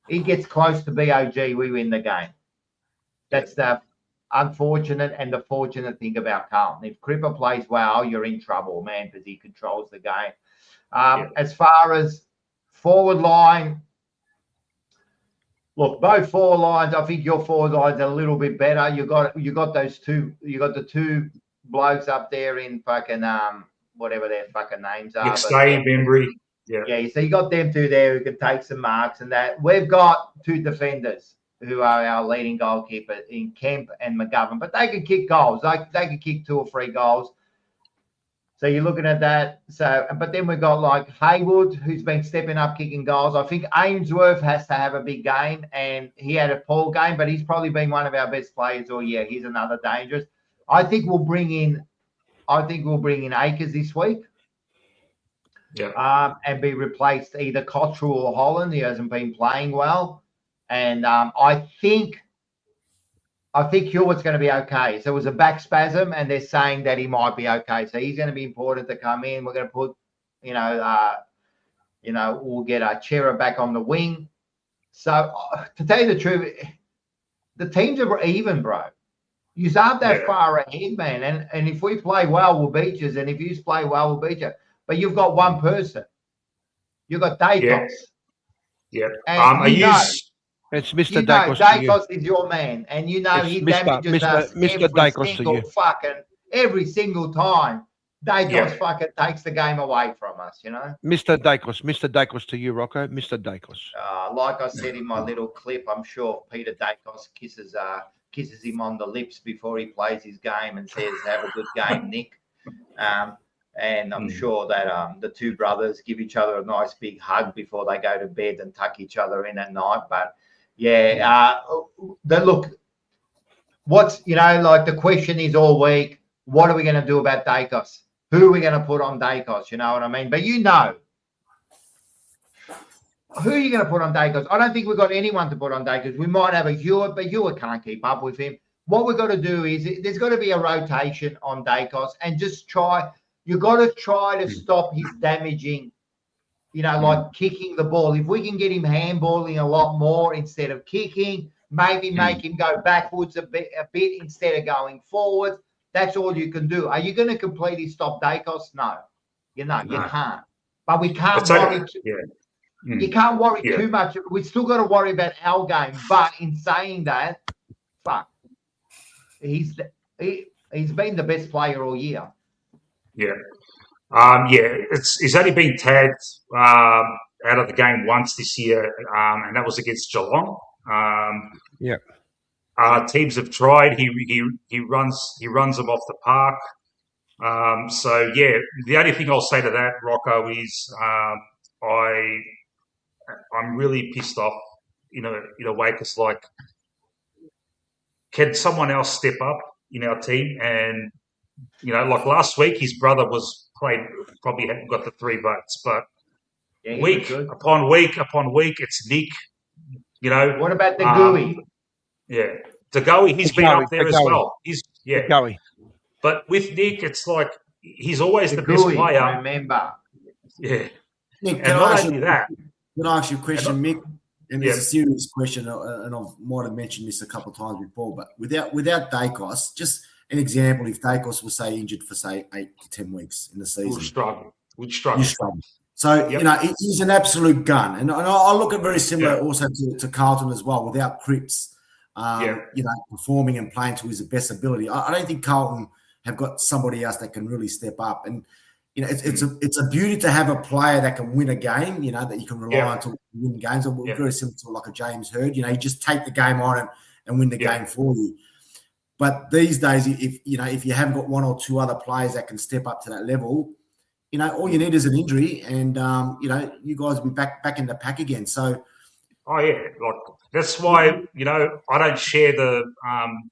He gets close to BOG, we win the game. That's the unfortunate and the fortunate thing about Carlton. If Cripper plays well, you're in trouble, man, because he controls the game. As far as forward line, look, both forward lines, I think your forward line's a little bit better. You got those two. You got the two blokes up there in fucking whatever their fucking names are. Stay, Bembry. Yeah, so you got them two there who can take some marks and that. We've got two defenders who are our leading goalkeeper in Kemp and McGovern, but they can kick goals. They can kick 2 or 3 goals. So you're looking at that. So, but then we've got like Haywood, who's been stepping up, kicking goals. I think Ainsworth has to have a big game, and he had a poor game, but he's probably been one of our best players all year. He's another dangerous. I think we'll bring in Akers this week. Yeah. And be replaced either Cottrell or Holland. He hasn't been playing well, and I think Hewitt's going to be okay. So it was a back spasm, and they're saying that he might be okay. So he's going to be important to come in. We're going to put, we'll get Chera back on the wing. So to tell you the truth, the teams are even, bro. You aren't that far ahead, man. And if we play well, we'll beat you. And if you play well, we'll beat you. But you've got one person. You've got Dacos. Yeah. It's Mr. Dacos. Dacos is your man, and he damages us every single time. Dacos fucking takes the game away from us, Mr. Dacos to you, Rocco. Mr. Dacos. Like I said in my little clip, I'm sure Peter Dacos kisses him on the lips before he plays his game and says, "Have a good game, Nick." And I'm sure that the two brothers give each other a nice big hug before they go to bed and tuck each other in at night. But the question is all week, what are we going to do about Dacos? Who are we going to put on Dacos? You know what I mean? But who are you going to put on Dacos? I don't think we've got anyone to put on Dacos. We might have a Hewitt, but Hewitt can't keep up with him. What we've got to do is there's got to be a rotation on Dacos and just try. You've got to try to stop his damaging, like kicking the ball. If we can get him handballing a lot more instead of kicking, maybe make him go backwards a bit instead of going forward. That's all you can do. Are you going to completely stop Dacos? No. You can't. But we can't worry. You can't worry too much. We still got to worry about our game. But in saying that, he's been the best player all year. Yeah. He's only been tagged out of the game once this year, and that was against Geelong. Teams have tried. He runs them off the park. The only thing I'll say to that, Rocco, is I'm really pissed off in a way, because like, can someone else step up in our team? And like last week, his brother probably got the 3 votes, but week upon week, it's Nick. What about the Gooey? The Goey, he's been up there as well. Goey. But with Nick, it's like he's always the best player. Remember? Yeah. Nick, can I ask you a question, Mick? And it's a serious question, and I might have mentioned this a couple of times before. But without Dacos, just an example, if Dacos was, say, injured for, say, 8 to 10 weeks in the season. We'd struggle. So, he's an absolute gun. And I look at very similar also to Carlton as well, without Cripps, performing and playing to his best ability. I don't think Carlton have got somebody else that can really step up. And, it's a beauty to have a player that can win a game, that you can rely on to win games. Very similar to like a James Hird. You just take the game on and win the game for you. But these days, if you haven't got 1 or 2 other players that can step up to that level, all you need is an injury, and you guys will be back in the pack again. So, that's why I don't share the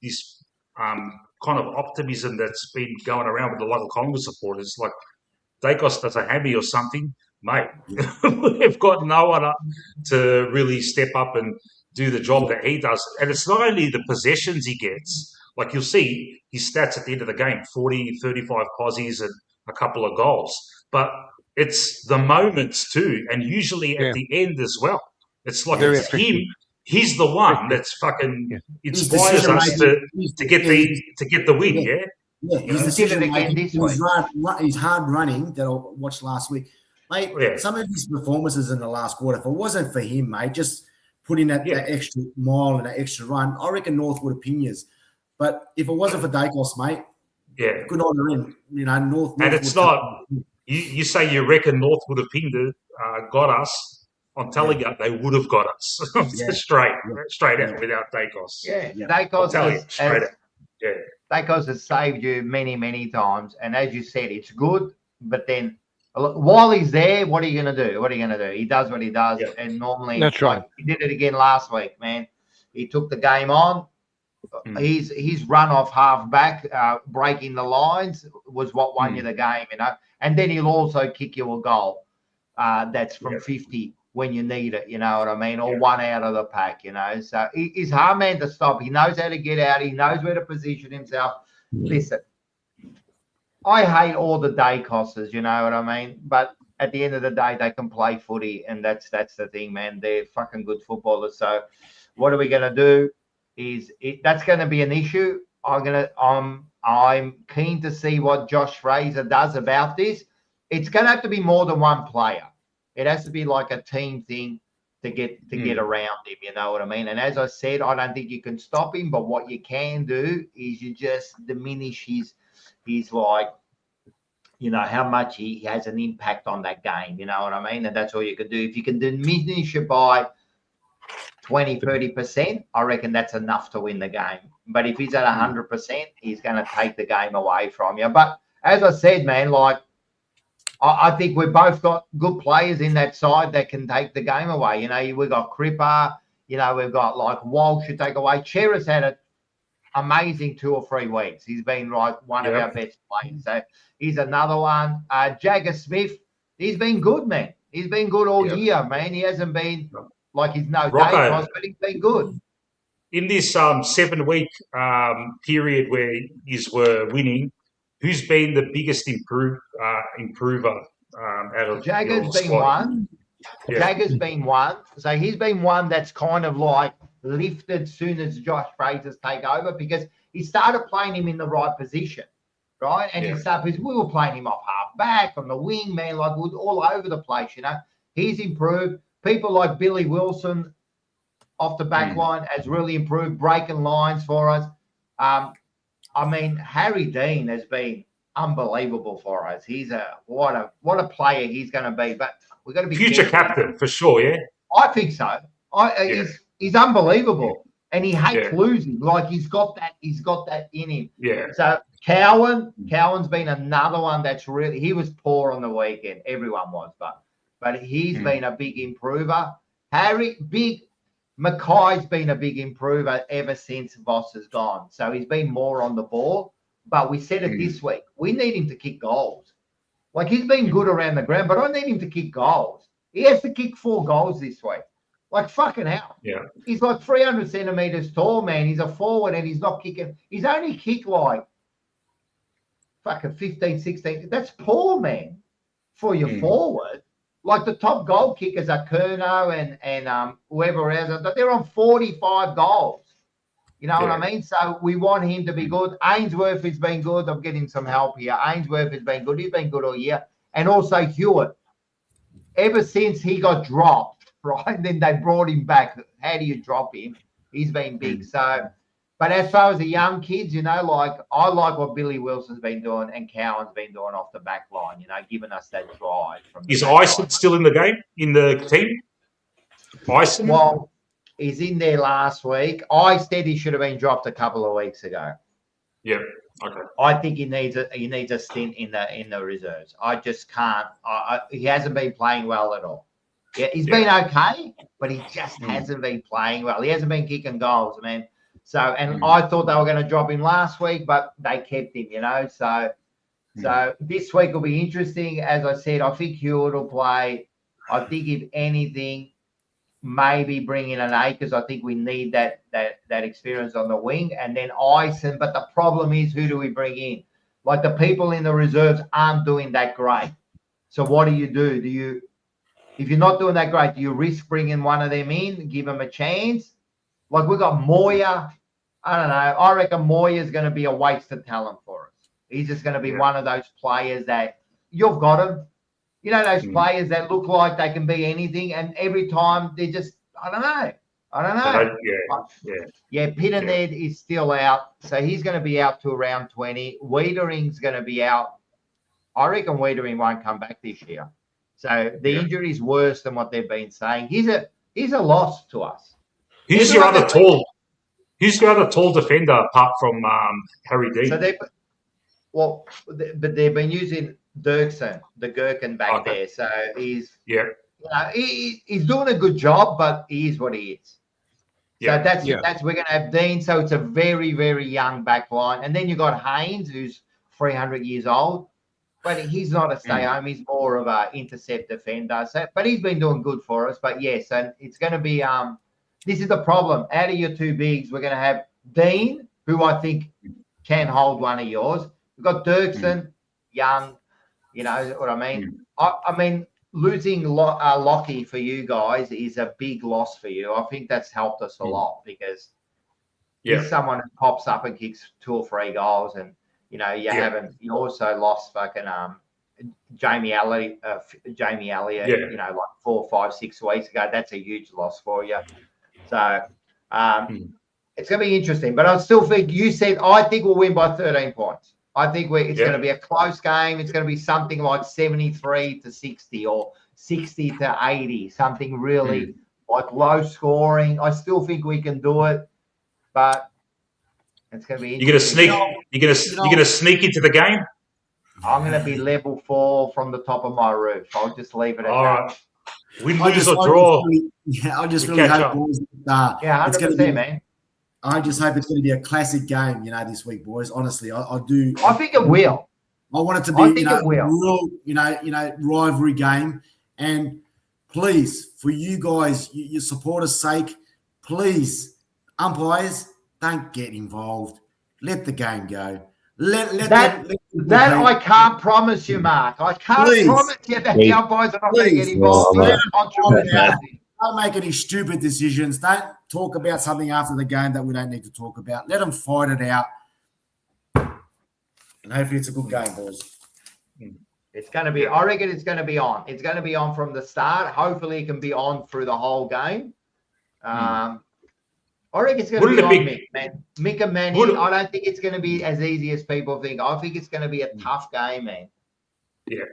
this kind of optimism that's been going around with the local Collingwood supporters. Like, Dacos does a hammy or something, mate. We've got no one to really step up and do the job that he does. And it's not only the possessions he gets. Like, you'll see his stats at the end of the game, 40, 35 posies and a couple of goals. But it's the moments too, and usually at the end as well. It's like it's him. he's the one that's fucking Yeah. inspires us to get the win. Yeah. Yeah, his He did it decision again making, this his hard running that I watched last week, mate. Yeah. Some of his performances in the last quarter, if it wasn't for him, mate, just putting that extra mile and that extra run, I reckon North would have pinned yous. But if it wasn't for Dacos, mate, good on him. You know, North and it's not. You say you reckon North would have pinged it, got us. I'm telling you, they would have got us straight out without Dacos. Yeah, I'll Dacos tell you straight out. Yeah. Dacos has saved you many, many times. And as you said, it's good. But then while he's there, what are you going to do? What are you going to do? He does what he does. Yeah. And normally, That's right. he did it again last week, man. He took the game on. His run off half back, breaking the lines was what won you the game, you know. And then he'll also kick you a goal that's from 50 when you need it, you know what I mean, or one out of the pack, you know. So he's hard man to stop. He knows how to get out. He knows where to position himself. Listen, I hate all the day costers, you know what I mean. But at the end of the day, they can play footy, and that's the thing, man. They're fucking good footballers. So what are we gonna do? That's going to be an issue. I'm keen to see what Josh Fraser does about this. It's going to have to be more than one player. It has to be like a team thing to get around him. You know what I mean? And as I said, I don't think you can stop him. But what you can do is you just diminish his like, you know, how much he has an impact on that game. You know what I mean? And that's all you can do. If you can diminish it by 20-30%, I reckon that's enough to win the game. But if he's at 100%, he's going to take the game away from you. But as I said, man, like I think we've both got good players in that side that can take the game away. You know, we've got Cripper, you know, we've got like Walsh to take away. Chera's had an amazing 2 or 3 weeks. He's been like one of our best players. So he's another one. Jagger Smith, he's been good, man. He's been good all year, man. He hasn't been like he's no Dacos, but he's been good. In this 7-week period where you were winning, who's been the biggest improver out of Jagger's been squad? one. Yeah. Jagger's been one. So he's been one that's kind of like lifted soon as Josh Fraser's take over because he started playing him in the right position, right? And we were playing him off half back, on the wing, man, like all over the place, you know. He's improved. People like Billy Wilson off the back line has really improved, breaking lines for us. I mean, Harry Dean has been unbelievable for us. He's what a player he's going to be. But we've got to be future captain for sure. Yeah, I think so. He's unbelievable, and he hates losing. Like he's got that in him. Yeah. So Cowan's been another one that's really. He was poor on the weekend. Everyone was, but he's been a big improver. Mackay's been a big improver ever since Voss has gone. So he's been more on the ball. But we said it this week. We need him to kick goals. Like he's been good around the ground, but I need him to kick goals. He has to kick 4 goals this week. Like fucking hell. Yeah. He's like 300 centimeters tall, man. He's a forward and he's not kicking. He's only kicked like fucking 15, 16. That's poor, man, for your forward. Like the top goal kickers are Kerno and whoever else, but they're on 45 goals. You know what I mean? So we want him to be good. Ainsworth has been good. I'm getting some help here. Ainsworth has been good. He's been good all year. And also Hewitt. Ever since he got dropped, right? Then they brought him back. How do you drop him? He's been big. So, but as far as the young kids, you know, like I like what Billy Wilson's been doing and Cowan's been doing off the back line, you know, giving us that drive. Is Ison still in the game, in the team? Ison? Well, he's in there last week. I said he should have been dropped a couple of weeks ago. Yeah. Okay. I think he needs a stint in the reserves. I just can't. He hasn't been playing well at all. Yeah, he's been okay, but he just hasn't been playing well. He hasn't been kicking goals, man. So, and I thought they were going to drop him last week, but they kept him, you know. So this week will be interesting. As I said, I think Hewitt will play. I think if anything, maybe bring in an Akers. I think we need that experience on the wing, and then Ison. But the problem is, who do we bring in? Like the people in the reserves aren't doing that great. So what do? If you're not doing that great, do you risk bringing one of them in, give them a chance, Like we got Moya. I don't know. I reckon Moya's going to be a waste of talent for us. He's just going to be one of those players that you've got him. You know, those players that look like they can be anything, and every time they just, I don't know. Pittened is still out, so he's going to be out to around 20. Wiedering's going to be out. I reckon Wiedering won't come back this year. So the injury is worse than what they've been saying. He's a loss to us. Who's your other tall defender apart from Harry Dean? So but they've been using Dirksen, the Gherkin back there. So he's he's doing a good job, but he is what he is. So that's we're going to have Dean. So it's a very, very young back line. And then you got Haynes, who's 300 years old. But he's not a stay-home. He's more of an intercept defender. So, but he's been doing good for us. But, yes, and it's going to be this is the problem. Out of your two bigs, we're going to have Dean, who I think can hold one of yours. We've got Dirksen, young, you know what I mean? I mean, losing Lockie for you guys is a big loss for you. I think that's helped us a lot because he's someone who pops up and kicks 2 or 3 goals and, you know, you also lost fucking Jamie Elliott, you know, like 4, 5, 6 weeks ago. That's a huge loss for you. So it's going to be interesting. But I still think I think we'll win by 13 points. I think it's going to be a close game. It's going to be something like 73-60 or 60-80, something really like low scoring. I still think we can do it, but it's going to be interesting. You're gonna sneak into the game? I'm going to be level 4 from the top of my roof. I'll just leave it at that. Right. Win, lose, or draw. I just really hope, boys. It's going to be, man. I just hope it's going to be a classic game, you know, this week, boys. Honestly, I do. I think it will. I want it to be, a real, you know, rivalry game. And please, for you guys, your supporters' sake, please, umpires, don't get involved. Let the game go. That I can't promise you, Mark. I can't promise you that the umpires are not going to get involved. Don't make any stupid decisions. Don't talk about something after the game that we don't need to talk about. Let them fight it out. And hopefully it's a good game, boys. It's going to be, I reckon it's going to be on. It's going to be on from the start. Hopefully it can be on through the whole game. I reckon it's going to be on Mick, man. Mick and Manny, I don't think it's going to be as easy as people think. I think it's going to be a tough game, man. Yeah.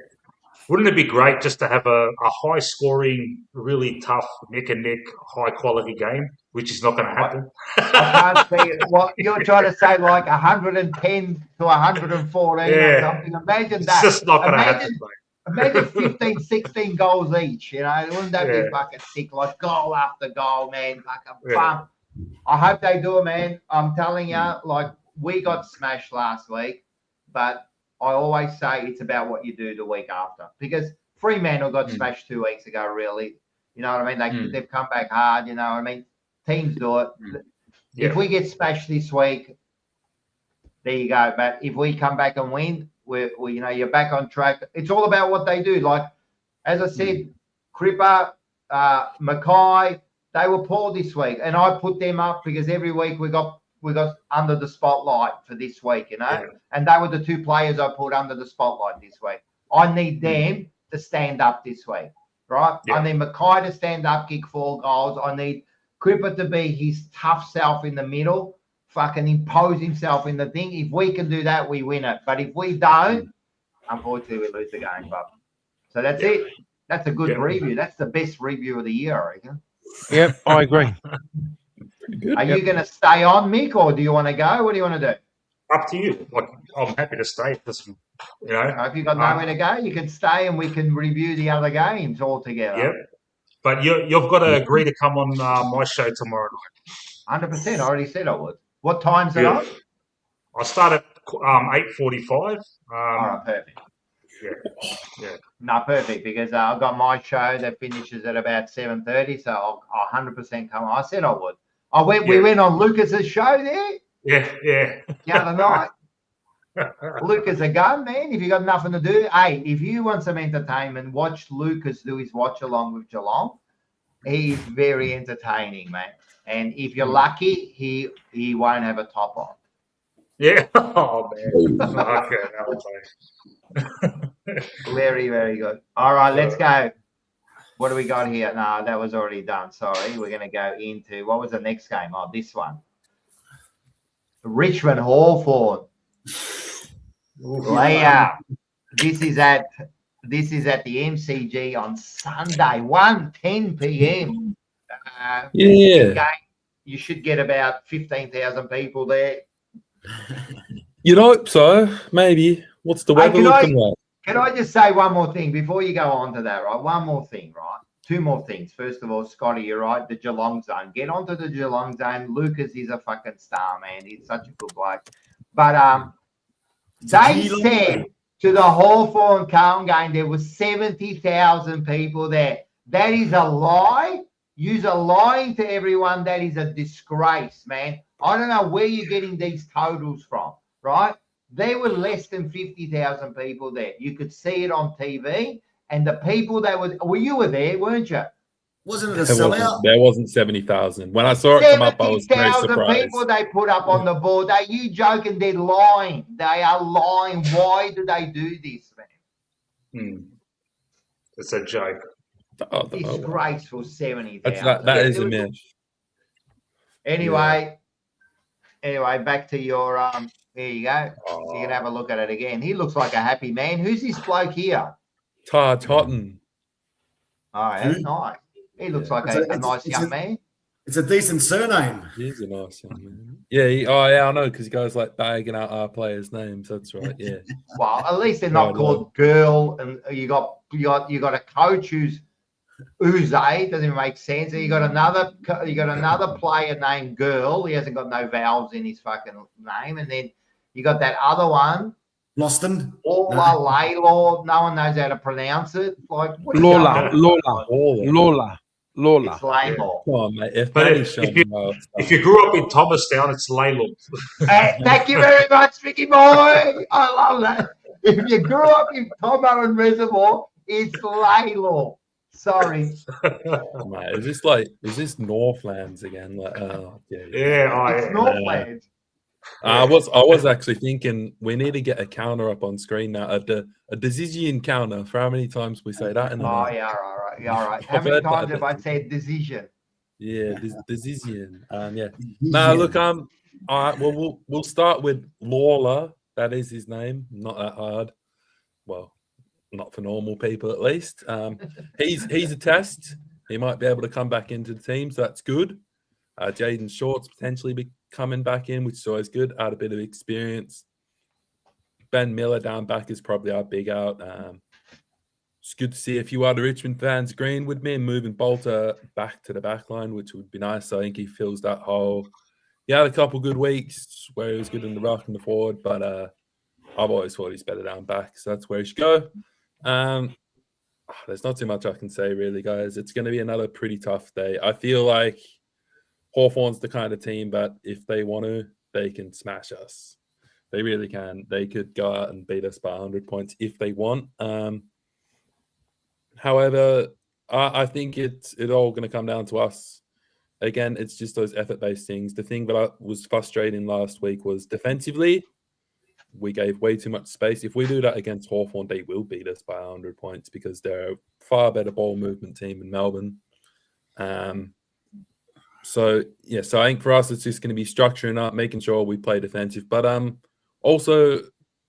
Wouldn't it be great just to have a high-scoring, really tough, neck-and-neck, high-quality game, which is not going to happen? I can't see it. What you're trying to say, like 110 to 114 or something. Imagine that. It's just not going to happen, mate. Imagine 15, 16 goals each, you know. Wouldn't that be fucking sick? Like goal after goal, man. Fucking fun. I hope they do it, man. I'm telling you, like, we got smashed last week, but I always say it's about what you do the week after because Fremantle got smashed 2 weeks ago, really. You know what I mean? They've come back hard, you know what I mean? Teams do it. If we get smashed this week, there you go. But if we come back and win, we you know, you're back on track. It's all about what they do. Like, as I said, Cripper, Mackay, they were poor this week. And I put them up because every week we got under the spotlight for this week, you know, and they were the 2 players I put under the spotlight this week. I need them to stand up this week, right? I need Mackay to stand up, kick 4 goals. I need Cripper to be his tough self in the middle, fucking impose himself in the thing. If we can do that, we win it. But if we don't, unfortunately, we lose the game. But so that's it. That's a good review. That's the best review of the year, I reckon. Yep, I agree. Are you going to stay on, Mick, or do you want to go? What do you want to do? Up to you. Like, I'm happy to stay. Because, you know, if you've got nowhere to go, you can stay and we can review the other games all together. Yep. But you've got to agree to come on my show tomorrow night. 100%. I already said I would. What time's it on? I start at 8:45. All right, perfect. Yeah. No, perfect, because I've got my show that finishes at about 7:30, so I'll 100% come on. I said I would. We went on Lucas's show there. Yeah. The other night. Lucas a gun, man. If you got nothing to do, hey, if you want some entertainment, watch Lucas do his watch along with Geelong. He's very entertaining, man. And if you're lucky, he won't have a top on. Yeah. Oh man. Okay. Very, very good. All right, let's go. What do we got here? No, that was already done. Sorry. We're going to go into, what was the next game? Oh, this one. Richmond Hawthorn. Layout. This is at the MCG on Sunday, 1:10 p.m. Yeah. You should get about 15,000 people there. You'd hope so. Maybe. What's the weather looking like? Can I just say one more thing before you go on to that, right? One more thing, right? Two more things. First of all, Scotty, you're right. The Geelong zone. Get onto the Geelong zone. Lucas is a fucking star, man. He's such a good bloke. But they said to the Hawthorn Carlton game there was 70,000 people there. That is a lie. You're lying to everyone. That is a disgrace, man. I don't know where you're getting these totals from, right? There were less than 50,000 people there. You could see it on TV, and the people that were you were there, weren't you? Wasn't it a sellout? There wasn't 70,000. When I saw it come up, I was very 70,000 surprised. people they put up on the board. Are you joking? They're lying. They are lying. Why do they do this, man? It's a joke. Disgraceful 70,000. That is a myth. Anyway, back to your there you go. You can have a look at it again. He looks like a happy man. Who's this bloke here? Taj Houghton. Oh, that's nice. He looks like a nice young man. It's a decent surname. He's a nice young man. Yeah, I know, because he goes like bagging out our players' names. That's right. Yeah. Well, at least they're not called Girl, and you got a coach who's Uze, doesn't even make sense. And you got another player named Girl. He hasn't got no vowels in his fucking name, and then you got that other one. Loston. Laylaw. No one knows how to pronounce it. Like Lola. It's Laylaw. Come on, mate. If you grew up in Thomastown, it's Laylaw. Thank you very much, Vicky boy. I love that. If you grew up in Tomo and Reservoir, it's Laylaw. Sorry. Mate, is this Northlands again? Like, it's Northlands. I was actually thinking we need to get a counter up on screen now. A decision counter for how many times we say that in the night. Yeah, all right. How many times have I said decision? Yeah, decision. Yeah. No, look, all right. Well, we'll start with Lawler. That is his name. Not that hard. Well, not for normal people at least. He's a test. He might be able to come back into the team, so that's good. Jaden Short's potentially be coming back in, which is always good. Add a bit of experience. Ben Miller down back is probably our big out. It's good to see a few other Richmond fans agreeing with me and moving Bolter back to the back line, which would be nice. I think he fills that hole. He had a couple good weeks where he was good in the ruck and the forward, but I've always thought he's better down back, so that's where he should go. There's not too much I can say, really, guys. It's going to be another pretty tough day. I feel like Hawthorn's the kind of team that if they want to, they can smash us. They really can. They could go out and beat us by 100 points if they want. However, I think it's all going to come down to us. Again, it's just those effort-based things. The thing that was frustrating last week was defensively, we gave way too much space. If we do that against Hawthorn, they will beat us by 100 points because they're a far better ball movement team in Melbourne. So I think for us, it's just going to be structuring up, making sure we play defensive. But also,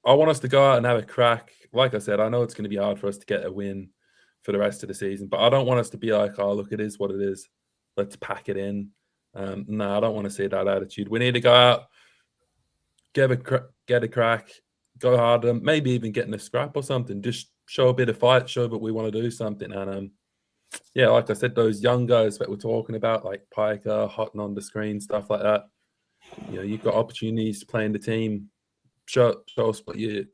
I want us to go out and have a crack. Like I said, I know it's going to be hard for us to get a win for the rest of the season, but I don't want us to be like, oh, look, it is what it is. Let's pack it in. No, I don't want to see that attitude. We need to go out, get a crack, go harder, maybe even getting a scrap or something. Just show a bit of fight, show that we want to do something. And like I said, those young guys that we're talking about, like Piker, Houghton on the screen, stuff like that. You've got opportunities to play in the team. Show us what you're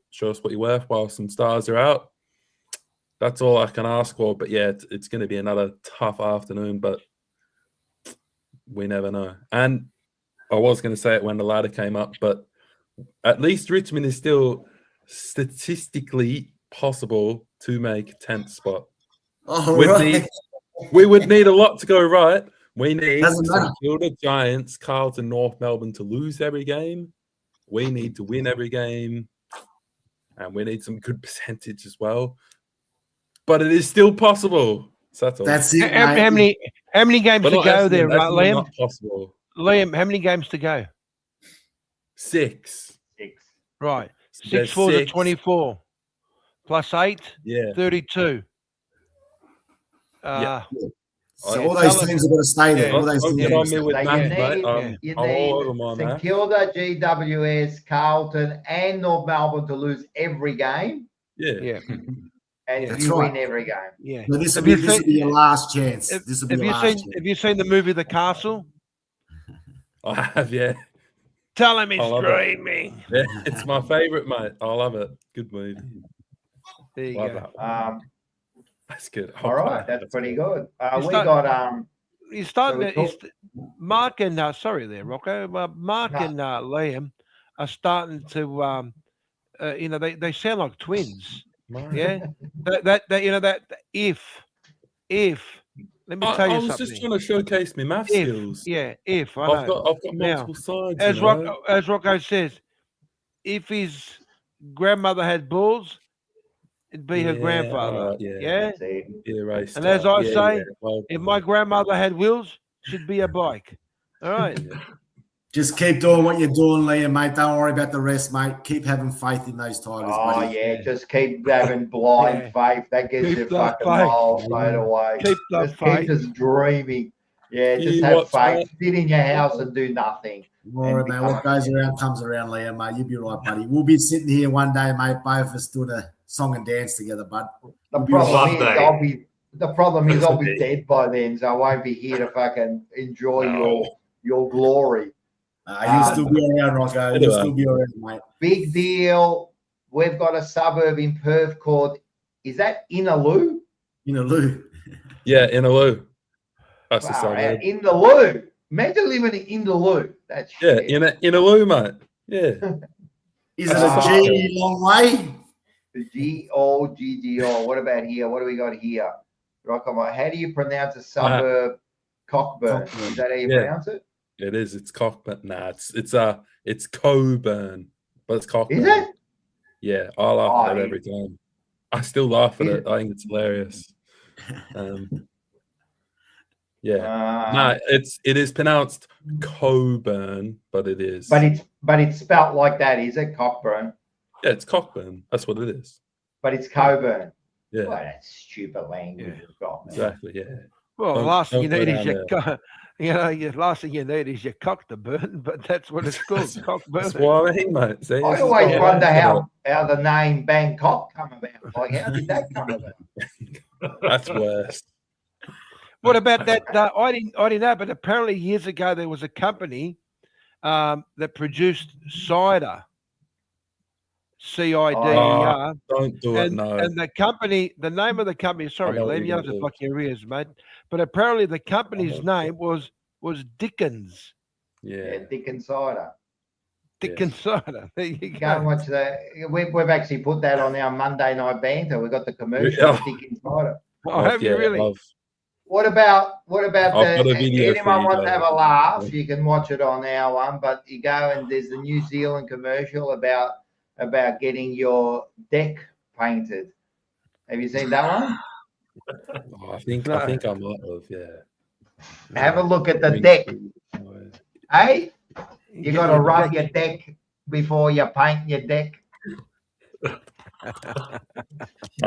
worth while some stars are out. That's all I can ask for. But yeah, it's going to be another tough afternoon, but we never know. And I was going to say it when the ladder came up, but at least Richmond is still statistically possible to make 10th spot. Oh, We would need a lot to go right. We need Doesn't matter. St Kilda, Giants, Carlton, North Melbourne to lose every game. We need to win every game. And we need some good percentage as well. But it is still possible. So that's all. That's it, How mate. many games But to not go Essendon, there, Essendon Liam? not possible. Liam, how many games to go? 6. 6. Right. So 6 there's 4 to 6. 24. Plus 8, Yeah. 32. Yeah. So Oh, all tell those us- teams have got to stay there. Yeah. All those Don't teams get have on got me to with So maths, you mate. need, you I'm all over need my St math. Kilda, GWS, Carlton, and North Melbourne to lose every game, Yeah. Yeah. and That's you right. win every game. Yeah. So this will Have be you this will seen- be your last chance. Have, This will be have your you last seen chance. have you seen the movie The Castle? I have, yeah. Tell him he's I love it. dreaming. Yeah, it's my favourite, mate. I love it. Good movie. There you Love go. that. That's good. All right, that's pretty good. You We start- got He's starting So we to. Mark and sorry there, Rocco. Mark No. and Liam are starting to. They sound like twins. Yeah. that if let me tell I you was something. just trying to showcase my math If, skills. yeah, if I I've know. got Now, multiple sides. as you know? Rocco says, if his grandmother had balls, it'd be her Yeah, grandfather. alright, yeah. Yeah. Erased And as that. I Yeah, say, yeah. Well, if my grandmother had wheels, she'd be a bike. All right. Just keep doing what you're doing, Liam, mate. Don't worry about the rest, mate. Keep having faith in those Tigers, oh buddy. yeah, just keep having blind faith. That gets Keep you the fucking faith. miles straight away. Keep the Just faith. keep just dreaming. Yeah, just You have watch faith. Sit in your house and do nothing. Don't worry, mate. What goes around comes around, Liam, mate. You'll be right, buddy. We'll be sitting here one day, mate, both of us doing a song and dance together, bud. The You'll be right. problem is Sunday. I'll be dead by then, so I won't be here to fucking enjoy No. your glory. You'll still be around, Rocco. You'll still be around, mate. Big deal. We've got a suburb in Perth called, is that Innaloo? You know, Lou. Yeah, Innaloo. That's the Wow, suburb. Innaloo. Imagine living in Innaloo. That's Yeah, shit. Innaloo, mate. Yeah. Is it a G long way? The G-O-G-G-O. What about here? What do we got here? Rocco, how do you pronounce a suburb? Cockburn. Is that how you Yeah. pronounce it? It is. It's Cockburn. Nah, it's Coburn, but it's Cockburn. Is it? Yeah, I laugh at Oh, it every time. I still laugh at Is it. I think it's hilarious. Yeah. Uh, No, it is pronounced Coburn, but it is. but it's spelt like that, is it? Cockburn. Yeah, it's Cockburn. That's what it is. But it's Coburn. Yeah, Well, that's stupid language you've got, man. exactly. Yeah. Well, the Don't- last thing you don't go need is down your last thing you need is your cock to burn, but that's what it's called, cock That's burn. what I mean, mate. See, I this is always what wonder I'm how the name Bangkok come about. Like, how did that come about? about. That's worse. What about that? I didn't know, but apparently years ago there was a company that produced cider, CIDER, Don't do it. No. and the name of the company. Sorry, know what Liam, you're you gonna have to do. block your ears, mate. But apparently the company's name was Dickens. Yeah, Yeah. Dickens cider. Dickens cider. There you Go and go. watch the. We've actually put that on our Monday night banter. We got the commercial Oh. of Dickens cider. I hope you really. What about I've got a video for anyone you wants to guys. have a laugh? You can watch it on our one, but you go and there's the New Zealand commercial about getting your deck painted. Have you seen that one? I think I might have. Yeah. Have a look at the deck. Hey, you got to rub your deck before you paint your deck.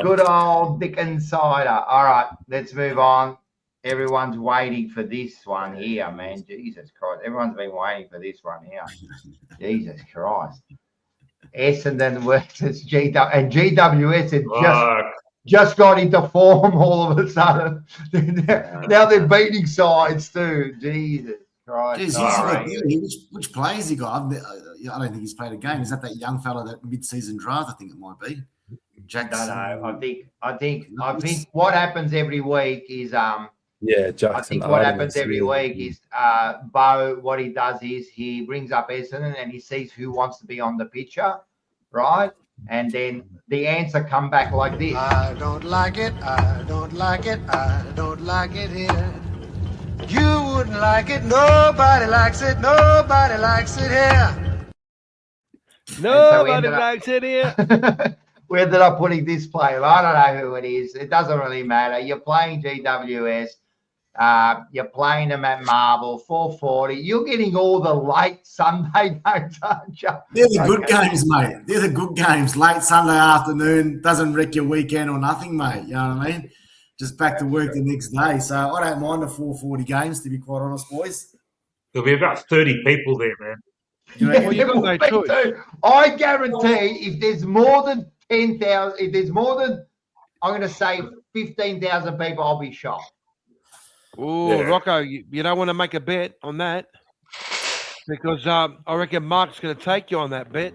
Good old Dickens cider. All right, let's move on. Everyone's waiting for this one here, man. Jesus Christ. Everyone's been waiting for this one here. Jesus Christ. Essendon versus GW, and GWS had just got into form all of a sudden. Now they're beating sides too. Jesus Christ. Jeez, All right. which players he got? I don't think he's played a game. Is that young fella that mid-season draft? I think it might be. Jackson. No. I think what happens every week is Yeah, Jackson. I think what happens every week is Bo, what he does is he brings up Essendon and he sees who wants to be on the picture, right? And then the answer come back like this. I don't like it, I don't like it, I don't like it here. You wouldn't like it, nobody likes it here. Nobody likes it here. We ended up putting this player. I don't know who it is. It doesn't really matter. You're playing GWS. You're playing them at Marvel, 4:40. You're getting all the late Sunday notes, aren't you? They're the good games, mate. They're the good games. Late Sunday afternoon, doesn't wreck your weekend or nothing, mate. You know what I mean? Just back to work the next day. So I don't mind the 4:40 games, to be quite honest, boys. There'll be about 30 people there, man. You reckon? Well, you've got no Me choice. too. I guarantee if there's more than 10,000, if there's more than, I'm going to say 15,000 people, I'll be shocked. Oh, Yeah. Rocco, you don't want to make a bet on that because I reckon Mark's going to take you on that bet.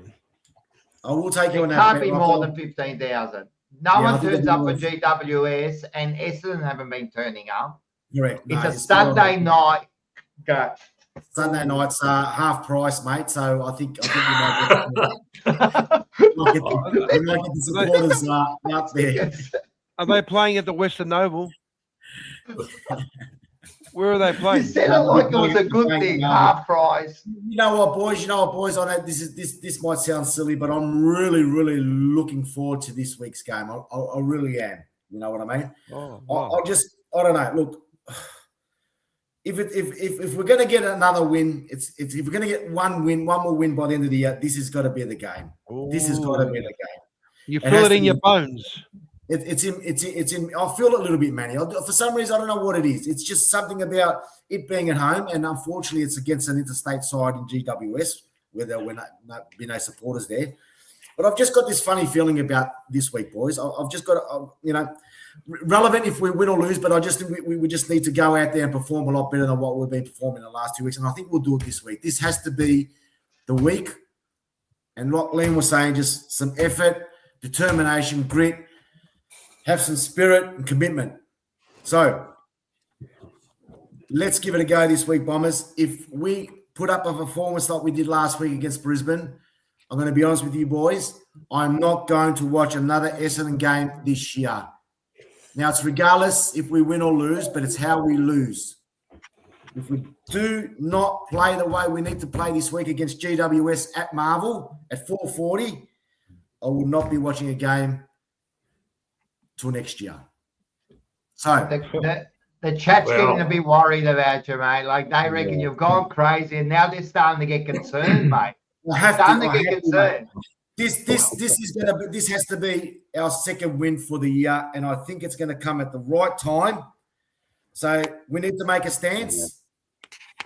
I will take you It on that. can't bet, be Rocco. more than 15,000. No Yeah, I one think turns it'll up be for GWS, and Essendon haven't been turning up. Correct. It's No, a spot on. Sunday night. Go. Sunday night's half price, mate. So I think you might get the supporters out there. Are they playing at the Western Oval? Where are they You playing? said it like it was a good thing, half price. You know what, boys? I know this might sound silly, but I'm really, really looking forward to this week's game. I really am. You know what I mean? Oh, wow. I don't know. Look, if we're going to get another win, if we're going to get one more win by the end of the year, this has got to be the game. This has got to be the game. You It feel has it to in your be- bones. It's in. I feel it a little bit, Manny. For some reason, I don't know what it is. It's just something about it being at home, and unfortunately, it's against an interstate side in GWS where there will be no supporters there. But I've just got this funny feeling about this week, boys. I've just got, relevant if we win or lose, but I just think we just need to go out there and perform a lot better than what we've been performing the last 2 weeks, and I think we'll do it this week. This has to be the week, and like Liam was saying, just some effort, determination, grit. Have some spirit and commitment. So let's give it a go this week, Bombers. If we put up a performance like we did last week against Brisbane, I'm going to be honest with you, boys. I'm not going to watch another Essendon game this year. Now, it's regardless if we win or lose, but it's how we lose. If we do not play the way we need to play this week against GWS at Marvel at 4:40, I will not be watching a game till next year. So The chat's Well- getting a bit worried about you, mate. Like they reckon you've gone crazy, and now they're starting to get concerned, mate. I have Starting to to get mate. concerned. This has to be our second win for the year, and I think it's going to come at the right time. So we need to make a stance,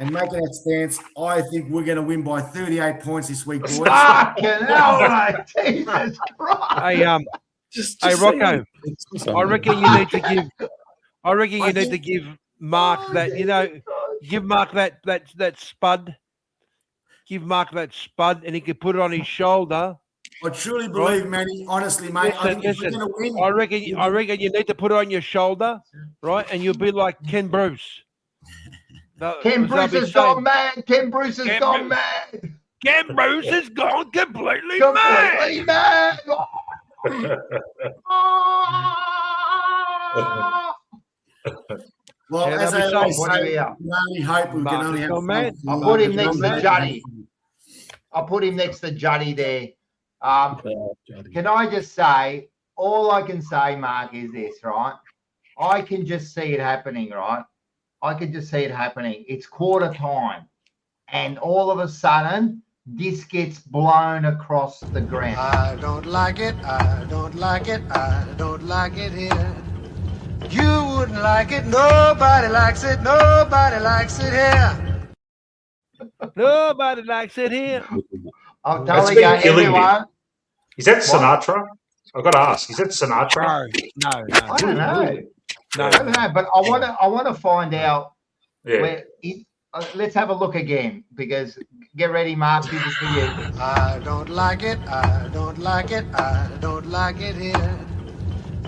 and making that stance, I think we're going to win by 38 points this week, boys. Fucking hell, mate. Jesus Christ. Hey, Just Hey, say Rocco, it. I reckon you need to give. I reckon you need to give Mark that. Give Mark that spud. Give Mark that spud, and he can put it on his shoulder. I truly believe, Manny, honestly, mate, I think if we're Listen, going to win, I reckon you need to put it on your shoulder, right? And you'll be like Ken Bruce. Ken Bruce has gone mad. Ken Bruce has Ken gone Bruce. mad. Ken Bruce has gone completely Completely mad. mad. well, Yeah, as that'd I be always something. say, we can only hope we Mark can only has have gone fun. mad. I'll put him We next can to only have Juddy. fun. I'll put him next to Juddy there. Oh, Juddy. Can I just say, all I can say, Mark, is this, right? I can just see it happening, right? I can just see it happening. It's quarter time. And all of a sudden, this gets blown across the ground. I don't like it, I don't like it, I don't like it here. You wouldn't like it, nobody likes it here. Nobody likes it here. I'm That's telling been you, killing me. everyone. Is that Sinatra? I've got to ask. Is that Sinatra? No. I don't know. No. I don't know, but I want to find out Yeah. where. Let's have a look again, because get ready, Mark. This is for you. I don't like it, I don't like it, I don't like it here.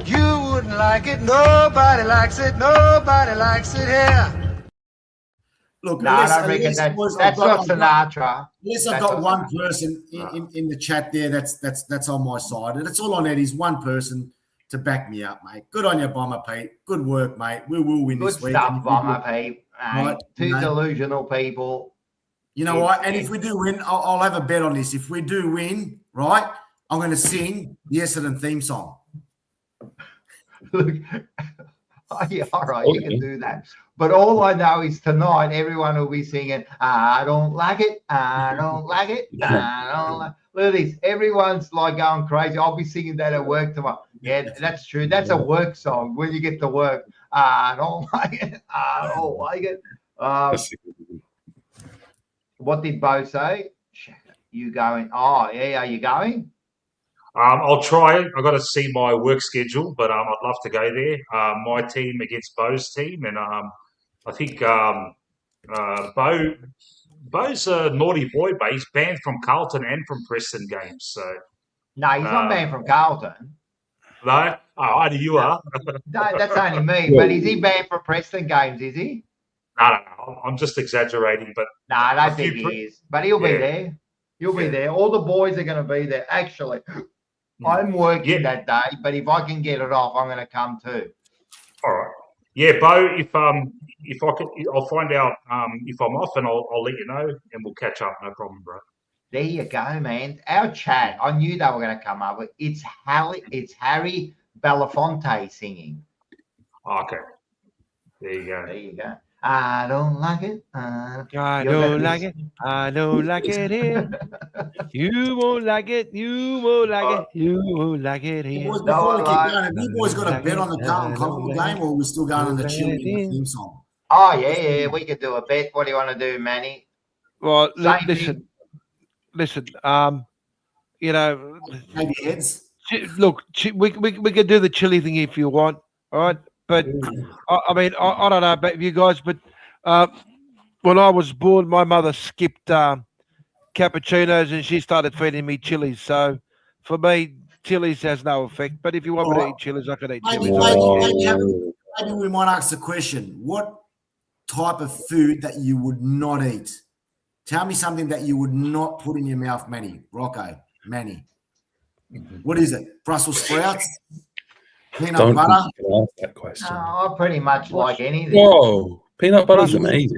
You wouldn't like it, nobody likes it here. look, No, I don't reckon that's not Sinatra. Yes, I've That's got not one Sinatra. person in the chat there that's on my side, and that's all I need is one person to back me up, mate. Good on you, Bomber Pete. Good work, mate. We will win Good this week. stuff, Bomber Pete. Right, Two you know. delusional people. You know what? And if we do win, I'll have a bet on this. If we do win, right, I'm going to sing the Essendon theme song. Look, oh, yeah, all right, you can do that. But all I know is tonight everyone will be singing, I don't like it, I don't like it, I don't like. Look at this. Everyone's like going crazy. I'll be singing that at work tomorrow. Yeah, that's true. That's a work song when you get to work. I don't like it, I don't like it. What did Bo say? You going? Oh, yeah, are you going? I'll try. I've got to see my work schedule, but I'd love to go there. My team against Bo's team, and I think Bo's a naughty boy, but he's banned from Carlton and from Preston games. So No, he's not banned from Carlton. no, either you are. No, that's only me. But is he banned from Preston games? Is he? No. I'm just exaggerating, but no, I don't think he is. But he'll be there. He'll be there. All the boys are going to be there. Actually, I'm working that day, but if I can get it off, I'm going to come too. All right. Yeah, Bo. If I can, I'll find out if I'm off, and I'll let you know, and we'll catch up. No problem, bro. There you go, man. Our chat. I knew they were going to come up with. It's Harry Belafonte singing. Okay. There you go. There you go. I don't like it. I don't like it. I don't like it here. You won't like it. You won't like it. You won't like it here. Boys, before we keep going, have you boys got a bet on the Carlton Collingwood game, or are we still going on the chili and the theme song? Oh, yeah. We could do a bet. What do you want to do, Manny? Well, listen. You know, maybe heads. Look, we could do the chili thing if you want. All right. But I mean, I don't know about you guys, but when I was born, my mother skipped cappuccinos and she started feeding me chilies. So for me, chilies has no effect. But if you want me to eat chilies, I can eat chilies. Maybe we might ask the question: what type of food that you would not eat? Tell me something that you would not put in your mouth, Manny. What is it? Brussels sprouts? Peanut butter? Ask that question. No, I pretty much like anything. Whoa, peanut butter's amazing.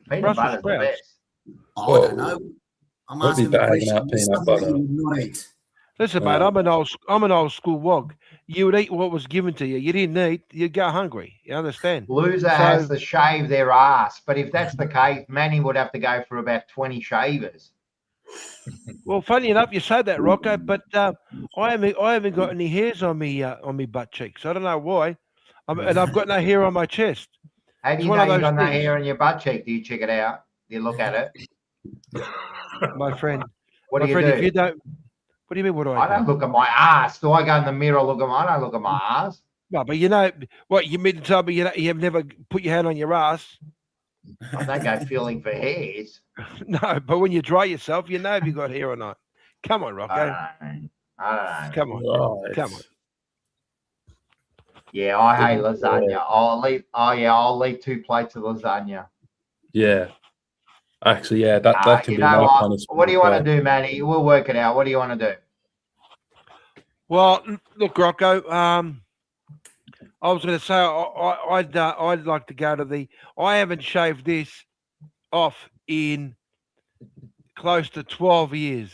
Peanut butter's the best. I don't know. I'm asking the question. Peanut butter. You would not eat. Listen, mate, I'm an old school wog. You would eat what was given to you. You didn't eat, you'd go hungry. You understand? Loser has to shave their ass. But if that's the case, Manny would have to go for about 20 shavers. Well, funny enough, you say that, Rocco, but I haven't got any hairs on me butt cheeks. I don't know why, and I've got no hair on my chest. How do you know you got no hair on your butt cheek? Do you check it out? Do you look at it? My friend, what do you do? If you don't, what do you mean? What do I do? I don't look at my ass. Do I go in the mirror? I don't look at my ass. No, but you know what? You mean to tell me you have never put your hand on your ass? I don't go feeling for hairs. No, but when you dry yourself, you know if you got hair or not. Come on, Rocco. I don't know. Come on. Right. Come on. Yeah, I hate lasagna. I'll eat 2 plates of lasagna. Yeah. Actually, yeah, that can you be know my what? punishment. What do you want to do, Manny? We'll work it out. What do you want to do? Well, look, Rocco. I was going to say I'd like to go to the. I haven't shaved this off in close to 12 years.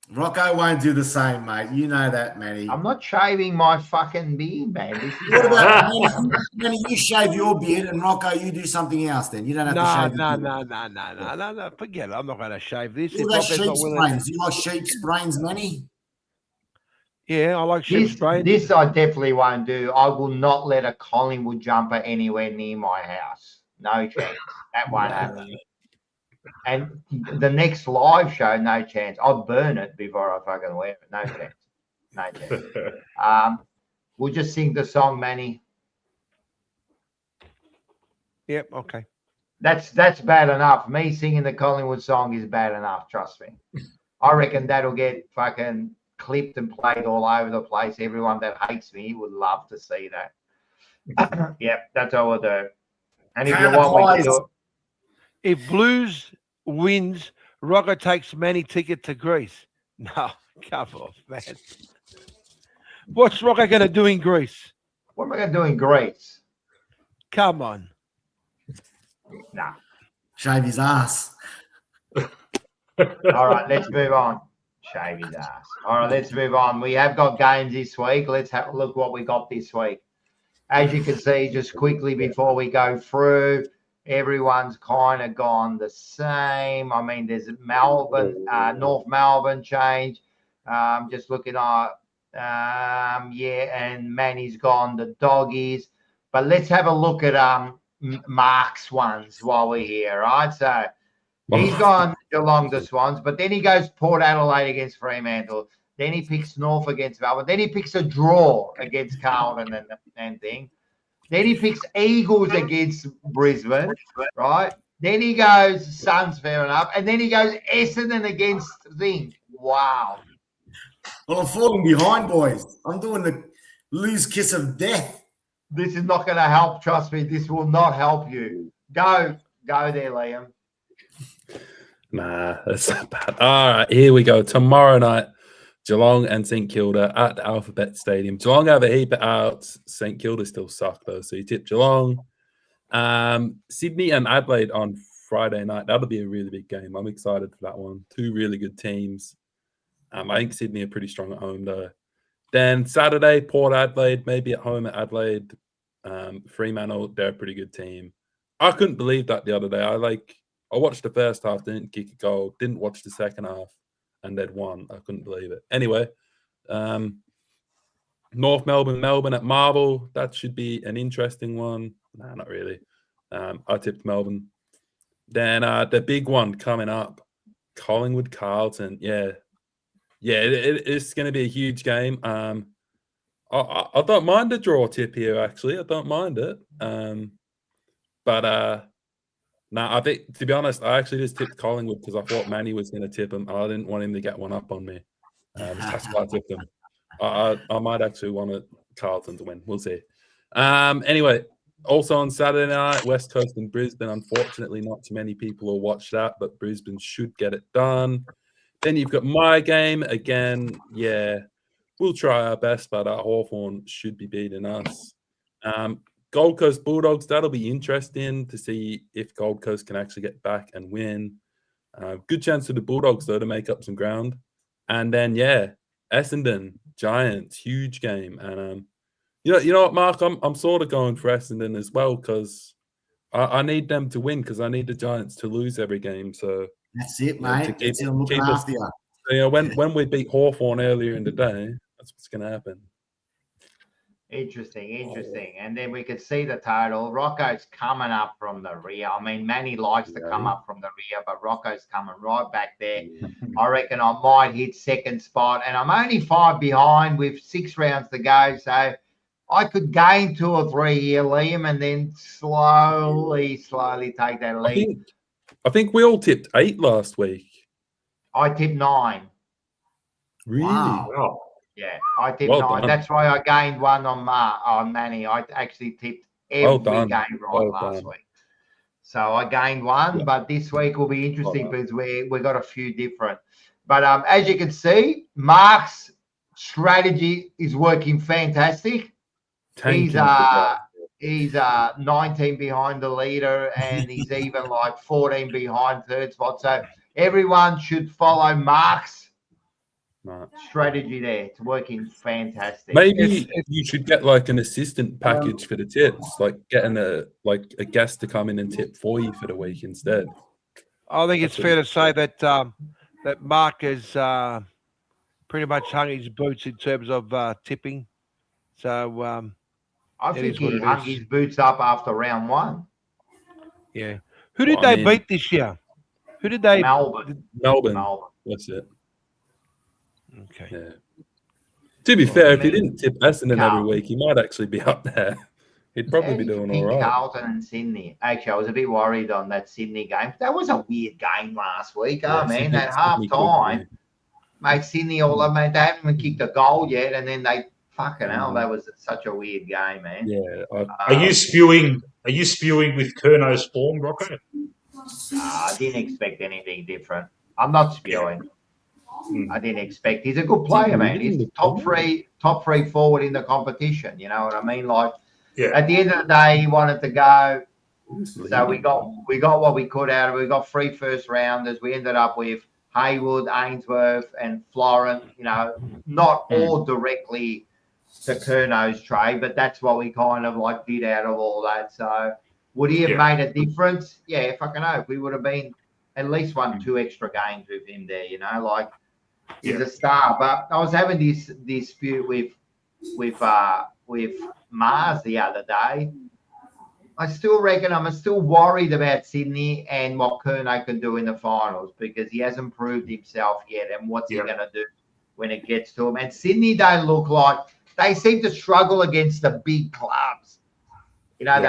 Rocco won't do the same, mate. You know that, Manny. I'm not shaving my fucking beard, man. What about Manny? You shave your beard, and Rocco, you do something else. Then you don't have to shave. No. Forget it. I'm not going to shave this. You like sheep's brains? You like sheep's brains, Manny? Yeah, I like sheep's brains. This I definitely won't do. I will not let a Collingwood jumper anywhere near my house. No chance. That won't happen. And the next live show, no chance. I'll burn it before I fucking wear it. No chance. No chance. We'll just sing the song, Manny. Yep, okay. That's bad enough. Me singing the Collingwood song is bad enough, trust me. I reckon that'll get fucking clipped and played all over the place. Everyone that hates me would love to see that. Yep, that's all we'll do. And if you want, we can do it. If Blues wins, Rocco takes Manny ticket to Greece. No, come off, man. What's Rocco going to do in Greece? What am I going to do in Greece? Come on. Nah. Shave his ass. All right, let's move on. Shave his ass. All right, let's move on. We have got games this week. Let's have a look what we got this week. As you can see, just quickly before we go through, everyone's kind of gone the same. I mean, there's Melbourne, North Melbourne change. Just looking at, and Manny's gone the Doggies. But let's have a look at Mark's ones while we're here, right? So he's gone Geelong the Swans, but then he goes Port Adelaide against Fremantle. Then he picks North against Melbourne. Then he picks a draw against Carlton and thing. Then he picks Eagles against Brisbane, right? Then he goes Suns, fair enough. And then he goes Essendon against Thing. Wow. Well, I'm falling behind, boys. I'm doing the lose kiss of death. This is not going to help. Trust me, this will not help you. Go there, Liam. Nah, that's not bad. All right, here we go. Tomorrow night, Geelong and St Kilda at the Alphabet Stadium. Geelong have a heap of outs. St Kilda still suck, though, so you tip Geelong. Sydney and Adelaide on Friday night. That'll be a really big game. I'm excited for that one. Two really good teams. I think Sydney are pretty strong at home, though. Then Saturday, Port Adelaide, maybe at home at Adelaide. Fremantle, they're a pretty good team. I couldn't believe that the other day. I watched the first half, didn't kick a goal, didn't watch the second half, and they'd won. I couldn't believe it. Anyway, North Melbourne at Marvel. That should be an interesting one. Nah, not really. I tipped Melbourne. Then the big one coming up, Collingwood Carlton. Yeah, it's going to be a huge game. I don't mind the draw tip here, actually. I don't mind it. I think, to be honest, I actually just tipped Collingwood because I thought Manny was going to tip him. I didn't want him to get one up on me. That's why I tipped him. I might actually want Carlton to win. We'll see. Anyway, also on Saturday night, West Coast and Brisbane. Unfortunately, not too many people will watch that, but Brisbane should get it done. Then you've got my game. Again, yeah, we'll try our best, but Hawthorn should be beating us. Gold Coast Bulldogs, that'll be interesting to see if Gold Coast can actually get back and win. Good chance for the Bulldogs, though, to make up some ground. And then, yeah, Essendon, Giants, huge game. And, you know what, Mark? I'm sort of going for Essendon as well because I need them to win because I need the Giants to lose every game. So that's it, mate. Keep I'm looking after you. So, when we beat Hawthorn earlier in the day, that's what's going to happen. Interesting. And then we could see the total. Rocco's coming up from the rear. I mean, Manny likes to come up from the rear, but Rocco's coming right back there. I reckon I might hit second spot, and I'm only 5 behind with 6 rounds to go. So I could gain 2 or 3 here, Liam, and then slowly take that lead. I think we all tipped 8 last week. I tipped 9. Really? Wow. Yeah, I tipped 9. Done. That's why I gained 1 on Manny. I actually tipped every game right last week. So I gained 1, but this week will be interesting because we got a few different. But as you can see, Mark's strategy is working fantastic. He's 19 behind the leader, and he's even like 14 behind third spot. So everyone should follow Mark's strategy there. It's working fantastic. Maybe you should get like an assistant package for the tips, like getting a guest to come in and tip for you for the week instead. I think it's fair to say that that Mark has pretty much hung his boots in terms of tipping. So I think he hung his boots up after round 1. Yeah. Who did they beat this year? Who did they? Melbourne. That's it. Okay. Yeah. To be fair, if he didn't tip Essendon every week, he might actually be up there. He'd probably be doing all right. Carlton and Sydney. Actually, I was a bit worried on that Sydney game. That was a weird game last week. Man, at half time, mate, Sydney all up, mate. They haven't even kicked a goal yet, and then they fucking hell, that was such a weird game, man. Yeah. Are you spewing Are you spewing with Curno's form, Rocco? I didn't expect anything different. I'm not spewing. Mm. I didn't expect. He's a good player, man. He's top three forward in the competition. You know what I mean? Like Yeah. at the end of the day, he wanted to go. So we got what we could out of it. We got 3 first rounders. We ended up with Haywood, Ainsworth, and Florent. You know, not all directly to Curno's trade, but that's what we kind of like did out of all that. So would he have made a difference? Yeah, fucking hope. We would have been at least won 2 extra games with him there. You know, like he's a star. But I was having this dispute with Mars the other day. I still reckon I'm still worried about Sydney and what Curnow can do in the finals because he hasn't proved himself yet. And what's he going to do when it gets to him? And Sydney don't look like they seem to struggle against the big clubs. You know,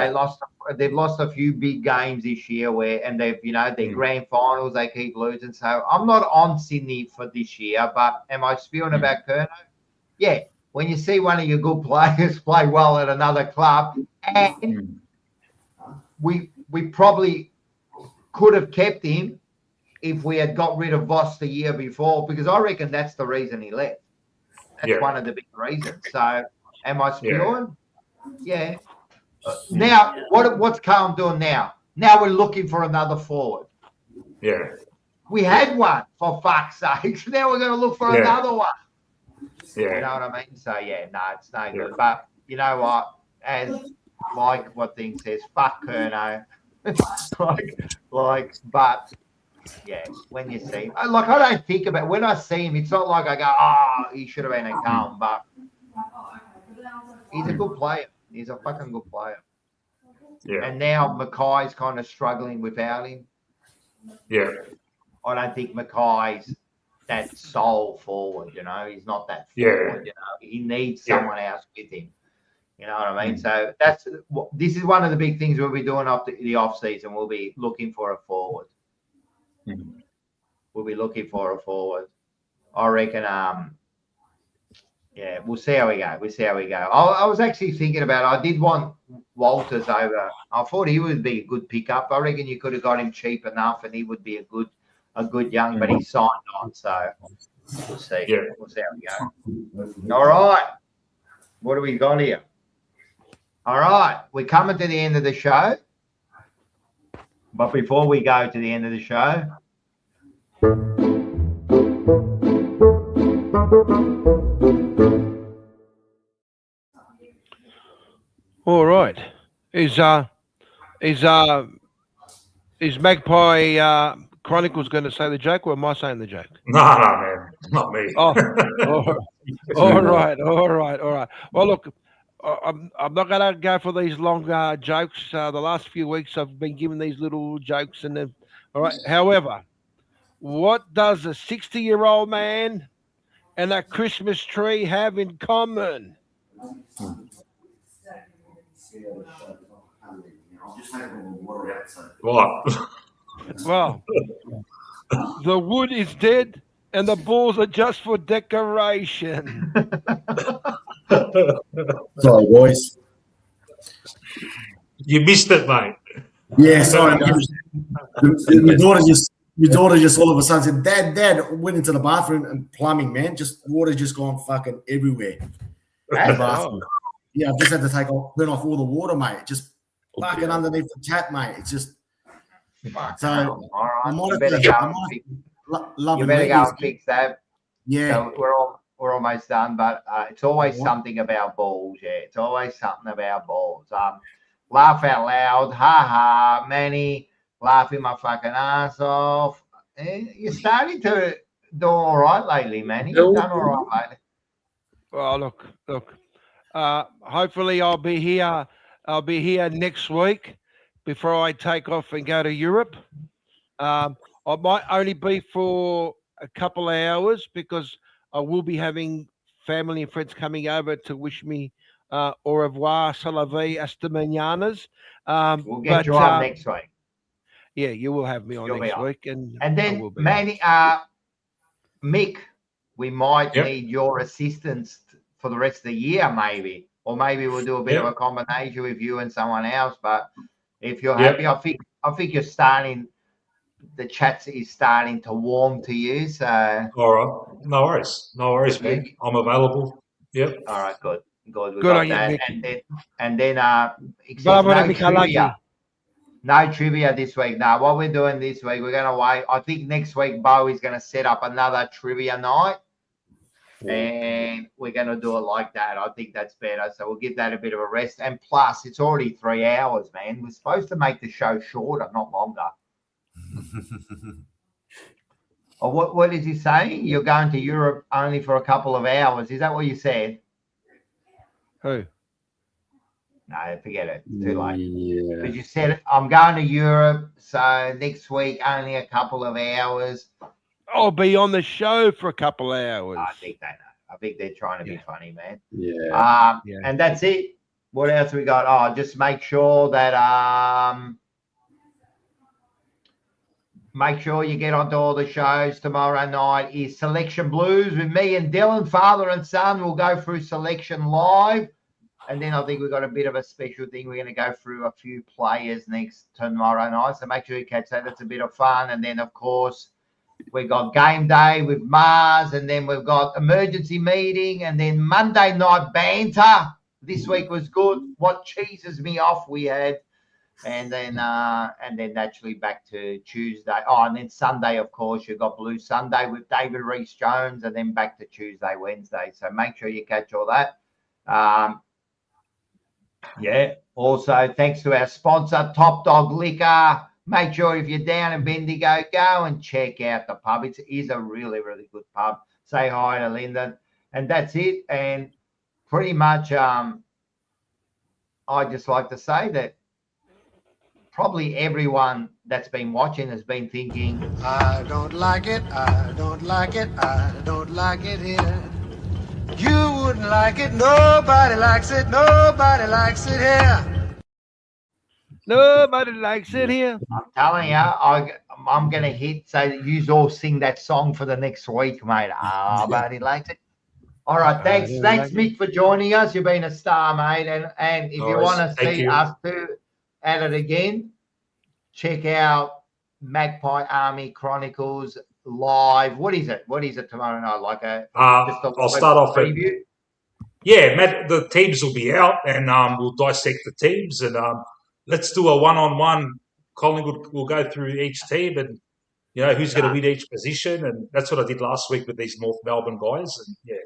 they've lost a few big games this year and they've, you know, their grand finals, they keep losing. So I'm not on Sydney for this year, but am I spewing about Curnow? Yeah. When you see one of your good players play well at another club and we probably could have kept him if we had got rid of Voss the year before, because I reckon that's the reason he left. That's one of the big reasons. So, am I spewing? Yeah. Now, what's Carlton doing now? Now we're looking for another forward. Yeah. We had one, for fuck's sake. Now we're going to look for another one. Yeah. You know what I mean? So, no, it's no good. But you know what? As like what thing says, fuck Curnow. But yeah, when you see him, like I don't think about when I see him, it's not like I go, oh, he should have been a Carlton, but he's a good player. He's a fucking good player. Yeah. And now Mackay's kind of struggling without him. Yeah. I don't think Mackay's that sole forward, you know. He's not that forward, you know. He needs someone else with him. You know what I mean? So this is one of the big things we'll be doing after the off season. We'll be looking for a forward. We'll be looking for a forward. I reckon. We'll see how we go. I was actually thinking about it. I did want Walters over. I thought he would be a good pickup. I reckon you could have got him cheap enough, and he would be a good young. But he signed on, so we'll see. Yeah. We'll see how we go. All right. What do we got here? All right, we're coming to the end of the show. But before we go to the end of the show, all right, is Magpie Chronicles going to say the joke, or am I saying the joke? No, man, not me. Oh, all right. Well, look. I'm not going to go for these long jokes. The last few weeks I've been giving these little jokes, and then, all right. However, what does a 60-year-old man and a Christmas tree have in common? What? Well, the wood is dead, and the balls are just for decoration. Sorry, boys. You missed it, mate. Yeah, sorry. My daughter just all of a sudden said, Dad, went into the bathroom and plumbing, man. Just water just gone fucking everywhere. The bathroom. Yeah, I've just had to turn off all the water, mate. Just fucking underneath the tap, mate. It's just so all right. I might You better go and fix that. Yeah. So we're almost done, but it's always something about balls. Yeah, it's always something about balls. Laugh out loud, ha ha, Manny, laughing my fucking ass off. You're starting to do all right lately, Manny. You've done all right lately. Well, look. Hopefully, I'll be here next week before I take off and go to Europe. I might only be for a couple of hours because I will be having family and friends coming over to wish me au revoir, salavie, hasta mañanas. We'll get you on next week. Yeah, you will have me on next week. And then, Manny, Mick, we might need your assistance for the rest of the year, maybe. or maybe we'll do a bit of a combination with you and someone else. But if you're Yep. happy, I think you're starting. The chat is starting to warm to you. So All right. No worries. No worries, man. I'm available. Yep. all right, good. We Good got on you, that, Nick. and then it says Bravo, no trivia. Michalaki. No trivia this week. No, what we're doing this week, we're going to wait. I think next week Bo is going to set up another trivia night, and we're going to do it like that. I think that's better. So we'll give that a bit of a rest. And plus, it's already 3 hours, man. We're supposed to make the show shorter, not longer. Or what is he saying? You're going to Europe only for a couple of hours. Is that what you said? Who? No, forget it. It's too late. Yeah. Because you said, I'm going to Europe, so next week only a couple of hours. I'll be on the show for a couple hours. I think they know. I think they're trying to be funny, man. Yeah. Yeah. And that's it. What else we got? Oh, just make sure that make sure you get onto all the shows. Tomorrow night is Selection Blues with me and Dylan, father and son. We'll go through selection live. And then I think we've got a bit of a special thing. We're going to go through a few players tomorrow night. So make sure you catch that. That's a bit of fun. And then, of course, we've got game day with Mars. And then we've got emergency meeting. And then Monday night banter. This week was good. What cheeses me off we had. And then naturally back to Tuesday. Oh, and then Sunday, of course, you've got Blue Sunday with David Rees-Jones. And then back to Tuesday, Wednesday. So make sure you catch all that. Yeah. Also, thanks to our sponsor, Top Dog Liquor. Make sure if you're down in Bendigo, go and check out the pub. It is a really, really good pub. Say hi to Lyndon. And that's it. And pretty much, I just like to say that probably everyone that's been watching has been thinking, I don't like it, I don't like it, I don't like it here. You wouldn't like it, nobody likes it here. Nobody likes it here. I'm telling you, I'm going to hit, so you all sing that song for the next week, mate. Nobody likes it. All right, thanks, Mick, for joining us. You've been a star, mate. And if you want to see us two at it again, check out Magpie Army Chronicles live. What is it? What is it tomorrow night? Like I'll start off preview. Matt, the teams will be out, and we'll dissect the teams, and let's do a one-on-one. Collingwood will go through each team, and who's going to win each position, and that's what I did last week with these North Melbourne guys. And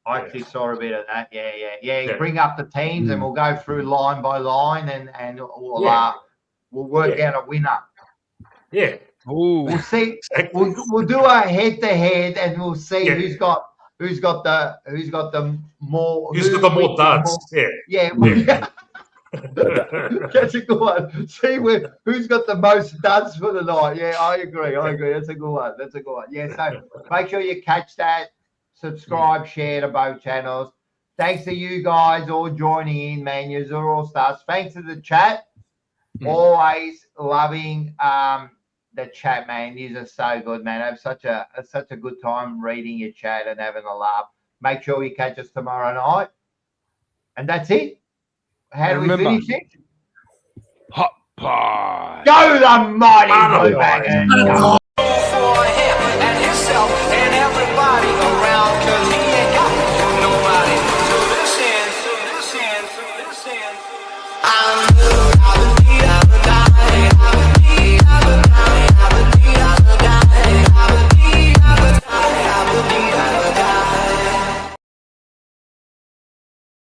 I actually saw a bit of that. Yeah. Bring up the teams, and we'll go through line by line, and we'll work out a winner. Yeah. Ooh. We'll see. Exactly. We'll do a head-to-head, and we'll see who's got the more duds. Yeah. That's a good one. See who's got the most duds for the night. Yeah, I agree. That's a good one. Yeah, so make sure you catch that. Subscribe, share to both channels. Thanks to you guys all joining in, man. You're all stars. Thanks to the chat. Always loving the chat, man. These are so good, man. I have such a good time reading your chat and having a laugh. Make sure you catch us tomorrow night. And that's it. How do we finish it? Hot pie. Go the mighty Blue Dragons.